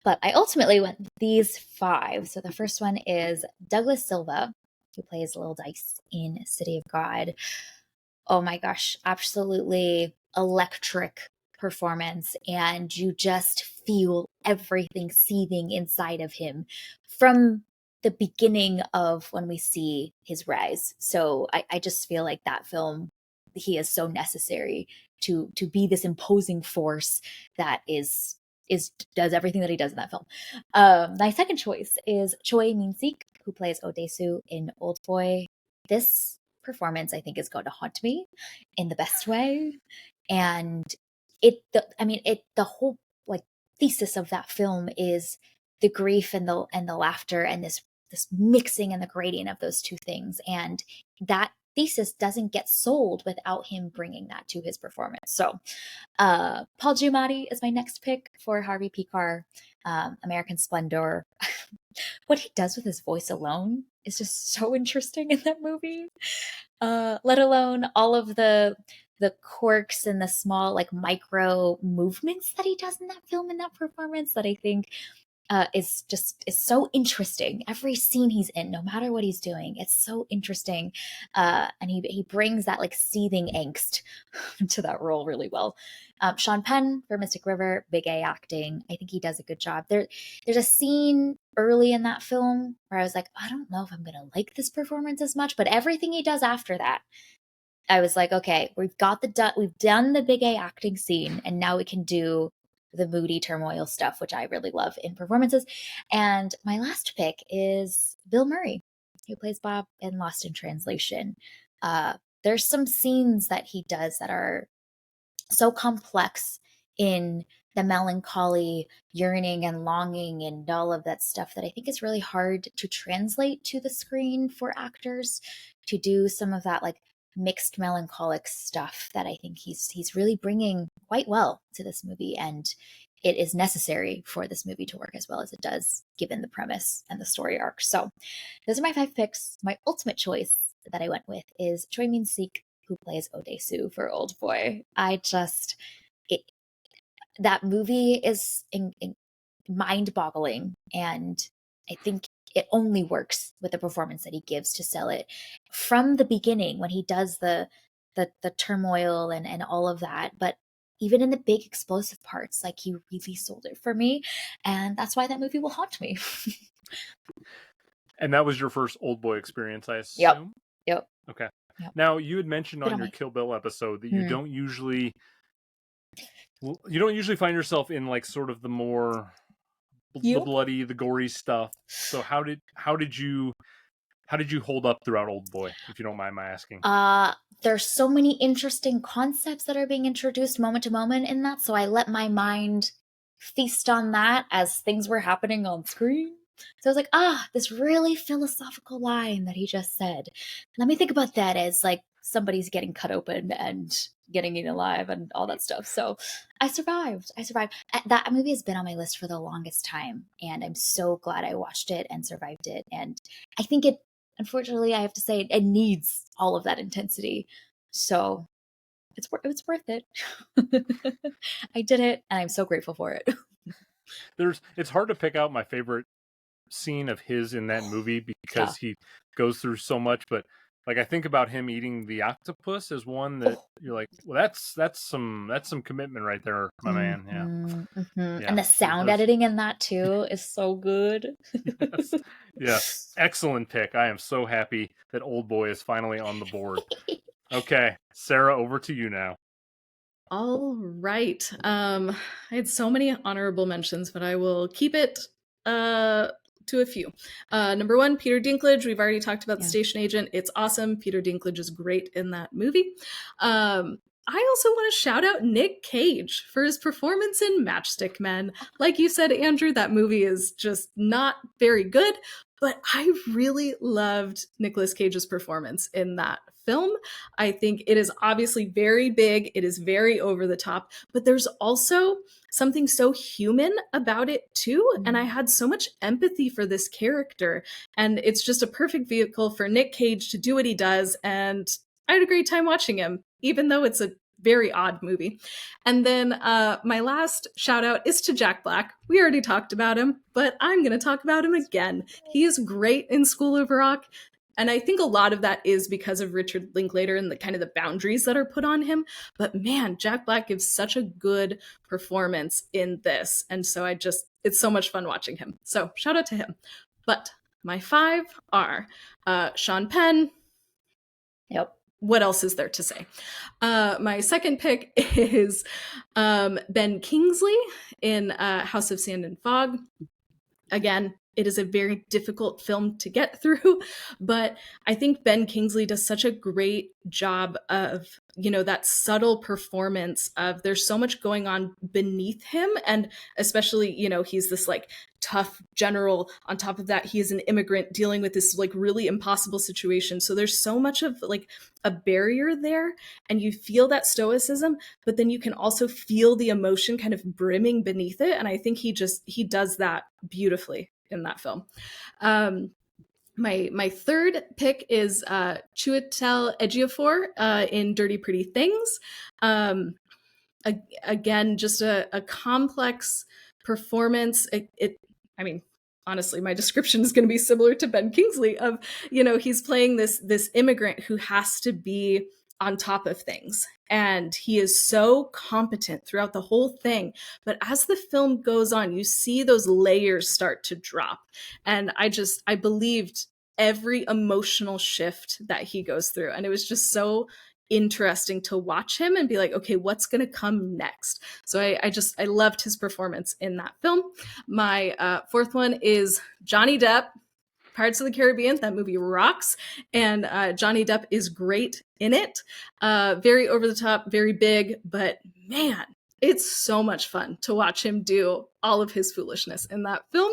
But I ultimately went with these 5. So the first one is Douglas Silva, who plays Lil Dice in City of God. Oh my gosh, absolutely electric performance. And you just feel everything seething inside of him from the beginning of when we see his rise. So I just feel like that film, he is so necessary to be this imposing force that does everything that he does in that film. My second choice is Choi Min-sik, who plays Odesu in Old Boy. This performance, I think, is going to haunt me in the best way. And the whole like thesis of that film is the grief and the laughter and this mixing and the gradient of those two things. And that thesis doesn't get sold without him bringing that to his performance. So Paul Giamatti is my next pick for Harvey Pekar, American Splendor. What he does with his voice alone is just so interesting in that movie. Let alone all of the quirks and the small like micro movements that he does in that film, in that performance, that I think is so interesting. Every scene he's in, no matter what he's doing, it's so interesting. And he brings that like seething angst to that role really well. Sean Penn for Mystic River, big A acting. I think he does a good job. There's a scene early in that film where I was like, I don't know if I'm going to like this performance as much, but everything he does after that, I was like, okay, we've done the big A acting scene, and now we can do the moody turmoil stuff, which I really love in performances. And my last pick is Bill Murray, who plays Bob in Lost in Translation. There's some scenes that he does that are so complex in the melancholy, yearning and longing and all of that stuff that I think is really hard to translate to the screen for actors to do some of that like mixed melancholic stuff that I think he's really bringing quite well to this movie. And it is necessary for this movie to work as well as it does, given the premise and the story arc. So those are my 5 picks. My ultimate choice that I went with is Choi Min-sik, who plays Odesu for Old Boy. That movie is mind-boggling, and I think it only works with the performance that he gives to sell it from the beginning when he does the turmoil and all of that. But even in the big explosive parts, like, he really sold it for me, and that's why that movie will haunt me. And that was your first Old Boy experience, I assume? Yep. Okay. Yep. Now, you had mentioned Been on on your my Kill Bill episode that Mm. you don't usually find yourself in like sort of the more the You? bloody, the gory stuff. So how did you hold up throughout Old Boy, if you don't mind my asking? There's so many interesting concepts that are being introduced moment to moment in that, so I let my mind feast on that as things were happening on screen. So I was like, this really philosophical line that he just said. Let me think about that as like somebody's getting cut open and getting eaten alive and all that stuff. So I survived. That movie has been on my list for the longest time, and I'm so glad I watched it and survived it. And I think it, unfortunately, I have to say, it needs all of that intensity. So it's worth it. I did it, and I'm so grateful for it. It's hard to pick out my favorite scene of his in that movie because he goes through so much, but like I think about him eating the octopus as one that you're like, well, that's some commitment right there, my man. Yeah. Yeah. And the sound editing in that too is so good. Yes. Excellent pick. I am so happy that Old Boy is finally on the board. Okay, Sarah, over to you now. All right. I had so many honorable mentions, but I will keep it to a few. Number one, Peter Dinklage. We've already talked about the station agent. It's awesome. Peter Dinklage is great in that movie. I also want to shout out Nick Cage for his performance in Matchstick Men. Like you said, Andrew, that movie is just not very good, but I really loved Nicolas Cage's performance in that film. I think it is obviously very big. It is very over the top, but there's also something so human about it too. And I had so much empathy for this character. And it's just a perfect vehicle for Nick Cage to do what he does. And I had a great time watching him, even though it's a very odd movie. And then my last shout out is to Jack Black. We already talked about him, but I'm going to talk about him again. He is great in School of Rock. And I think a lot of that is because of Richard Linklater and the kind of the boundaries that are put on him. But man, Jack Black gives such a good performance in this. And so it's so much fun watching him. So shout out to him. But my 5 are Sean Penn. Yep. What else is there to say? My second pick is Ben Kingsley in House of Sand and Fog. Again, it is a very difficult film to get through, but I think Ben Kingsley does such a great job of, that subtle performance of there's so much going on beneath him. And especially, he's this like tough general. On top of that, he is an immigrant dealing with this like really impossible situation. So there's so much of like a barrier there, and you feel that stoicism, but then you can also feel the emotion kind of brimming beneath it. And I think he does that beautifully in that film. My third pick is Chiwetel Ejiofor in Dirty Pretty Things. Again, just a complex performance. Honestly, my description is going to be similar to Ben Kingsley of, he's playing this immigrant who has to be on top of things. And he is so competent throughout the whole thing. But as the film goes on, you see those layers start to drop. And I believed every emotional shift that he goes through. And it was just so interesting to watch him and be like, okay, what's going to come next? So I loved his performance in that film. My fourth one is Johnny Depp, Pirates of the Caribbean. That movie rocks. And Johnny Depp is great in it. Very over the top, very big, but man, it's so much fun to watch him do all of his foolishness in that film.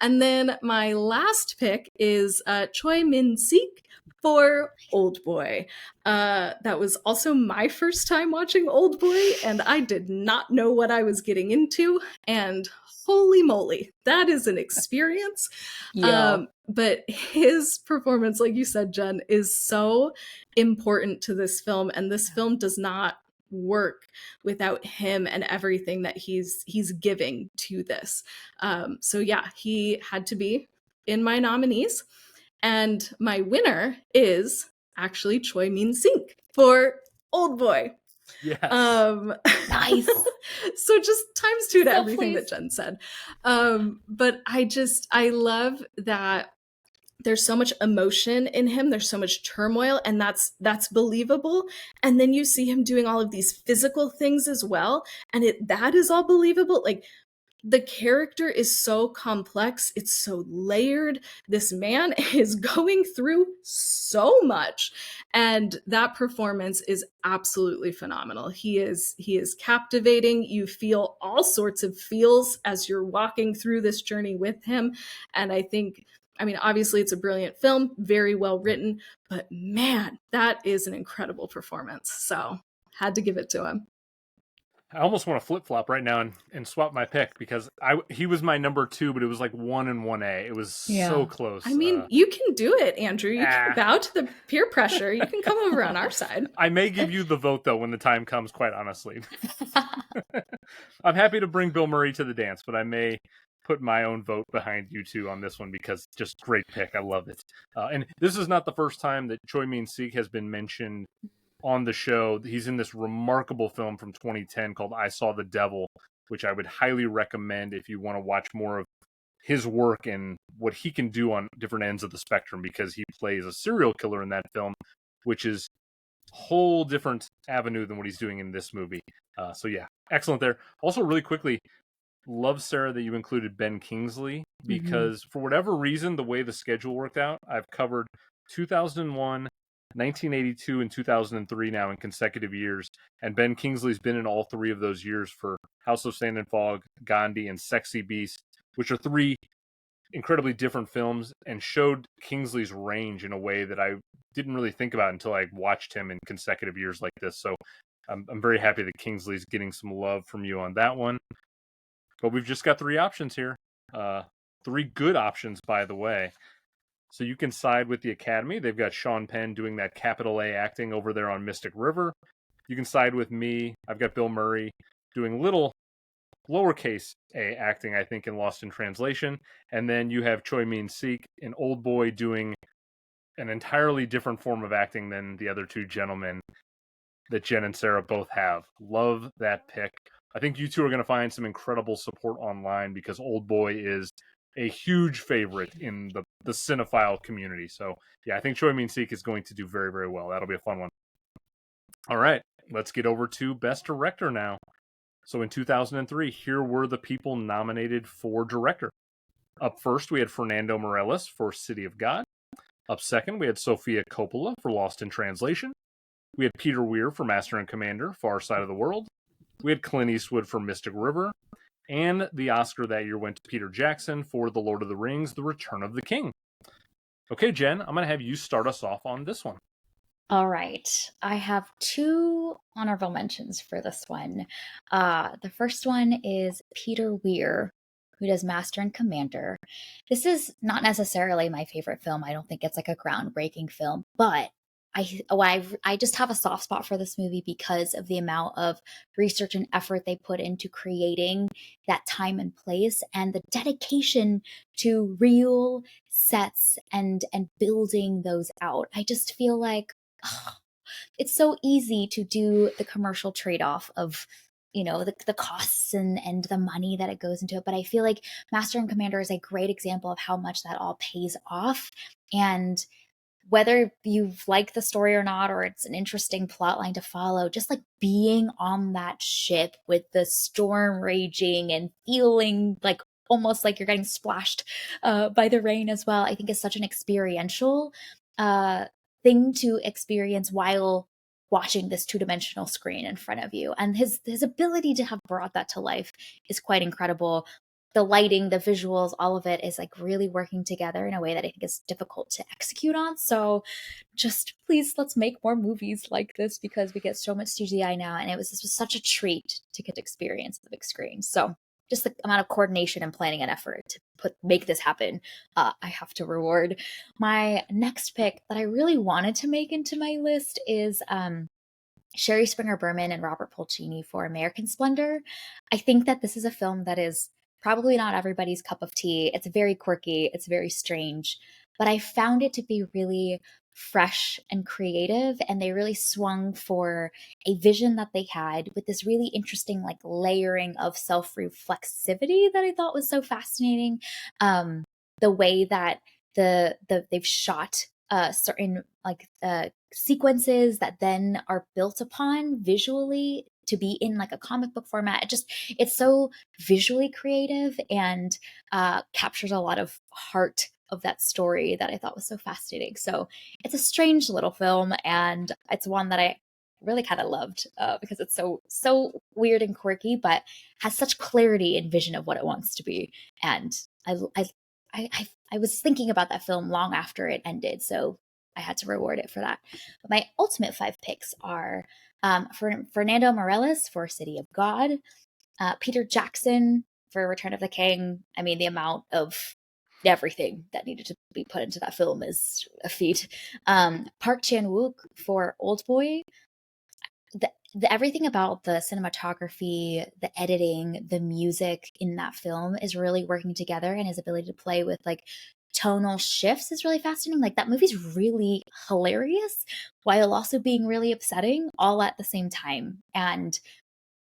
And then my last pick is Choi Min-sik for Old Boy. That was also my first time watching Old Boy, and I did not know what I was getting into. And holy moly, that is an experience. Yeah. But his performance, like you said, Jen, is so important to this film, and this film does not work without him and everything that he's giving to this. So yeah, he had to be in my nominees. And my winner is actually Choi Min-sik for Old Boy. Yes. Nice. So just times 2 to So everything pleased. that Jen said. But I love that there's so much emotion in him, there's so much turmoil, and that's believable. And then you see him doing all of these physical things as well, and that is all believable. Like, the character is so complex, it's so layered. This man is going through so much, and that performance is absolutely phenomenal. He is captivating. You feel all sorts of feels as you're walking through this journey with him. And I mean, obviously it's a brilliant film, very well written, but man, that is an incredible performance. So had to give it to him. I almost want to flip flop right now and swap my pick, because he was my number 2, but it was like 1 and 1A. It was so close. I mean, you can do it, Andrew. You can bow to the peer pressure. You can come over on our side. I may give you the vote, though, when the time comes, quite honestly. I'm happy to bring Bill Murray to the dance, but I may put my own vote behind you two on this one, because just great pick. I love it. And this is not the first time that Choi Min-sik has been mentioned on the show. He's in this remarkable film from 2010 called I Saw the Devil, which I would highly recommend if you want to watch more of his work and what he can do on different ends of the spectrum, because he plays a serial killer in that film, which is a whole different avenue than what he's doing in this movie. So yeah, excellent there. Also, really quickly, love, Sarah, that you included Ben Kingsley, because for whatever reason, the way the schedule worked out, I've covered 2001, 1982, and 2003 now in consecutive years, and Ben Kingsley's been in all 3 of those years for House of Sand and Fog, Gandhi, and Sexy Beast, which are 3 incredibly different films, and showed Kingsley's range in a way that I didn't really think about until I watched him in consecutive years like this. So I'm very happy that Kingsley's getting some love from you on that one. But we've just got 3 options here. 3 good options, by the way. So you can side with the Academy. They've got Sean Penn doing that capital A acting over there on Mystic River. You can side with me. I've got Bill Murray doing little lowercase a acting, I think, in Lost in Translation. And then you have Choi Min-sik in Old Boy doing an entirely different form of acting than the other 2 gentlemen that Jen and Sara both have. Love that pick. I think you two are going to find some incredible support online, because Old Boy is a huge favorite in the cinephile community. So yeah, I think Choi Min-sik is going to do very, very well. That'll be a fun one. All right, let's get over to Best Director now. So in 2003, here were the people nominated for director. Up first, we had Fernando Meirelles for City of God. Up second, we had Sofia Coppola for Lost in Translation. We had Peter Weir for Master and Commander, Far Side of the World. We had Clint Eastwood for Mystic River. And the Oscar that year went to Peter Jackson for The Lord of the Rings, The Return of the King. Okay, Jen, I'm going to have you start us off on this one. All right. I have 2 honorable mentions for this one. The first one is Peter Weir, who does Master and Commander. This is not necessarily my favorite film. I don't think it's like a groundbreaking film, but I just have a soft spot for this movie because of the amount of research and effort they put into creating that time and place, and the dedication to real sets and building those out. I just feel like it's so easy to do the commercial trade-off of, you know, the costs and the money that it goes into it. But I feel like Master and Commander is a great example of how much that all pays off. And whether you like the story or not, or it's an interesting plot line to follow, just like being on that ship with the storm raging and feeling like almost like you're getting splashed by the rain as well, I think is such an experiential thing to experience while watching this 2-dimensional screen in front of you. And his ability to have brought that to life is quite incredible. The lighting, the visuals, all of it is like really working together in a way that I think is difficult to execute on. So just please, let's make more movies like this, because we get so much CGI now, and this was such a treat to get to experience the big screen. So just the amount of coordination and planning and effort to make this happen, I have to reward. My next pick that I really wanted to make into my list is Sherry Springer Berman and Robert Polcini for American Splendor. I think that this is a film that is probably not everybody's cup of tea. It's very quirky, it's very strange, but I found it to be really fresh and creative, and they really swung for a vision that they had with this really interesting like layering of self-reflexivity that I thought was so fascinating. The way that they've shot certain like sequences that then are built upon visually to be in like a comic book format. It's so visually creative and captures a lot of heart of that story that I thought was so fascinating. So it's a strange little film, and it's one that I really kind of loved because it's so weird and quirky, but has such clarity and vision of what it wants to be. And I was thinking about that film long after it ended, so I had to reward it for that. But my ultimate 5 picks are Fernando Morales for City of God, Peter Jackson for Return of the King. I mean, the amount of everything that needed to be put into that film is a feat. Park Chan-wook for Old Boy. The everything about the cinematography, the editing, the music in that film is really working together, and his ability to play with like tonal shifts is really fascinating. Like that movie's really hilarious while also being really upsetting all at the same time. And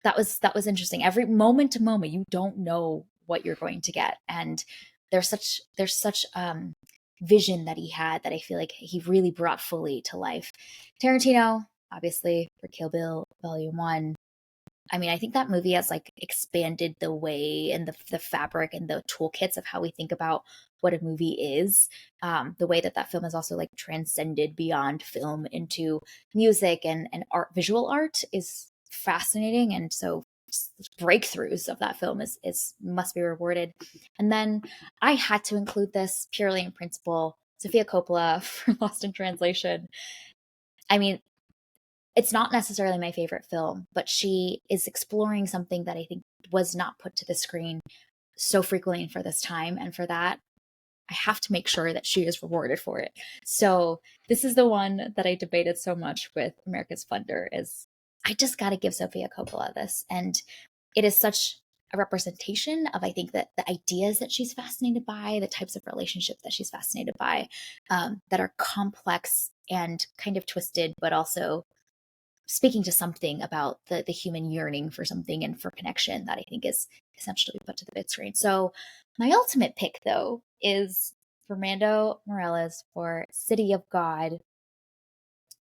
that was interesting. Every moment to moment, you don't know what you're going to get. And there's such vision that he had that I feel like he really brought fully to life. Tarantino, obviously, for Kill Bill Volume 1. I mean, I think that movie has like expanded the way and the fabric and the toolkits of how we think about what a movie is. The way that film has also like transcended beyond film into music and art, visual art is fascinating. And so breakthroughs of that film is must be rewarded. And then I had to include this purely in principle, Sofia Coppola for Lost in Translation. I mean, it's not necessarily my favorite film, but she is exploring something that I think was not put to the screen so frequently for this time. And for that, I have to make sure that she is rewarded for it. So this is the one that I debated so much with America's Splendor is I just got to give Sofia Coppola this. And it is such a representation of, I think, that the ideas that she's fascinated by, the types of relationship that she's fascinated by, that are complex and kind of twisted, but also speaking to something about the human yearning for something and for connection that I think is essentially put to the big screen. So my ultimate pick, though, is Fernando Morales for City of God.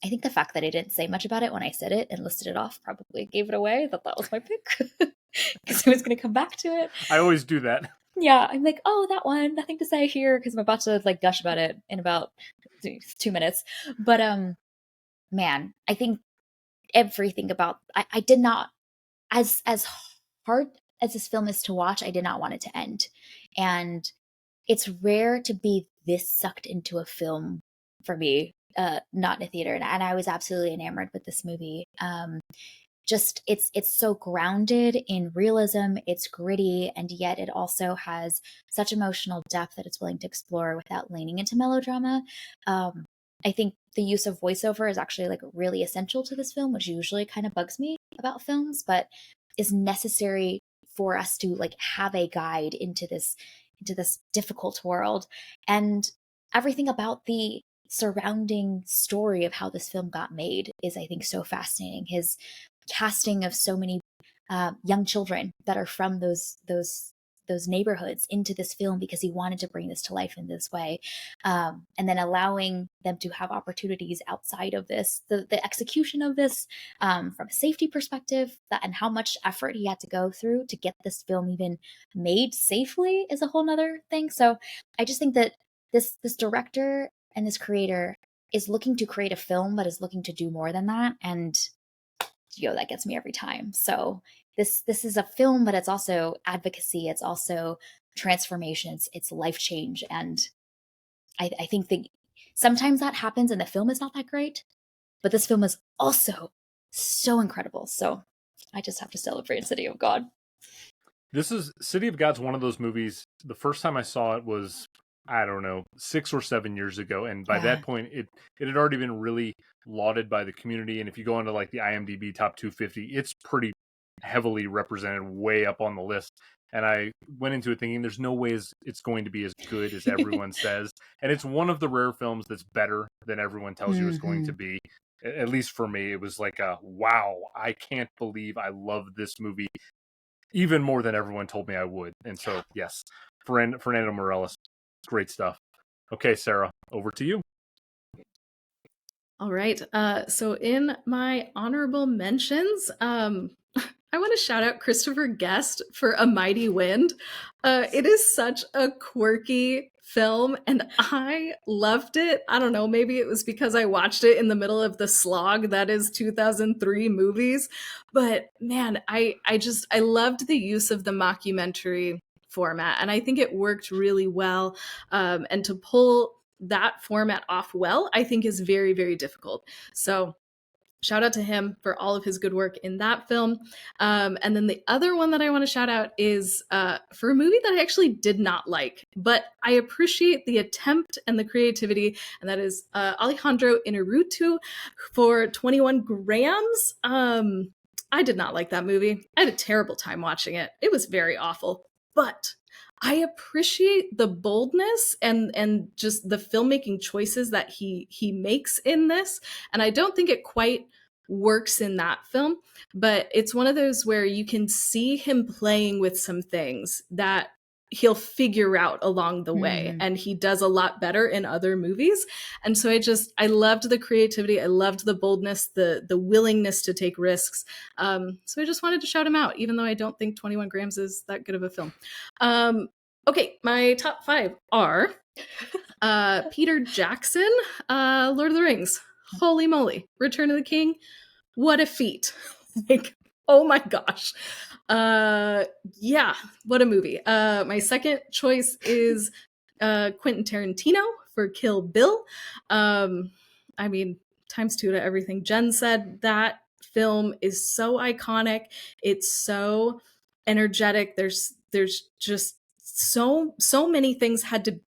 I think the fact that I didn't say much about it when I said it and listed it off probably gave it away. I thought that was my pick because I was going to come back to it. I always do that. Yeah, I'm like, oh, that one, nothing to say here because I'm about to like gush about it in about 2 minutes. But man, I think everything about I did not as hard as this film is to watch, I did not want it to end. And it's rare to be this sucked into a film for me, not in a theater. And I was absolutely enamored with this movie. Just it's so grounded in realism, it's gritty, and yet it also has such emotional depth that it's willing to explore without leaning into melodrama. I think the use of voiceover is actually like really essential to this film, which usually kind of bugs me about films, but is necessary for us to like have a guide into this difficult world. And everything about the surrounding story of how this film got made is, I think, so fascinating. His casting of so many young children that are from those neighborhoods into this film because he wanted to bring this to life in this way, and then allowing them to have opportunities outside of this, the execution of this, from a safety perspective, and how much effort he had to go through to get this film even made safely is a whole nother thing. So I just think that this director and this creator is looking to create a film, but is looking to do more than that. And that gets me every time. So this is a film, but it's also advocacy. It's also transformation. It's life change. And I think that sometimes that happens and the film is not that great, but this film is also so incredible. So I just have to celebrate City of God. This is City of God's one of those movies. The first time I saw it was, I don't know, 6 or 7 years ago. And by that point, it had already been really lauded by the community. And if you go into like the IMDb top 250, it's pretty heavily represented way up on the list. And I went into it thinking there's no way it's going to be as good as everyone says. And it's one of the rare films that's better than everyone tells you it's going to be. At least for me, it was like wow, I can't believe I love this movie even more than everyone told me I would. And so, yes, Fernando Morales, great stuff. Okay, Sarah, over to you. All right. So in my honorable mentions, I want to shout out Christopher Guest for A Mighty Wind. It is such a quirky film, and I loved it. I don't know, maybe it was because I watched it in the middle of the slog that is 2003 movies, but man, I loved the use of the mockumentary format, and I think it worked really well. And to pull that format off well, I think is very, very difficult. So shout out to him for all of his good work in that film. And then the other one that I want to shout out is for a movie that I actually did not like, but I appreciate the attempt and the creativity, and that is Alejandro Inarritu for 21 Grams. I did not like that movie. I had a terrible time watching it. It was very awful, but I appreciate the boldness and just the filmmaking choices that he makes in this. And I don't think it quite works in that film, but it's one of those where you can see him playing with some things that he'll figure out along the way, and he does a lot better in other movies. And so I loved the creativity, I loved the boldness, the willingness to take risks. So I just wanted to shout him out, even though I don't think 21 Grams is that good of a film. Okay, my top 5 are Peter Jackson, Lord of the Rings. Holy moly, Return of the King, what a feat. Like, oh my gosh. Yeah, what a movie. My second choice is Quentin Tarantino for Kill Bill. I mean, times 2 to everything Jen said. That film is so iconic. It's so energetic. There's just so many things had to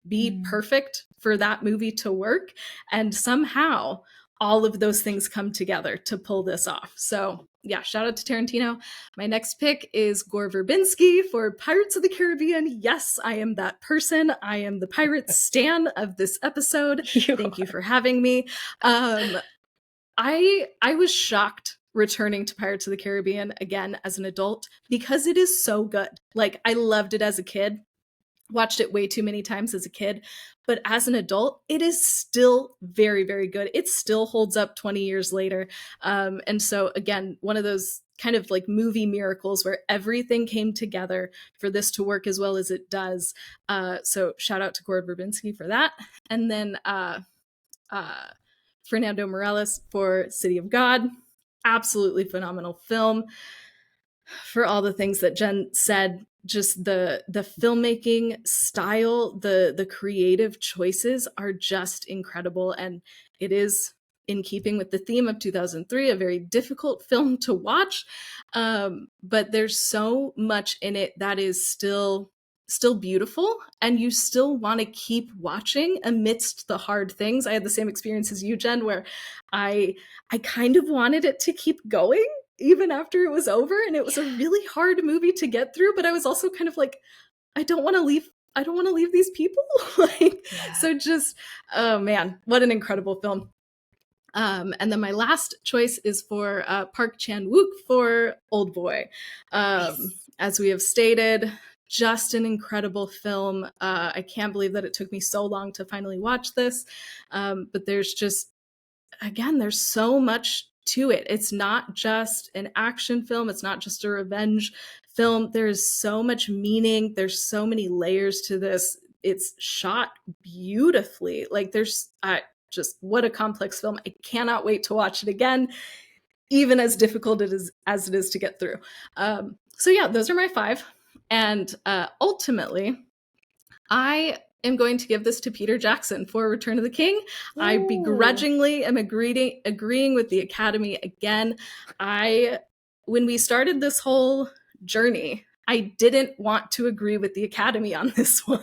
be perfect for that movie to work, and somehow all of those things come together to pull this off. So yeah, shout out to Tarantino. My next pick is Gore Verbinski for Pirates of the Caribbean. Yes, I am that person. I am the pirate stan of this episode. Thank you for having me. I was shocked returning to Pirates of the Caribbean again as an adult because it is so good. Like, I loved it as a kid. Watched it way too many times as a kid, but as an adult, it is still very, very good. It still holds up 20 years later. And so again, one of those kind of like movie miracles where everything came together for this to work as well as it does. So shout out to Gore Verbinski for that. And then Fernando Morales for City of God. Absolutely phenomenal film. For all the things that Jen said, just the filmmaking style, the creative choices are just incredible, and it is in keeping with the theme of 2003, a very difficult film to watch, but there's so much in it that is still beautiful, and you still want to keep watching amidst the hard things. I had the same experience as you, Jen, where I kind of wanted it to keep going even after it was over, and it was a really hard movie to get through, but I was also kind of like, I don't want to leave these people. So just, oh man, what an incredible film. And then my last choice is for Park Chan-wook for Old Boy. As we have stated, just an incredible film. I can't believe that it took me so long to finally watch this, but there's just, again, there's so much to it. It's not just an action film. It's not just a revenge film. There is so much meaning. There's so many layers to this. It's shot beautifully. Like, there's just, what a complex film. I cannot wait to watch it again, even as difficult as it is to get through. So yeah, those are my 5. And ultimately, I am going to give this to Peter Jackson for Return of the King. Ooh. I begrudgingly am agreeing with the Academy again. When we started this whole journey, I didn't want to agree with the Academy on this one.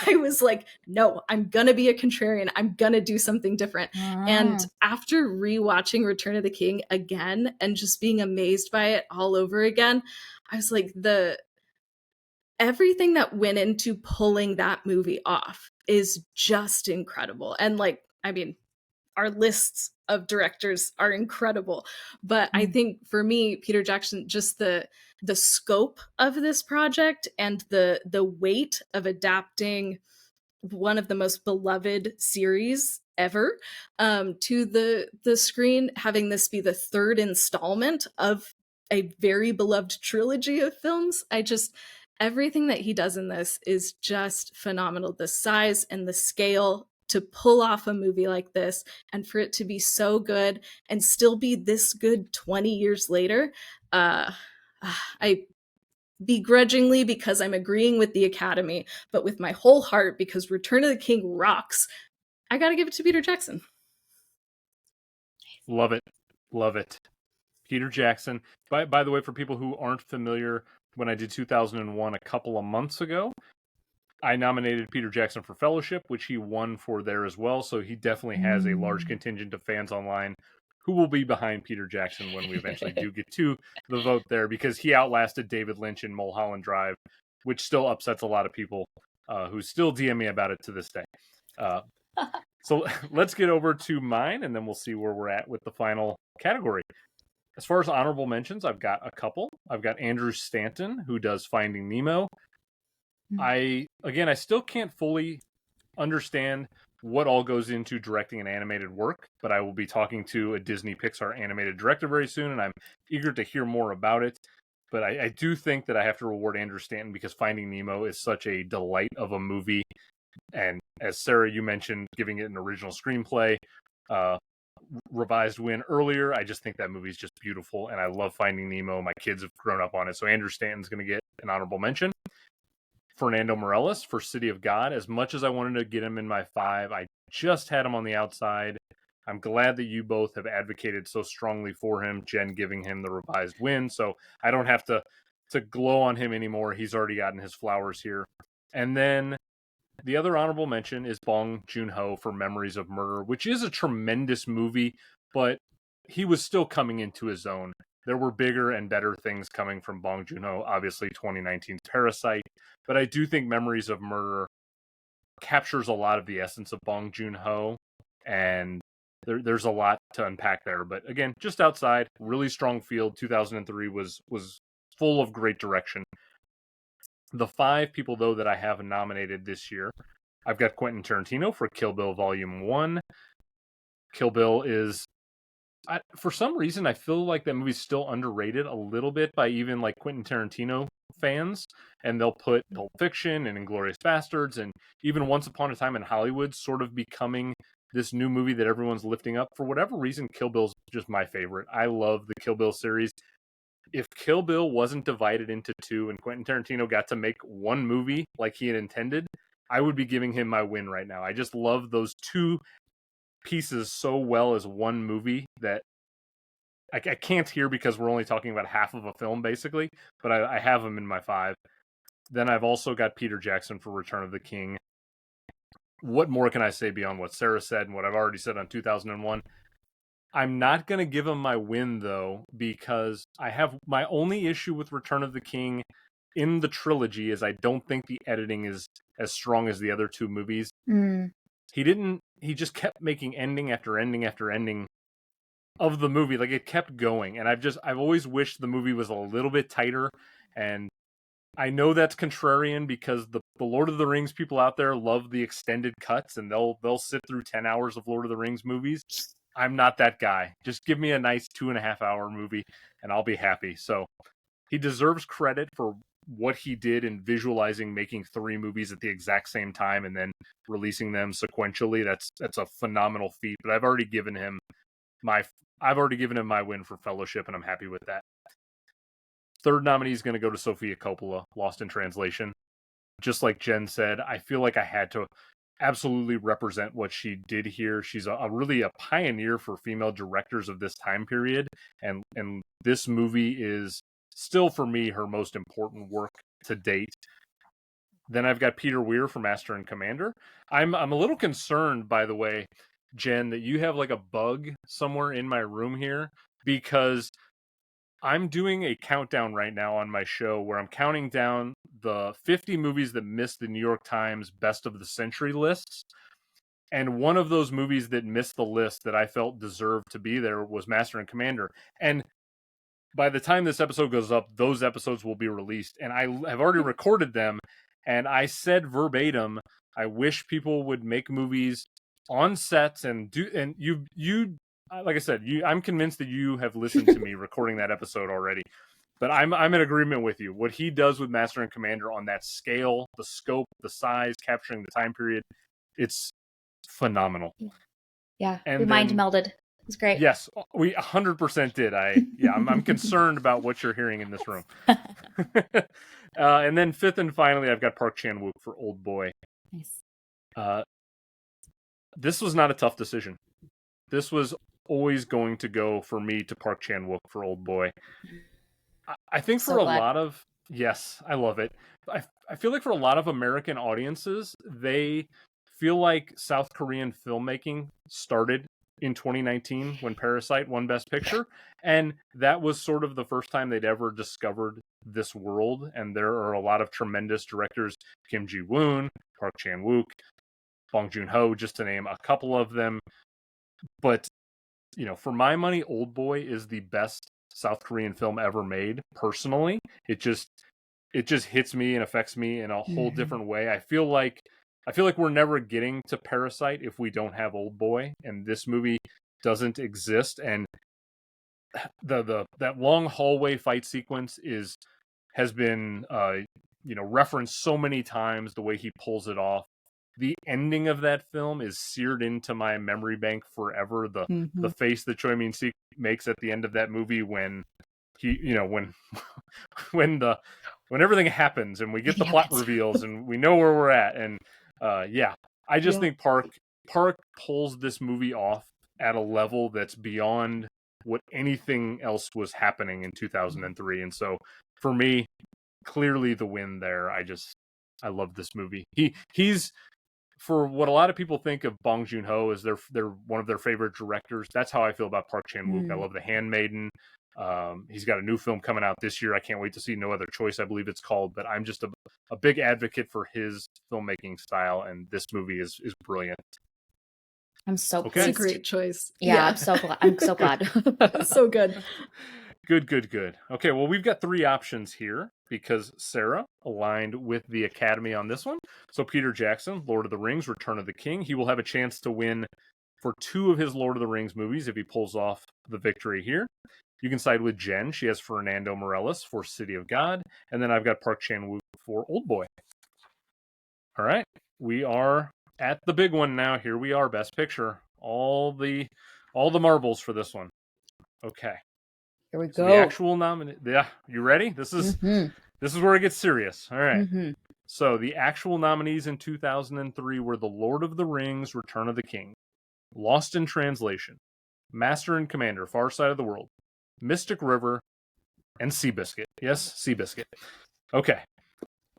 I was like, no, I'm gonna be a contrarian. I'm gonna do something different. And after rewatching Return of the King again and just being amazed by it all over again, I was like, everything that went into pulling that movie off is just incredible. And like, I mean, our lists of directors are incredible, but I think for me, Peter Jackson, just the scope of this project and the weight of adapting one of the most beloved series ever to the screen, having this be the third installment of a very beloved trilogy of films. Everything that he does in this is just phenomenal. The size and the scale to pull off a movie like this, and for it to be so good and still be this good 20 years later, I begrudgingly, because I'm agreeing with the Academy, but with my whole heart, because Return of the King rocks, I gotta give it to Peter Jackson. Love it. Love it. Peter Jackson. By the way, for people who aren't familiar, when I did 2001 a couple of months ago, I nominated Peter Jackson for Fellowship, which he won for there as well. So he definitely has a large contingent of fans online who will be behind Peter Jackson when we eventually do get to the vote there, because he outlasted David Lynch in Mulholland Drive, which still upsets a lot of people who still DM me about it to this day. So let's get over to mine, and then we'll see where we're at with the final category. As far as honorable mentions, I've got a couple. I've got Andrew Stanton, who does Finding Nemo. I still can't fully understand what all goes into directing an animated work, but I will be talking to a Disney Pixar animated director very soon, and I'm eager to hear more about it. But I do think that I have to reward Andrew Stanton, because Finding Nemo is such a delight of a movie. And as Sarah, you mentioned, giving it an original screenplay, revised win earlier, I just think that movie is just beautiful, and I love Finding Nemo. My kids have grown up on it, so Andrew Stanton's going to get an honorable mention. Fernando Meirelles for City of God. As much as I wanted to get him in my 5, I just had him on the outside. I'm glad that you both have advocated so strongly for him, Jen giving him the revised win, so I don't have to glow on him anymore. He's already gotten his flowers here. And then the other honorable mention is Bong Joon-ho for Memories of Murder, which is a tremendous movie, but he was still coming into his own. There were bigger and better things coming from Bong Joon-ho, obviously 2019's Parasite, but I do think Memories of Murder captures a lot of the essence of Bong Joon-ho, and there's a lot to unpack there. But again, just outside, really strong field. 2003 was full of great direction. The 5 people, though, that I have nominated this year, I've got Quentin Tarantino for Kill Bill Volume 1. Kill Bill is, for some reason, I feel like that movie's still underrated a little bit by even like Quentin Tarantino fans. And they'll put Pulp Fiction and Inglourious Bastards and even Once Upon a Time in Hollywood sort of becoming this new movie that everyone's lifting up. For whatever reason, Kill Bill's just my favorite. I love the Kill Bill series. If Kill Bill wasn't divided into 2 and Quentin Tarantino got to make one movie like he had intended, I would be giving him my win right now. I just love those 2 pieces so well as one movie that I can't hear, because we're only talking about half of a film, basically, but I have him in my 5. Then I've also got Peter Jackson for Return of the King. What more can I say beyond what Sarah said and what I've already said on 2001? I'm not going to give him my win, though, because I have my only issue with Return of the King in the trilogy is I don't think the editing is as strong as the other 2 movies. He just kept making ending after ending after ending of the movie. Like, it kept going. And I've always wished the movie was a little bit tighter. And I know that's contrarian, because the Lord of the Rings people out there love the extended cuts, and they'll sit through 10 hours of Lord of the Rings movies. I'm not that guy. Just give me a nice 2.5-hour movie and I'll be happy. So he deserves credit for what he did in visualizing making 3 movies at the exact same time and then releasing them sequentially. That's a phenomenal feat. But I've already given him my win for Fellowship, and I'm happy with that. Third nominee is going to go to Sofia Coppola, Lost in Translation. Just like Jen said, I feel like I had to absolutely represent what she did here. She's really a pioneer for female directors of this time period, and this movie is still, for me, her most important work to date. Then I've got Peter Weir for Master and Commander. I'm a little concerned, by the way, Jen, that you have like a bug somewhere in my room here, because I'm doing a countdown right now on my show where I'm counting down the 50 movies that missed the New York Times Best of the Century lists. And one of those movies that missed the list that I felt deserved to be there was Master and Commander. And by the time this episode goes up, those episodes will be released. And I have already recorded them. And I said verbatim, I wish people would make movies on sets and like I said, I'm convinced that you have listened to me recording that episode already. But I'm in agreement with you. What he does with Master and Commander on that scale, the scope, the size, capturing the time period, it's phenomenal. Yeah, And we mind melded. It's great. Yes, we 100% did. I'm concerned about what you're hearing in this room. And then fifth and finally, I've got Park Chan-wook for Old Boy. Nice. This was not a tough decision. This was always going to go for me to Park Chan-wook for Old Boy. I think for lot of, yes, I love it. I feel like for a lot of American audiences, they feel like South Korean filmmaking started in 2019 when Parasite won Best Picture, and that was sort of the first time they'd ever discovered this world. And there are a lot of tremendous directors: Kim Ji-woon, Park Chan-wook, Bong Joon-ho, just to name a couple of them. But for my money, Old Boy is the best South Korean film ever made. Personally, it just hits me and affects me in a whole different way. I feel like we're never getting to Parasite if we don't have Old Boy, and this movie doesn't exist. And that long hallway fight sequence has been referenced so many times. The way he pulls it off, the ending of that film is seared into my memory bank forever. The face that Choi Min-sik makes at the end of that movie when he when everything happens and we get the plot reveals and we know where we're at. And I just think Park pulls this movie off at a level that's beyond what anything else was happening in 2003. And so for me, clearly the win there. I love this movie. He's, for what a lot of people think of Bong Joon-ho as they're one of their favorite directors, that's how I feel about Park Chan-wook. I love The Handmaiden. He's got a new film coming out this year. I can't wait to see No Other Choice, I believe it's called. But I'm just a big advocate for his filmmaking style, and this movie is brilliant. I'm so pleased. It's a great choice. Yeah. I'm so glad. So good. Good. Okay, well, we've got three options here because Sarah aligned with the Academy on this one. So Peter Jackson, Lord of the Rings, Return of the King. He will have a chance to win for two of his Lord of the Rings movies if he pulls off the victory here. You can side with Jen. She has Fernando Morales for City of God. And then I've got Park Chan-wook for Old Boy. All right, we are at the big one now. Here we are, Best Picture. All the marbles for this one. Okay. Here we go. So the actual nominee. Yeah, you ready? This is where it gets serious. All right. So the actual nominees in 2003 were The Lord of the Rings, Return of the King, Lost in Translation, Master and Commander, Far Side of the World, Mystic River, and Seabiscuit. Yes, Seabiscuit. Okay.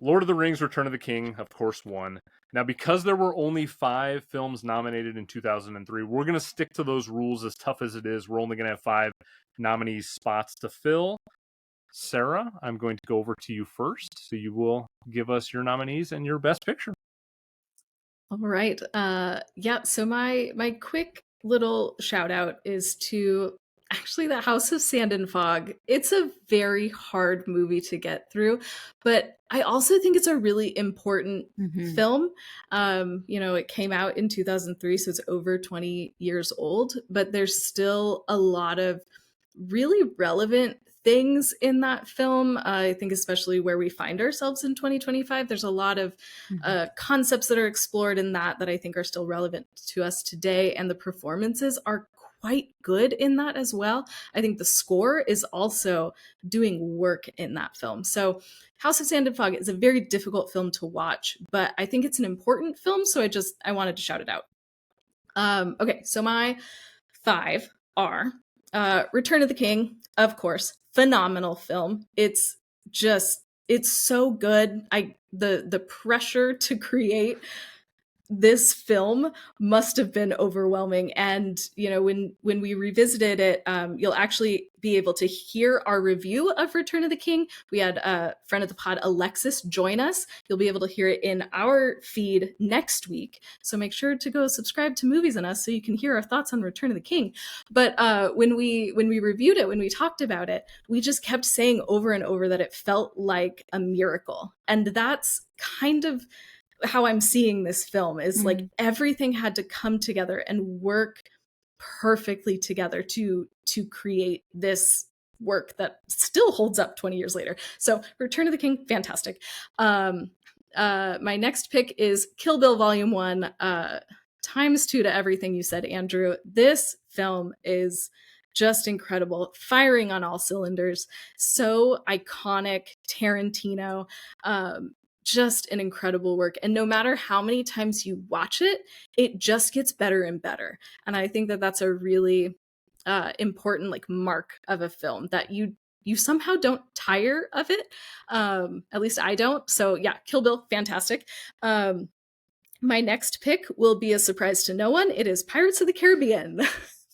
Lord of the Rings, Return of the King, of course, won. Now, because there were only 5 films nominated in 2003, we're going to stick to those rules as tough as it is. We're only going to have 5 nominee spots to fill. Sarah, I'm going to go over to you first. So you will give us your nominees and your Best Picture. All right. So my quick little shout out is to actually The House of Sand and Fog. It's a very hard movie to get through, but I also think it's a really important film. It came out in 2003, so it's over 20 years old, but there's still a lot of really relevant things in that film. I think especially where we find ourselves in 2025, there's a lot of concepts that are explored in that I think are still relevant to us today. And the performances are quite good in that as well. I think the score is also doing work in that film. So House of Sand and Fog is a very difficult film to watch, but I think it's an important film. So I wanted to shout it out. Okay, so my 5 are Return of the King, of course, phenomenal film. It's so good. The pressure to create this film must have been overwhelming. And, when we revisited it, you'll actually be able to hear our review of Return of the King. We had a friend of the pod, Alexis, join us. You'll be able to hear it in our feed next week. So make sure to go subscribe to Movies on Us so you can hear our thoughts on Return of the King. But when we reviewed it, when we talked about it, we just kept saying over and over that it felt like a miracle. And that's kind of how I'm seeing this film is like everything had to come together and work perfectly together to create this work that still holds up 20 years later. So Return of the King, fantastic. My next pick is Kill Bill Volume 1, times 2 to everything you said, Andrew. This film is just incredible, firing on all cylinders, so iconic, Tarantino, just an incredible work. And no matter how many times you watch it, it just gets better and better. And I think that that's a really important like mark of a film, that you somehow don't tire of it. At least I don't. So yeah, Kill Bill, fantastic. My next pick will be a surprise to no one. It is Pirates of the Caribbean.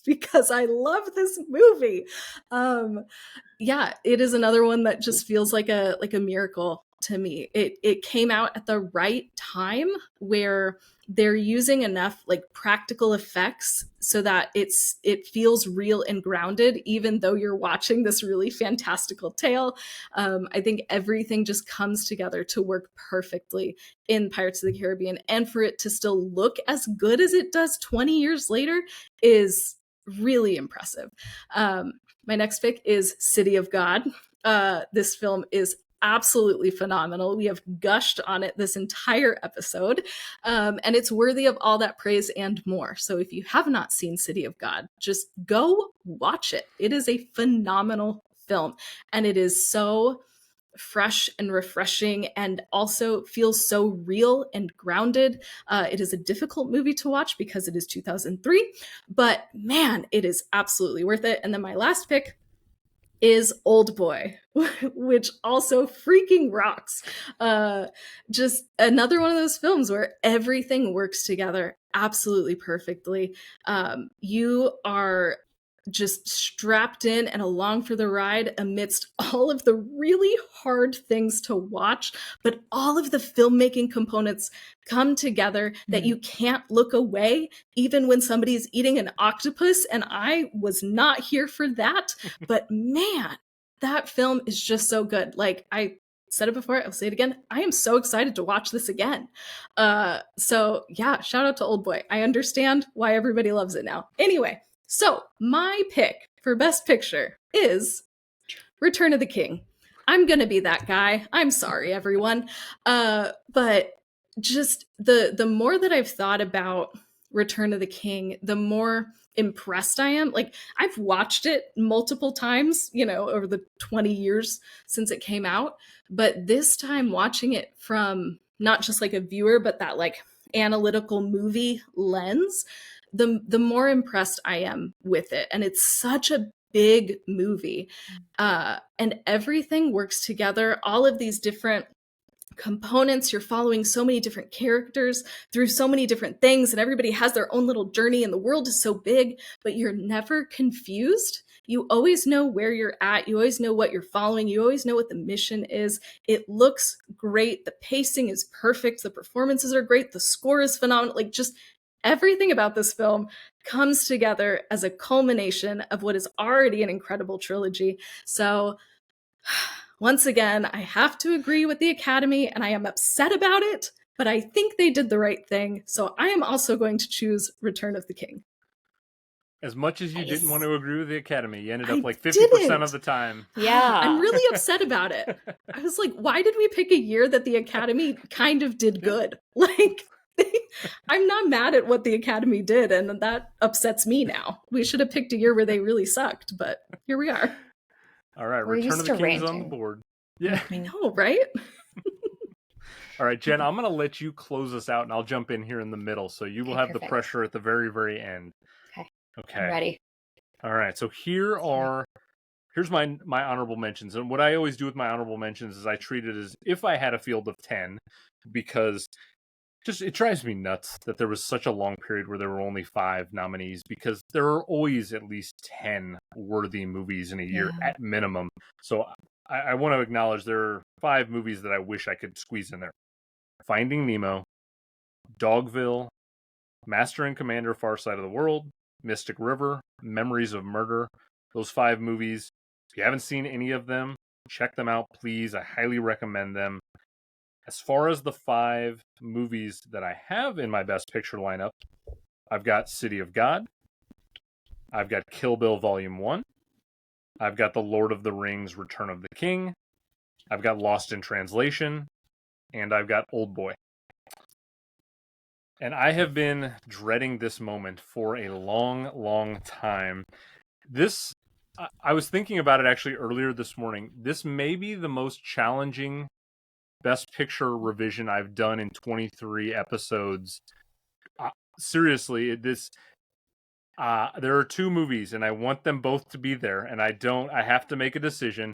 Because I love this movie. Yeah, it is another one that just feels like a miracle to me. It came out at the right time where they're using enough like practical effects so that it feels real and grounded, even though you're watching this really fantastical tale. I think everything just comes together to work perfectly in Pirates of the Caribbean, and for it to still look as good as it does 20 years later is really impressive. My next pick is City of God. This film is absolutely phenomenal. We have gushed on it this entire episode, and it's worthy of all that praise and more. So if you have not seen City of God, just go watch it. It is a phenomenal film, and it is so fresh and refreshing, and also feels so real and grounded. It is a difficult movie to watch because it is 2003, but man, it is absolutely worth it. And then my last pick is Old Boy, which also freaking rocks. Just another one of those films where everything works together absolutely perfectly. You are just strapped in and along for the ride amidst all of the really hard things to watch, but all of the filmmaking components come together that you can't look away even when somebody's eating an octopus, and I was not here for that. But man, that film is just so good. Like I said it before, I'll say it again, I am so excited to watch this again. So yeah, shout out to Old Boy. I understand why everybody loves it now. Anyway, so my pick for Best Picture is Return of the King. I'm gonna be that guy. I'm sorry, everyone. But just the more that I've thought about Return of the King, the more impressed I am. Like I've watched it multiple times, over the 20 years since it came out. But this time watching it from not just like a viewer, but that like analytical movie lens, the more impressed I am with it. And it's such a big movie. And everything works together. All of these different components, you're following so many different characters through so many different things, and everybody has their own little journey, and the world is so big, but you're never confused. You always know where you're at. You always know what you're following. You always know what the mission is. It looks great. The pacing is perfect. The performances are great. The score is phenomenal. Like just everything about this film comes together as a culmination of what is already an incredible trilogy. So once again, I have to agree with the Academy, and I am upset about it, but I think they did the right thing. So I am also going to choose Return of the King. As much as you didn't want to agree with the Academy, you ended up like 50% didn't. of the time. Yeah. I'm really upset about it. I was like, why did we pick a year that the Academy kind of did good? Like, I'm not mad at what the Academy did, and that upsets me now. We should have picked a year where they really sucked, but here we are. All right, We're Return used of the to King is on the ranting. board. Yeah. I know, right? All right, Jen, I'm going to let you close us out, and I'll jump in here in the middle, so you will have the pressure at the very, very end. Okay. I'm ready. All right, so here's my honorable mentions. And what I always do with my honorable mentions is I treat it as if I had a field of 10, because just it drives me nuts that there was such a long period where there were only 5 nominees, because there are always at least 10 worthy movies in a year at minimum. So I want to acknowledge there are 5 movies that I wish I could squeeze in there. Finding Nemo, Dogville, Master and Commander Far Side of the World, Mystic River, Memories of Murder. Those 5 movies, if you haven't seen any of them, check them out, please. I highly recommend them. as far as the 5 movies that I have in my Best Picture lineup, I've got City of God, I've got Kill Bill Volume 1, I've got The Lord of the Rings Return of the King, I've got Lost in Translation, and I've got Old Boy. And I have been dreading this moment for a long, long time. I was thinking about it actually earlier this morning. This may be the most challenging Best Picture revision I've done in 23 episodes. Seriously, there are 2 movies, and I want them both to be there, and I have to make a decision,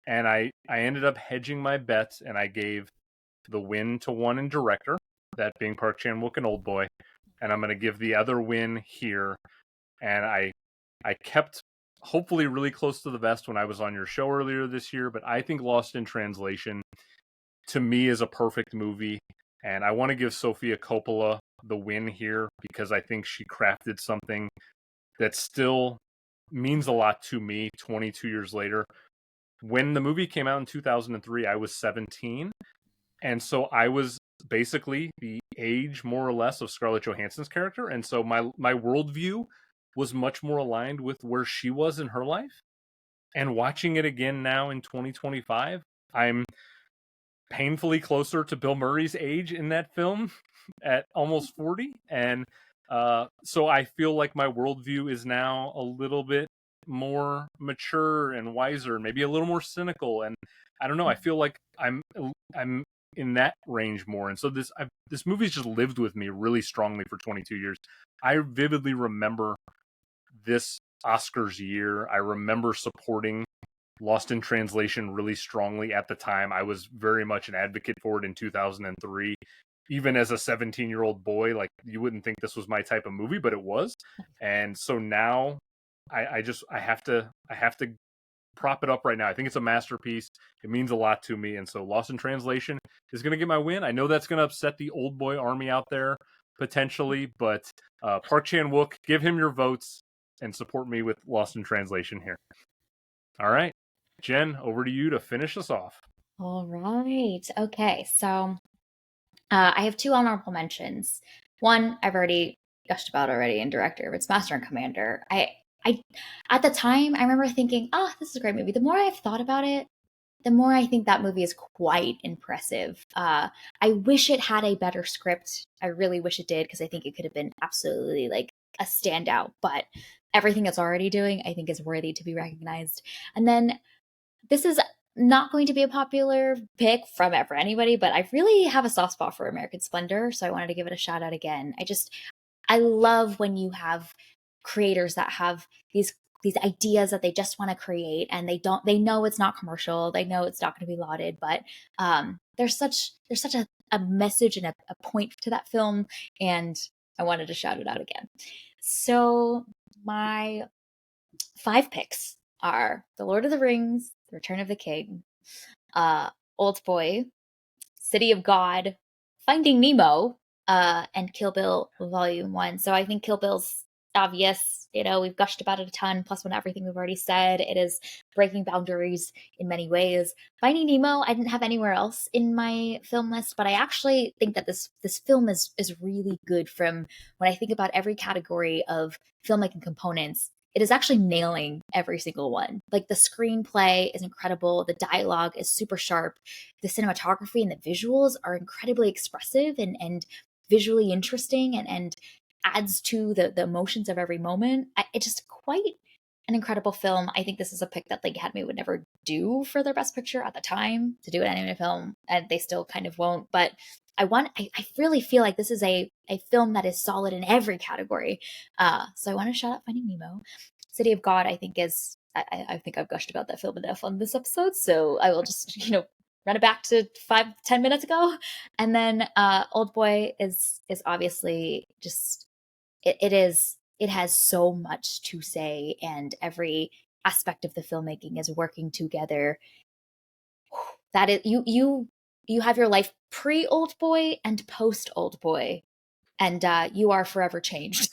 and I ended up hedging my bets, and I gave the win to one in director, that being Park Chan-wook and Old Boy, and I'm going to give the other win here, and I kept hopefully really close to the vest when I was on your show earlier this year, but I think Lost in Translation, to me, is a perfect movie, and I want to give Sofia Coppola the win here because I think she crafted something that still means a lot to me 22 years later. When the movie came out in 2003, I was 17, and so I was basically the age, more or less, of Scarlett Johansson's character, and so my worldview was much more aligned with where she was in her life. And watching it again now in 2025, I'm painfully closer to Bill Murray's age in that film at almost 40. And so I feel like my worldview is now a little bit more mature and wiser, and maybe a little more cynical. And I don't know, I feel like I'm in that range more. And so this movie's just lived with me really strongly for 22 years. I vividly remember this Oscars year. I remember supporting Lost in Translation really strongly at the time. I was very much an advocate for it in 2003. Even as a 17-year-old boy, like, you wouldn't think this was my type of movie, but it was. And so now I have to prop it up right now. I think it's a masterpiece. It means a lot to me. And so Lost in Translation is going to get my win. I know that's going to upset the Old Boy army out there potentially, but Park Chan-wook, give him your votes and support me with Lost in Translation here. All right, Jen, over to you to finish us off. All right. Okay. So I have 2 honorable mentions. One I've already gushed about already in director. It's Master and Commander. I at the time I remember thinking, oh, this is a great movie. The more I've thought about it, the more I think that movie is quite impressive. I wish it had a better script. I really wish it did, because I think it could have been absolutely like a standout. But everything it's already doing, I think, is worthy to be recognized. And then this is not going to be a popular pick from anybody, but I really have a soft spot for American Splendor, so I wanted to give it a shout out again. I love when you have creators that have these ideas that they just want to create, and they know it's not commercial, they know it's not going to be lauded, but there's such a message and a point to that film, and I wanted to shout it out again. So my 5 picks are The Lord of the Rings, The Return of the King, Old Boy, City of God, Finding Nemo, and Kill Bill Volume 1. So I think Kill Bill's obvious. We've gushed about it a ton, plus on everything we've already said. It is breaking boundaries in many ways. Finding Nemo, I didn't have anywhere else in my film list, but I actually think that this film is really good. From when I think about every category of filmmaking components, it is actually nailing every single one. Like, the screenplay is incredible. The dialogue is super sharp. The cinematography and the visuals are incredibly expressive and visually interesting and adds to the emotions of every moment. It's just quite an incredible film. I think this is a pick that the Academy would never do for their Best Picture at the time, to do an animated film, and they still kind of won't. But I really feel like this is a film that is solid in every category. So I want to shout out Finding Nemo. City of God, I think, is I think I've gushed about that film enough on this episode, so I will just run it back to 5-10 minutes ago. And then Old Boy is obviously just it has so much to say, and every aspect of the filmmaking is working together. That is, you have your life pre Old Boy and post Old Boy, and you are forever changed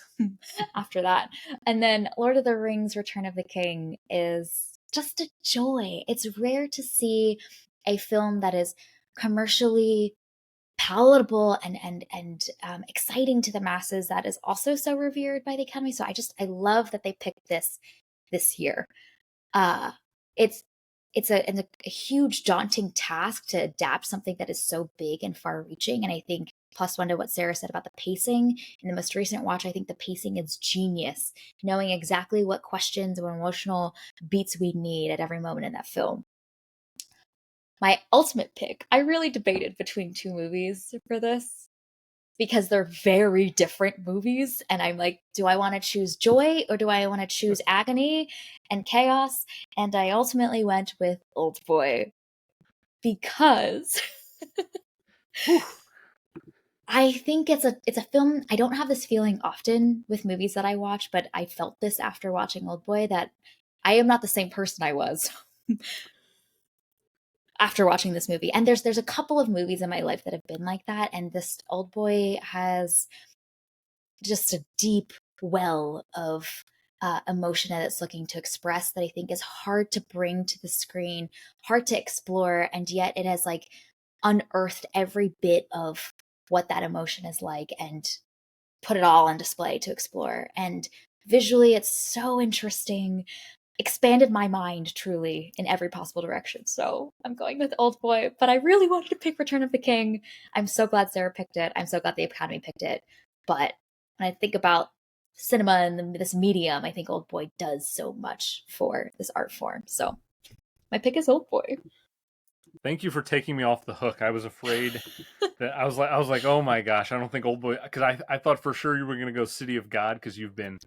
after that. And then Lord of the Rings Return of the King is just a joy. It's rare to see a film that is commercially palatable and exciting to the masses that is also so revered by the Academy. So I love that they picked this year. It's a huge daunting task to adapt something that is so big and far reaching. And I think plus one to what Sarah said about the pacing in the most recent watch, I think the pacing is genius, knowing exactly what questions or emotional beats we need at every moment in that film. My ultimate pick, I really debated between two movies for this because they're very different movies. And I'm like, do I want to choose joy or do I want to choose agony and chaos? And I ultimately went with Old Boy because I think it's a film. I don't have this feeling often with movies that I watch, but I felt this after watching Old Boy, that I am not the same person I was after watching this movie. And there's a couple of movies in my life that have been like that, and this Old Boy has just a deep well of emotion that it's looking to express that I think is hard to bring to the screen, hard to explore, and yet it has like unearthed every bit of what that emotion is like and put it all on display to explore. And visually, it's so interesting, expanded my mind truly in every possible direction. So I'm going with Old Boy, but I really wanted to pick Return of the King. I'm so glad Sarah picked it. I'm so glad the Academy picked it. But when I think about cinema and this medium, I think Old Boy does so much for this art form. So my pick is Old Boy. Thank you for taking me off the hook. I was afraid that I was like, oh my gosh, I don't think Old Boy, because I thought for sure you were going to go City of God because you've been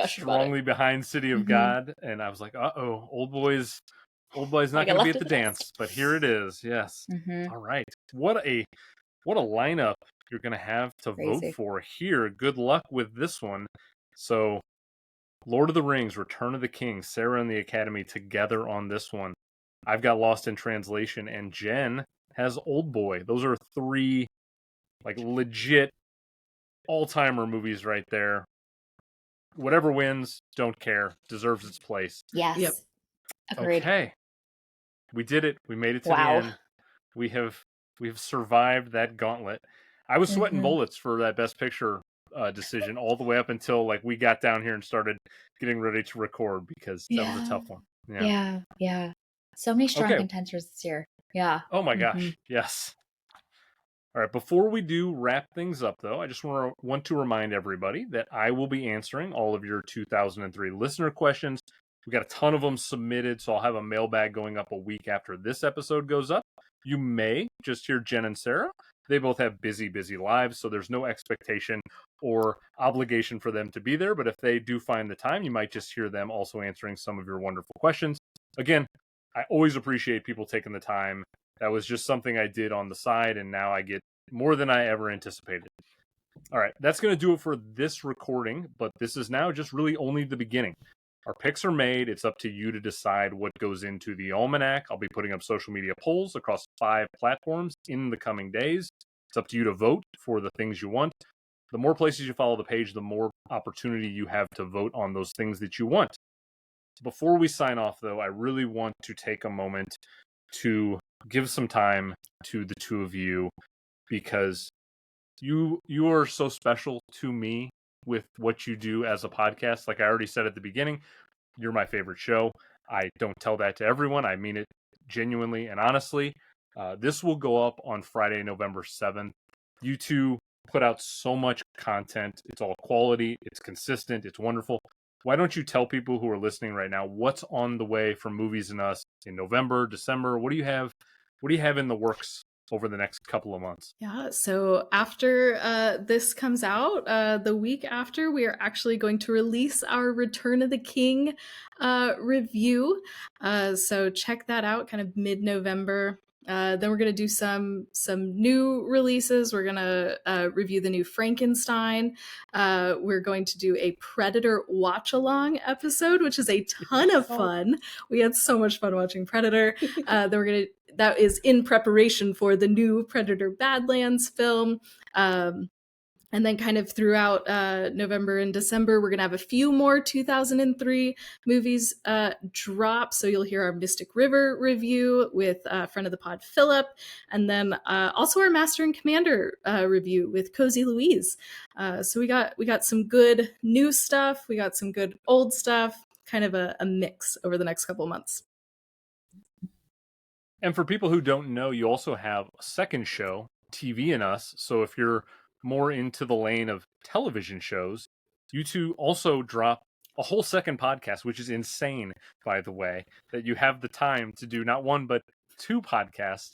strongly behind City of God, and I was like, Old Boy's not going to be at the dance, but here it is. Yes. All right. What a lineup you're going to have to vote for here. Good luck with this one. So, Lord of the Rings, Return of the King, Sarah and the Academy together on this one. I've got Lost in Translation, and Jen has Old Boy. Those are three like legit all-timer movies right there. Whatever wins, don't care. Deserves its place. Yes. Yep. Agreed. Okay. We did it. We made it to the end. We have survived that gauntlet. I was sweating bullets for that Best Picture decision all the way up until like we got down here and started getting ready to record, because that was a tough one. Yeah. So many strong contenders this year. Yeah. Oh my gosh. Yes. All right, before we do wrap things up, though, I just want to remind everybody that I will be answering all of your 2003 listener questions. We got a ton of them submitted, so I'll have a mailbag going up a week after this episode goes up. You may just hear Jen and Sarah. They both have busy lives, so there's no expectation or obligation for them to be there. But if they do find the time, you might just hear them also answering some of your wonderful questions. Again, I always appreciate people taking the time. That was just something I did on the side, and now I get more than I ever anticipated. All right, that's going to do it for this recording, but this is now just really only the beginning. Our picks are made. It's up to you to decide what goes into the Almanac. I'll be putting up social media polls across 5 platforms in the coming days. It's up to you to vote for the things you want. The more places you follow the page, the more opportunity you have to vote on those things that you want. Before we sign off, though, I really want to take a moment to give some time to the two of you, because you are so special to me with what you do as a podcast. Like I already said at the beginning, you're my favorite show. I don't tell that to everyone. I mean it genuinely and honestly. This will go up on Friday, November 7th. You two put out so much content. It's all quality. It's consistent. It's wonderful. Why don't you tell people who are listening right now what's on the way for Movies and Us in November, December? What do you have in the works over the next couple of months? Yeah, so after this comes out, the week after, we are actually going to release our Return of the King review. So check that out, kind of mid-November. Then we're going to do some new releases. We're going to review the new Frankenstein. We're going to do a Predator watch-along episode, which is a ton of fun. We had so much fun watching Predator. Then that is in preparation for the new Predator Badlands film. And then kind of throughout November and December, we're going to have a few more 2003 movies drop. So you'll hear our Mystic River review with friend of the pod, Philip. And then also our Master and Commander review with Cozy Louise. So we got some good new stuff. We got some good old stuff, kind of a mix over the next couple months. And for people who don't know, you also have a second show, TV and Us. So if you're more into the lane of television shows, you two also drop a whole second podcast, which is insane, by the way, that you have the time to do not one, but two podcasts.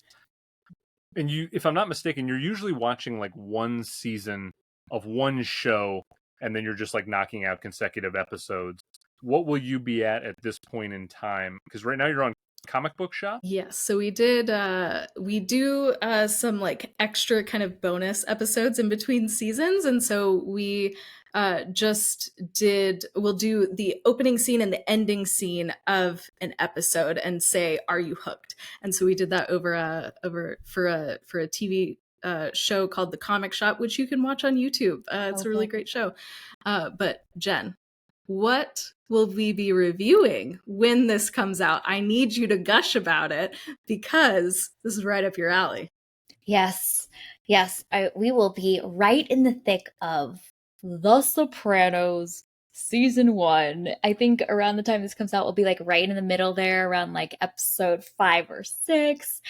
And you, if I'm not mistaken, you're usually watching like one season of one show, and then you're just like knocking out consecutive episodes. What will you be at this point in time? Because right now you're on Comic Book Shop. Yes, so we do some like extra kind of bonus episodes in between seasons, and so we we'll do the opening scene and the ending scene of an episode and say, are you hooked? And so we did that for a TV show called The Comic Shop, which you can watch on YouTube. It's a really great show. But Jen, what will we be reviewing when this comes out? I need you to gush about it because this is right up your alley. Yes, we will be right in the thick of The Sopranos season 1. I think around the time this comes out, we'll be like right in the middle there, around like episode 5 or 6.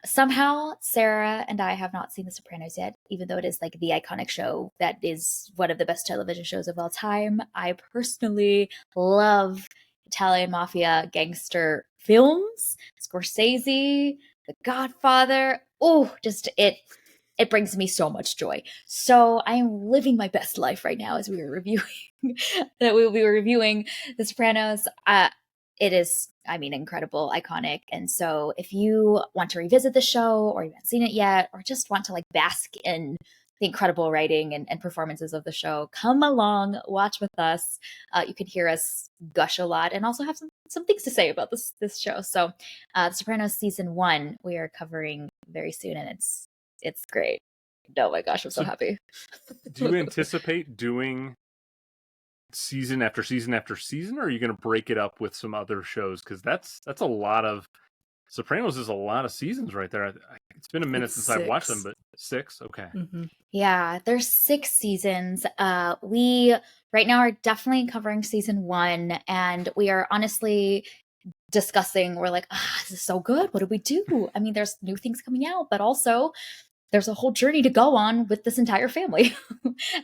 Somehow, Sarah and I have not seen The Sopranos yet, even though it is like the iconic show that is one of the best television shows of all time. I personally love Italian mafia gangster films, Scorsese, The Godfather. Oh, just it brings me so much joy. So I am living my best life right now as we are reviewing that we will be reviewing The Sopranos. It is, I mean, incredible, iconic. And so if you want to revisit the show or you haven't seen it yet, or just want to like bask in the incredible writing and performances of the show, come along, watch with us. You can hear us gush a lot and also have some things to say about this show. So The Sopranos season 1, we are covering very soon, and it's great. Oh my gosh, I'm so happy. Do you anticipate doing season after season after season, or are you going to break it up with some other shows? Because that's a lot of Sopranos is a lot of seasons right there. It's been a minute since I've watched them, but 6. Okay. Mm-hmm. Yeah, there's 6 seasons. We right now are definitely covering season 1, and we are honestly discussing. We're like, this is so good. What do we do? I mean, there's new things coming out, but also there's a whole journey to go on with this entire family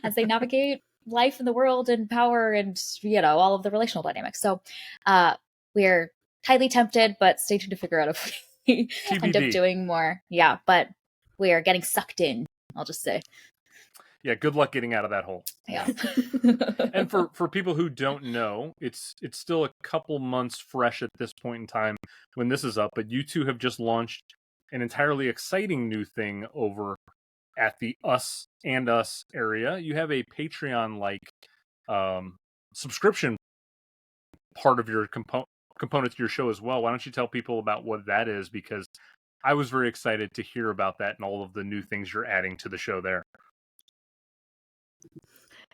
as they navigate life in the world and power and, all of the relational dynamics. So we're highly tempted, but stay tuned to figure out if we end up doing more. Yeah, but we are getting sucked in, I'll just say. Yeah, good luck getting out of that hole. Yeah. And for people who don't know, it's still a couple months fresh at this point in time when this is up, but you two have just launched an entirely exciting new thing over at the Us and Us area. You have a Patreon-like subscription part of your component to your show as well. Why don't you tell people about what that is? Because I was very excited to hear about that and all of the new things you're adding to the show there.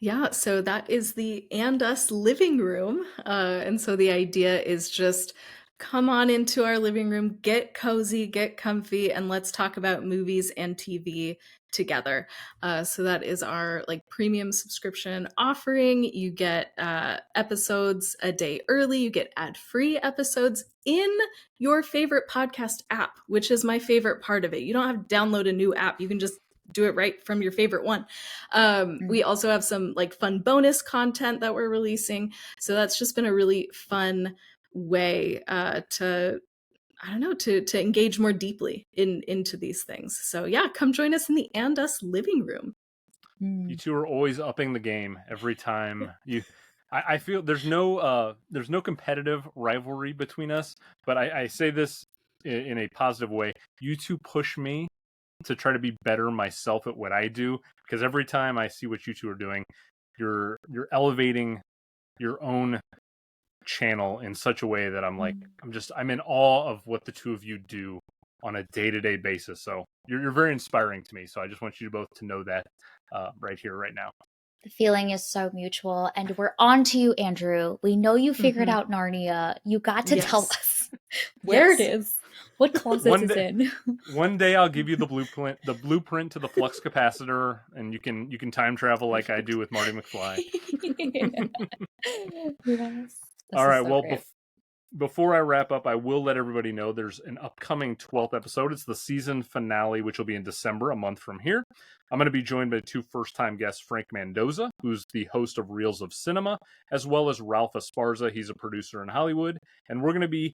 Yeah, so that is the And Us living room. And so the idea is just come on into our living room, get cozy, get comfy, and let's talk about movies and TV together. So that is our like premium subscription offering. You get episodes a day early. You get ad-free episodes in your favorite podcast app, which is my favorite part of it. You don't have to download a new app. You can just do it right from your favorite one. We also have some like fun bonus content that we're releasing. So that's just been a really fun way to engage more deeply into these things. So yeah, come join us in the And Us living room. You two are always upping the game every time you. I feel there's no competitive rivalry between us, but I say this in a positive way. You two push me to try to be better myself at what I do, because every time I see what you two are doing, you're elevating your own channel in such a way that I'm like, I'm in awe of what the two of you do on a day-to-day basis. So you're very inspiring to me. So I just want you both to know that right here, right now. The feeling is so mutual, and we're on to you, Andrew. We know you figured Mhm. out Narnia. You got to tell Yes. us where it Yes. is, what closet One it's day, in. one day I'll give you the blueprint to the flux capacitor, and you can time travel like I do with Marty McFly. Yes, this All is right. so Well, great. before I wrap up, I will let everybody know there's an upcoming 12th episode. It's the season finale, which will be in December, a month from here. I'm going to be joined by 2 first-time guests, Frank Mendoza, who's the host of Reels of Cinema, as well as Ralph Esparza. He's a producer in Hollywood. And we're going to be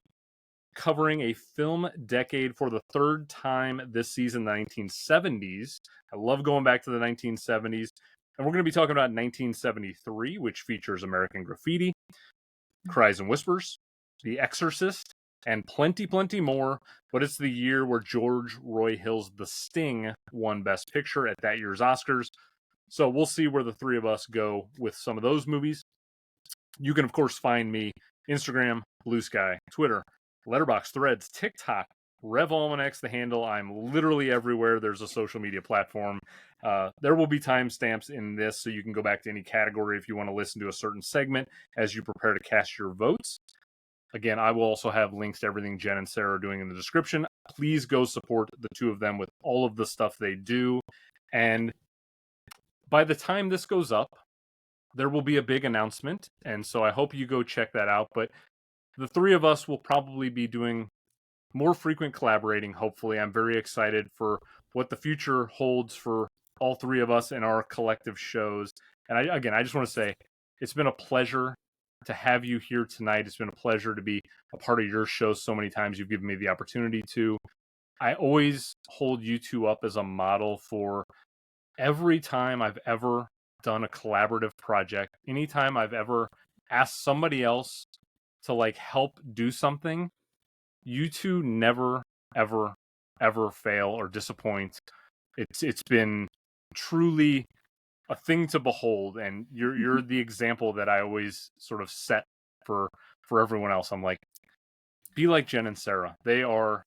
covering a film decade for the 3rd time this season, the 1970s. I love going back to the 1970s. And we're going to be talking about 1973, which features American Graffiti, Cries and Whispers, The Exorcist, and plenty, plenty more. But it's the year where George Roy Hill's The Sting won Best Picture at that year's Oscars. So we'll see where the 3 of us go with some of those movies. You can, of course, find me Instagram, Blue Sky, Twitter, Letterboxd, Threads, TikTok, Rev Almanac's the handle. I'm literally everywhere. There's a social media platform. There will be timestamps in this, so you can go back to any category if you want to listen to a certain segment as you prepare to cast your votes. Again, I will also have links to everything Jen and Sara are doing in the description. Please go support the 2 of them with all of the stuff they do. And by the time this goes up, there will be a big announcement. And so I hope you go check that out. But the 3 of us will probably be doing more frequent collaborating, hopefully. I'm very excited for what the future holds for all 3 of us in our collective shows. And I just want to say, it's been a pleasure to have you here tonight. It's been a pleasure to be a part of your show so many times. You've given me the opportunity to. I always hold you 2 up as a model for every time I've ever done a collaborative project, anytime I've ever asked somebody else to like help do something, you 2 never, ever, ever fail or disappoint. It's been truly a thing to behold, and you're the example that I always sort of set for everyone else. I'm like, be like Jen and Sara. They're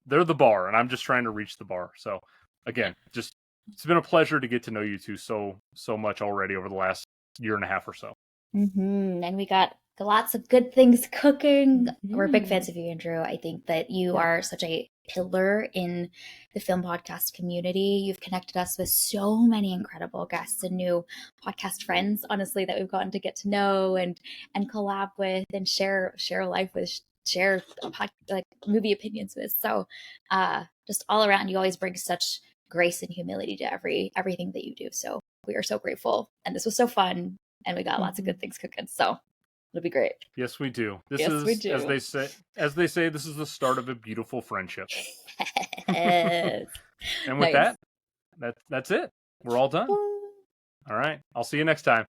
the bar, and I'm just trying to reach the bar. So again, just it's been a pleasure to get to know you 2 so much already over the last year and a half or so. And we got lots of good things cooking. We're big fans of you, Andrew. I think that you are such a pillar in the film podcast community. You've connected us with so many incredible guests and new podcast friends, honestly, that we've gotten to get to know and collab with and share life with, share like movie opinions with. So just all around, you always bring such grace and humility to everything that you do. So we are so grateful, and this was so fun, and we got lots of good things cooking. So it'll be great. Yes, we do. This Yes, is, we do. as they say, this is the start of a beautiful friendship. Yes. And with Nice. that's it. We're all done. All right. I'll see you next time.